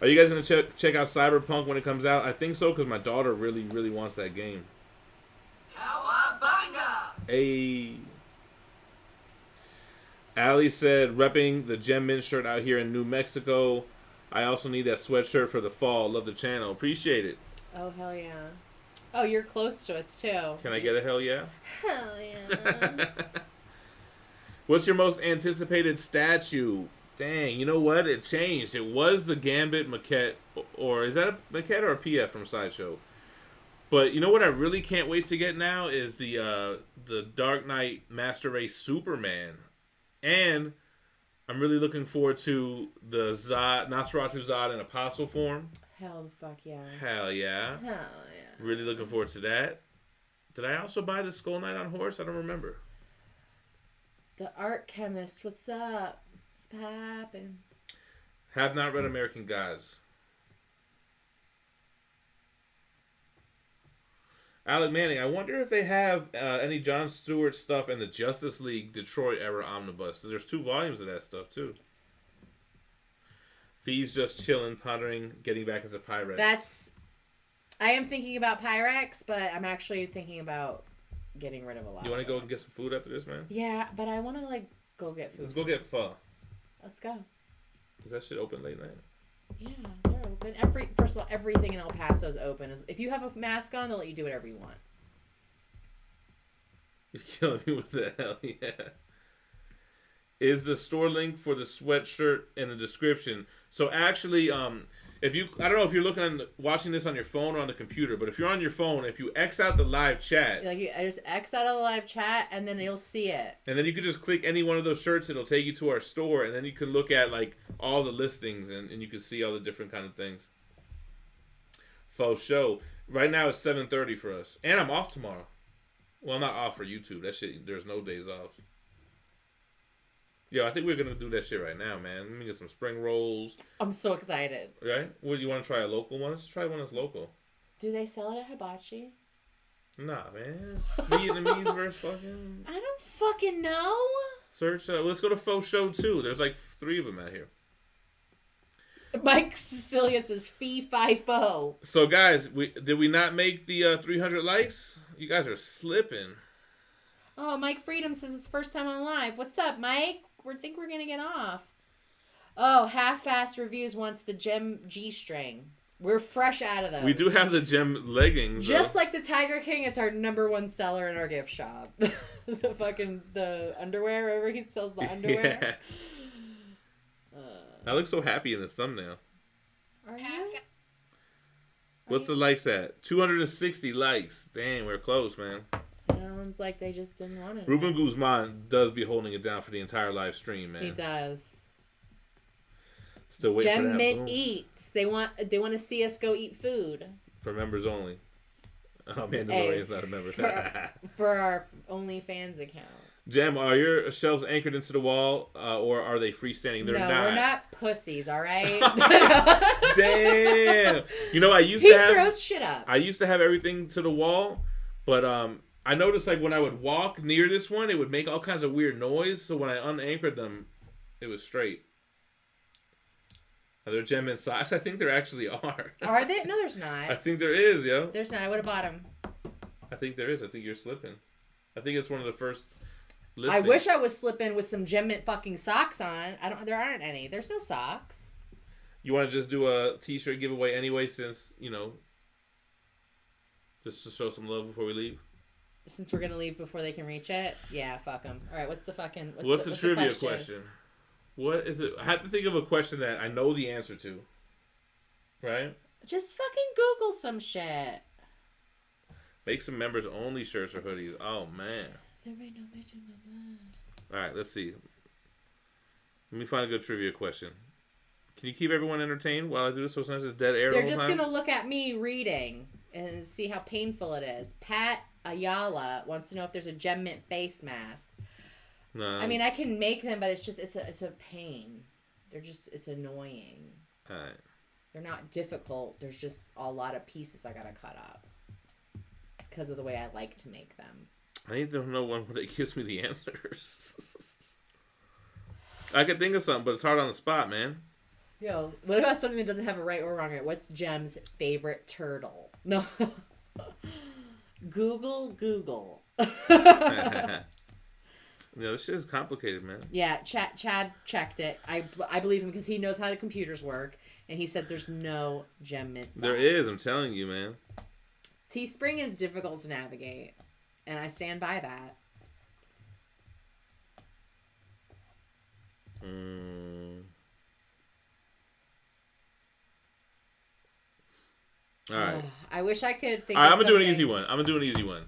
Speaker 1: Are you guys going to check out Cyberpunk when it comes out? I think so, because my daughter really, really wants that game. Cowabunga! Hey. Allie said, repping the Gem Mint shirt out here in New Mexico. I also need that sweatshirt for the fall. Love the channel. Appreciate it.
Speaker 2: Oh, hell yeah. Oh, you're close to us, too.
Speaker 1: Can I get a hell yeah?
Speaker 2: Hell yeah.
Speaker 1: What's your most anticipated statue? Dang, you know what? It changed. It was the Gambit maquette, or is that a maquette or a PF from Sideshow? But you know what I really can't wait to get now is the Dark Knight Master Race Superman. And I'm really looking forward to the Nosferatu Zod in a Paso form.
Speaker 2: Hell the fuck yeah.
Speaker 1: Hell yeah.
Speaker 2: Hell yeah.
Speaker 1: Really looking forward to that. Did I also buy the Skull Knight on horse? I don't remember.
Speaker 2: The art chemist, what's up? What's poppin'?
Speaker 1: Have not read American Gods. Alec Manning, I wonder if they have any Jon Stewart stuff in the Justice League Detroit era omnibus. There's 2 volumes of that stuff, too. Phie's just chilling, pondering, getting back into Pyrex.
Speaker 2: I am thinking about Pyrex, but I'm actually thinking about getting rid of a lot.
Speaker 1: You want to go and get some food after this, man?
Speaker 2: Yeah, but I want to, like, go get food.
Speaker 1: Let's go get pho.
Speaker 2: Let's go.
Speaker 1: Is that shit open late night?
Speaker 2: Yeah, they're open. First of all, everything in El Paso is open. If you have a mask on, they'll let you do whatever you want.
Speaker 1: You're killing me with the hell yeah. Is the store link for the sweatshirt in the description? So actually, if you, I don't know if you're watching this on your phone or on the computer, but if you're on your phone, if you X out the live chat,
Speaker 2: I just X out of the live chat, and then you'll see it.
Speaker 1: And then you could just click any one of those shirts, it'll take you to our store, and then you can look at like all the listings, and you can see all the different kind of things. Faux show. Right now it's 7:30 for us, and I'm off tomorrow. Well, I'm not off for YouTube. That shit, there's no days off. Yo, I think we're gonna do that shit right now, man. Let me get some spring rolls.
Speaker 2: I'm so excited.
Speaker 1: Right? What, do you want to try a local one? Let's try one that's local.
Speaker 2: Do they sell it at Hibachi?
Speaker 1: Nah, man. Vietnamese versus fucking...
Speaker 2: I don't fucking know.
Speaker 1: Search, let's go to Faux Show 2. There's like 3 of them out here.
Speaker 2: Mike Cecilia says, Fee Fi Fo.
Speaker 1: So, guys, did we not make the 300 likes? You guys are slipping.
Speaker 2: Oh, Mike Freedom says it's first time on live. What's up, Mike? We think we're going to get off. Oh, Half-Fast Reviews wants the Gem G-string. We're fresh out of those.
Speaker 1: We do have the Gem leggings.
Speaker 2: Just like the Tiger King, it's our #1 seller in our gift shop. the underwear, wherever he sells the underwear.
Speaker 1: Yeah. I look so happy in this thumbnail.
Speaker 2: Are you?
Speaker 1: What's the likes at? 260 likes. Dang, we're close, man.
Speaker 2: Sounds like they just didn't want it.
Speaker 1: Ruben Guzman does be holding it down for the entire live stream, man.
Speaker 2: He does.
Speaker 1: Still waiting for that.
Speaker 2: GemMint Eats. They want to see us go eat food.
Speaker 1: For members only. Oh, Mandalorian's not a member.
Speaker 2: For our OnlyFans account.
Speaker 1: Gem, are your shelves anchored into the wall, or are they freestanding? They're
Speaker 2: no,
Speaker 1: not.
Speaker 2: we're not pussies, all right?
Speaker 1: Damn. You know,
Speaker 2: He throws shit up.
Speaker 1: I used to have everything to the wall, but I noticed like when I would walk near this one, it would make all kinds of weird noise. So when I unanchored them, it was straight. Are there gem mint socks? I think there actually are.
Speaker 2: Are there? No, there's not.
Speaker 1: I think there is, yo.
Speaker 2: There's not. I would have bought them.
Speaker 1: I think there is. I think you're slipping. I think it's one of the first listings.
Speaker 2: I wish I was slipping with some gem mint fucking socks on. There aren't any. There's no socks.
Speaker 1: You want to just do a t-shirt giveaway anyway, since, you know, just to show some love before we leave?
Speaker 2: Since we're going to leave before they can reach it? Yeah, fuck them. All right, what's the fucking...
Speaker 1: What's the trivia question? What is it? I have to think of a question that I know the answer to. Right?
Speaker 2: Just fucking Google some shit.
Speaker 1: Make some members only shirts or hoodies. Oh, man.
Speaker 2: There ain't no bitch in my blood.
Speaker 1: All right, let's see. Let me find a good trivia question. Can you keep everyone entertained while I do this so it's not just dead air the
Speaker 2: They're
Speaker 1: whole
Speaker 2: just
Speaker 1: time?
Speaker 2: going to look at me reading and see how painful it is. Pat Ayala wants to know if there's a Gem Mint face mask.
Speaker 1: No.
Speaker 2: I mean, I can make them, but it's a pain. It's annoying.
Speaker 1: All right.
Speaker 2: They're not difficult. There's just a lot of pieces I gotta cut up because of the way I like to make them.
Speaker 1: I need to know one that gives me the answers. I could think of something, but it's hard on the spot, man.
Speaker 2: Yo, what about something that doesn't have a right or wrong? What's Gem's favorite turtle? No. Google.
Speaker 1: Yeah, this shit is complicated, man.
Speaker 2: Yeah, Chad checked it. I believe him because he knows how the computers work, and he said there's no Gem Mint.
Speaker 1: There is, I'm telling you, man.
Speaker 2: Teespring is difficult to navigate, and I stand by that.
Speaker 1: All right.
Speaker 2: I wish I could think.
Speaker 1: All right,
Speaker 2: of
Speaker 1: I'm gonna do an easy one.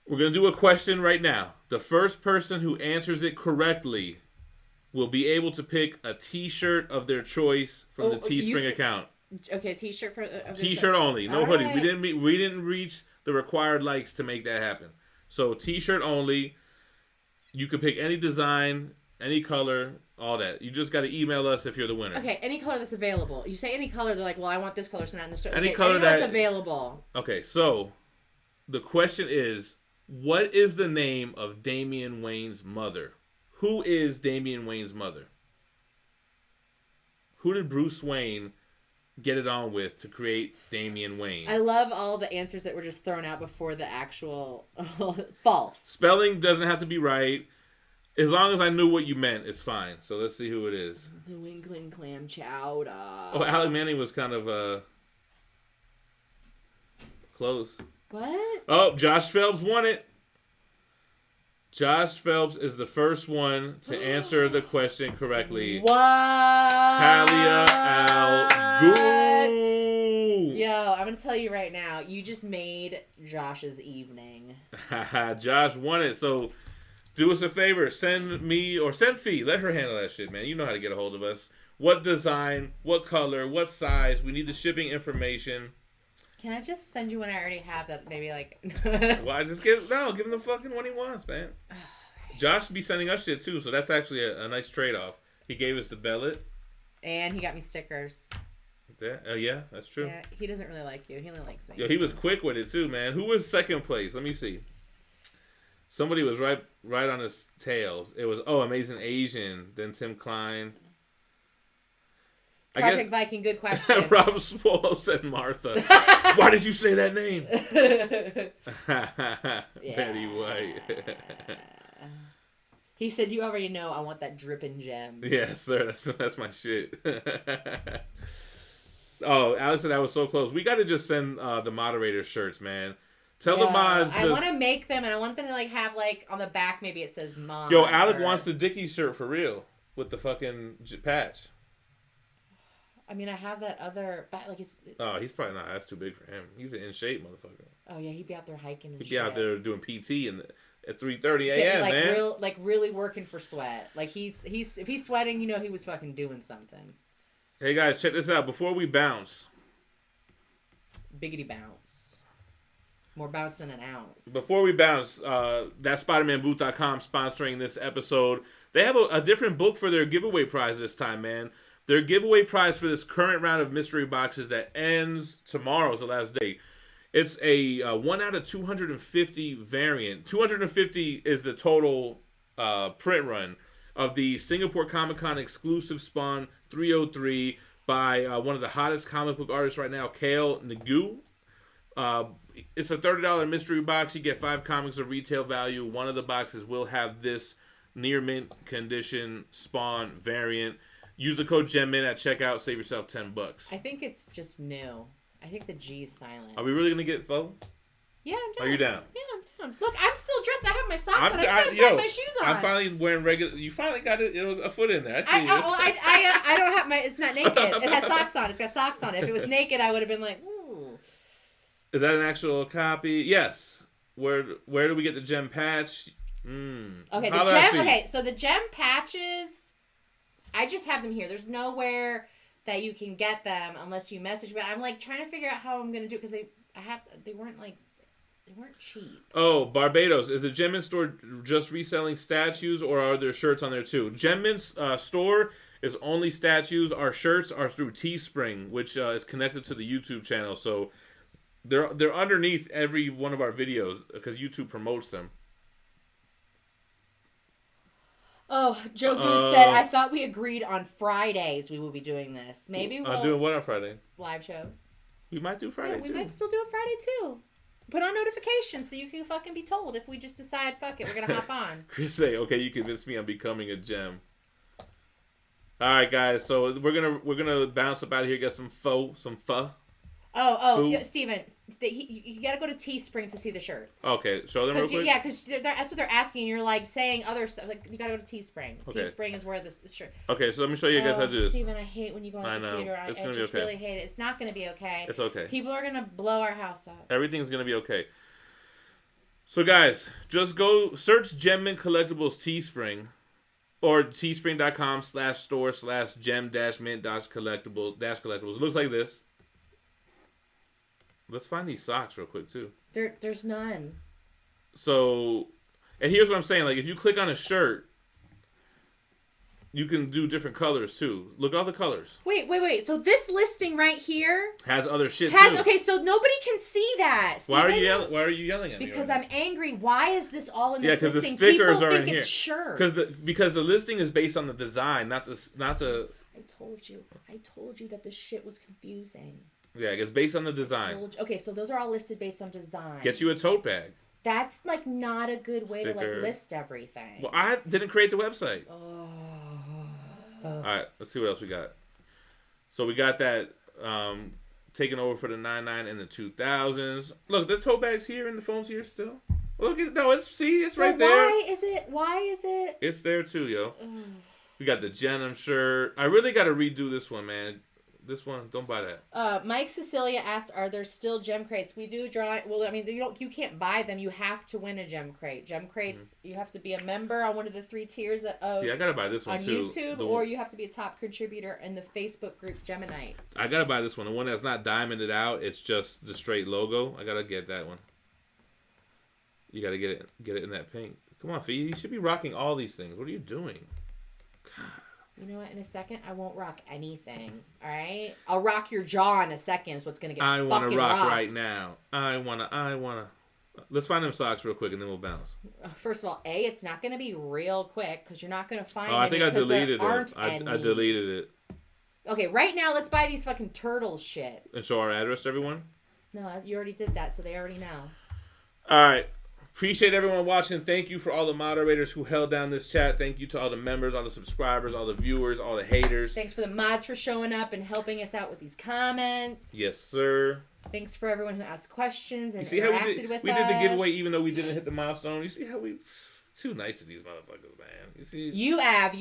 Speaker 1: We're going to do a question right now. The first person who answers it correctly will be able to pick a t-shirt of their choice from the Teespring account.
Speaker 2: Okay, t-shirt for
Speaker 1: T-shirt only, no hoodie.
Speaker 2: Right.
Speaker 1: We didn't reach the required likes to make that happen. So t-shirt only. You can pick any design, any color, all that. You just got to email us if you're the winner.
Speaker 2: Okay, any color that's available. You say any color, they're like, well, I want this color, so not in the store.
Speaker 1: Any color
Speaker 2: that's
Speaker 1: that
Speaker 2: available.
Speaker 1: Okay, so the question is, what is the name of Damian Wayne's mother? Who is Damian Wayne's mother? Who did Bruce Wayne get it on with to create Damian Wayne?
Speaker 2: I love all the answers that were just thrown out before the actual false.
Speaker 1: Spelling doesn't have to be right. As long as I knew what you meant, it's fine. So let's see who it is.
Speaker 2: The Winkling Clam Chowder.
Speaker 1: Oh, Alec Manning was kind of close.
Speaker 2: What?
Speaker 1: Oh, Josh Phelps won it. Josh Phelps is the first one to answer the question correctly.
Speaker 2: What?
Speaker 1: Talia Al Ghul.
Speaker 2: Yo, I'm going to tell you right now, you just made Josh's evening.
Speaker 1: Josh won it. So do us a favor. Send me or send Phie. Let her handle that shit, man. You know how to get a hold of us. What design, what color, what size. We need the shipping information.
Speaker 2: Can I just send you one I already have that maybe like...
Speaker 1: Well, give him the fucking one he wants, man. Josh be sending us shit too, so that's actually a nice trade-off. He gave us the bellet.
Speaker 2: And he got me stickers.
Speaker 1: Yeah, that's true.
Speaker 2: Yeah, he doesn't really like you. He only likes me.
Speaker 1: Yo, he was quick with it too, man. Who was second place? Let me see. Somebody was right on his tails. It was, Amazing Asian, then Tim Klein.
Speaker 2: Project Viking, good question.
Speaker 1: Rob Swallow said Martha. Why did you say that name? Betty White.
Speaker 2: He said, you already know I want that dripping gem.
Speaker 1: Yes, sir. That's my shit. Oh, Alex said that was so close. We got to just send the moderator shirts, man. Tell the mods.
Speaker 2: I want to make them, and I want them to like have like on the back maybe it says mod.
Speaker 1: Yo, Alec wants the Dickies shirt for real with the fucking patch.
Speaker 2: I mean, I have that other, but like,
Speaker 1: he's probably not. That's too big for him. He's in shape, motherfucker.
Speaker 2: Oh yeah, he'd be out there hiking and
Speaker 1: He'd be out there doing PT at 3:30 a.m.
Speaker 2: like,
Speaker 1: man.
Speaker 2: Really working for sweat. Like if he's sweating, you know he was fucking doing something.
Speaker 1: Hey guys, check this out. Before we bounce,
Speaker 2: Biggity bounce. More bounce than an ounce.
Speaker 1: Before we bounce, that SpiderManBooth.com sponsoring this episode. They have a different book for their giveaway prize this time, man. Their giveaway prize for this current round of mystery boxes that ends tomorrow is the last day. It's a 1 out of 250 variant. 250 is the total print run of the Singapore Comic-Con exclusive Spawn 303 by one of the hottest comic book artists right now, Kale Nagu. It's a $30 mystery box. You get 5 comics of retail value. One of the boxes will have this near mint condition Spawn variant. Use the code GemMint at checkout. Save yourself $10.
Speaker 2: I think it's just new. I think the G is silent.
Speaker 1: Are we really gonna get Phie?
Speaker 2: Yeah, I'm down.
Speaker 1: Are you down?
Speaker 2: Yeah, I'm down. Look, I'm still dressed. I have my socks on. I just gotta slide my shoes on.
Speaker 1: I'm finally wearing regular. You finally got a foot in there.
Speaker 2: I don't have my. It's not naked. It has socks on. It's got socks on. If it was naked, I would have been like, ooh.
Speaker 1: Is that an actual copy? Yes. Where do we get the gem patch?
Speaker 2: Okay, the gem. Okay, so the gem patches, I just have them here. There's nowhere that you can get them unless you message. But I'm like trying to figure out how I'm gonna do it because they weren't cheap.
Speaker 1: Oh, Barbados. Is the GemMint store just reselling statues or are there shirts on there too? GemMint's store is only statues. Our shirts are through Teespring, which is connected to the YouTube channel. So they're underneath every one of our videos because YouTube promotes them.
Speaker 2: Oh, Joe Goose said, I thought we agreed on Fridays we will be doing this. Maybe we'll...
Speaker 1: doing what on Friday?
Speaker 2: Live shows.
Speaker 1: We might do Friday, too.
Speaker 2: We might still do it Friday, too. Put on notifications so you can fucking be told if we just decide, fuck it, we're going to hop on.
Speaker 1: Chris say, okay, you convinced me on becoming a gem. All right, guys, so we're gonna bounce up out of here, get some pho.
Speaker 2: Yeah, Steven, you got to go to Teespring to see the shirts.
Speaker 1: Okay, show them real quick.
Speaker 2: Yeah, because that's what they're asking. You're like saying other stuff. Like you got to go to Teespring.
Speaker 1: Okay.
Speaker 2: Teespring is where this shirt.
Speaker 1: Okay, so let me show you guys how to do this.
Speaker 2: Steven, I hate when you go on the computer. I just really hate it. It's not going to be okay.
Speaker 1: It's okay.
Speaker 2: People are going to blow our house up.
Speaker 1: Everything's going to be okay. So, guys, just go search GemMint Collectibles Teespring or teespring.com/store/gem-mint-collectibles. It looks like this. Let's find these socks real quick, too.
Speaker 2: There's none.
Speaker 1: So, and here's what I'm saying. Like, if you click on a shirt, you can do different colors, too. Look at all the colors.
Speaker 2: Wait. So this listing right here...
Speaker 1: has other shit, too.
Speaker 2: Okay, so nobody can see that.
Speaker 1: Why are you yelling at me?
Speaker 2: Because I'm angry. Why is this all in this listing?
Speaker 1: Because the stickers
Speaker 2: People
Speaker 1: are
Speaker 2: think
Speaker 1: in
Speaker 2: it's
Speaker 1: here.
Speaker 2: shirts.
Speaker 1: Because the listing is based on the design, not the...
Speaker 2: I told you that this shit was confusing.
Speaker 1: Yeah, it's based on the design.
Speaker 2: Okay, so those are all listed based on design.
Speaker 1: Gets you a tote bag.
Speaker 2: That's like not a good way to like list everything.
Speaker 1: Well, I didn't create the website.
Speaker 2: Oh.
Speaker 1: All right, let's see what else we got. So we got that taking over for the 99 and the 2000s. Look, the tote bag's here and the phone's here still. Look at it's right there.
Speaker 2: Why is it?
Speaker 1: It's there too, yo. We got the Denim shirt. I really got to redo this one, man. This one, don't buy that.
Speaker 2: Mike Cecilia asked, "Are there still gem crates?" We do draw. Well, I mean, you can't buy them. You have to win a gem crate. Gem crates. You have to be a member on one of the 3 tiers of.
Speaker 1: See, I gotta buy this one
Speaker 2: on
Speaker 1: too.
Speaker 2: On YouTube, or you have to be a top contributor in the Facebook group Geminites.
Speaker 1: I gotta buy this one. The one that's not diamonded out. It's just the straight logo. I gotta get that one. You gotta get it in that pink. Come on, Phie. You should be rocking all these things. What are you doing? God.
Speaker 2: You know what? In a second, I won't rock anything. All right, I'll rock your jaw in a second. Is what's gonna get. I want to rock rocked.
Speaker 1: Right now. I wanna. Let's find them socks real quick and then we'll bounce.
Speaker 2: First of all, it's not gonna be real quick because you're not gonna find.
Speaker 1: I think I deleted
Speaker 2: it.
Speaker 1: I deleted it.
Speaker 2: Okay, right now let's buy these fucking turtles shits.
Speaker 1: And show our address to everyone.
Speaker 2: No, you already did that, so they already know.
Speaker 1: All right. Appreciate everyone watching. Thank you for all the moderators who held down this chat. Thank you to all the members, all the subscribers, all the viewers, all the haters.
Speaker 2: Thanks for the mods for showing up and helping us out with these comments.
Speaker 1: Yes, sir.
Speaker 2: Thanks for everyone who asked questions and
Speaker 1: interacted
Speaker 2: with us.
Speaker 1: We did the giveaway even though we didn't hit the milestone. You see how we... Too nice to these motherfuckers, man. You see?
Speaker 2: You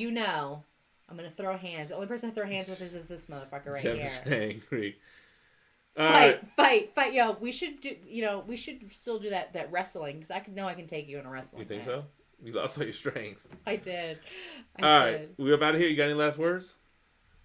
Speaker 2: know. I'm going to throw hands. The only person I throw hands with is this motherfucker right here.
Speaker 1: Angry.
Speaker 2: Fight, yo! We should do. We should still do that wrestling because I can take you in a wrestling.
Speaker 1: You think so? You lost all your strength.
Speaker 2: I did.
Speaker 1: All right, we about to here. You got any last words?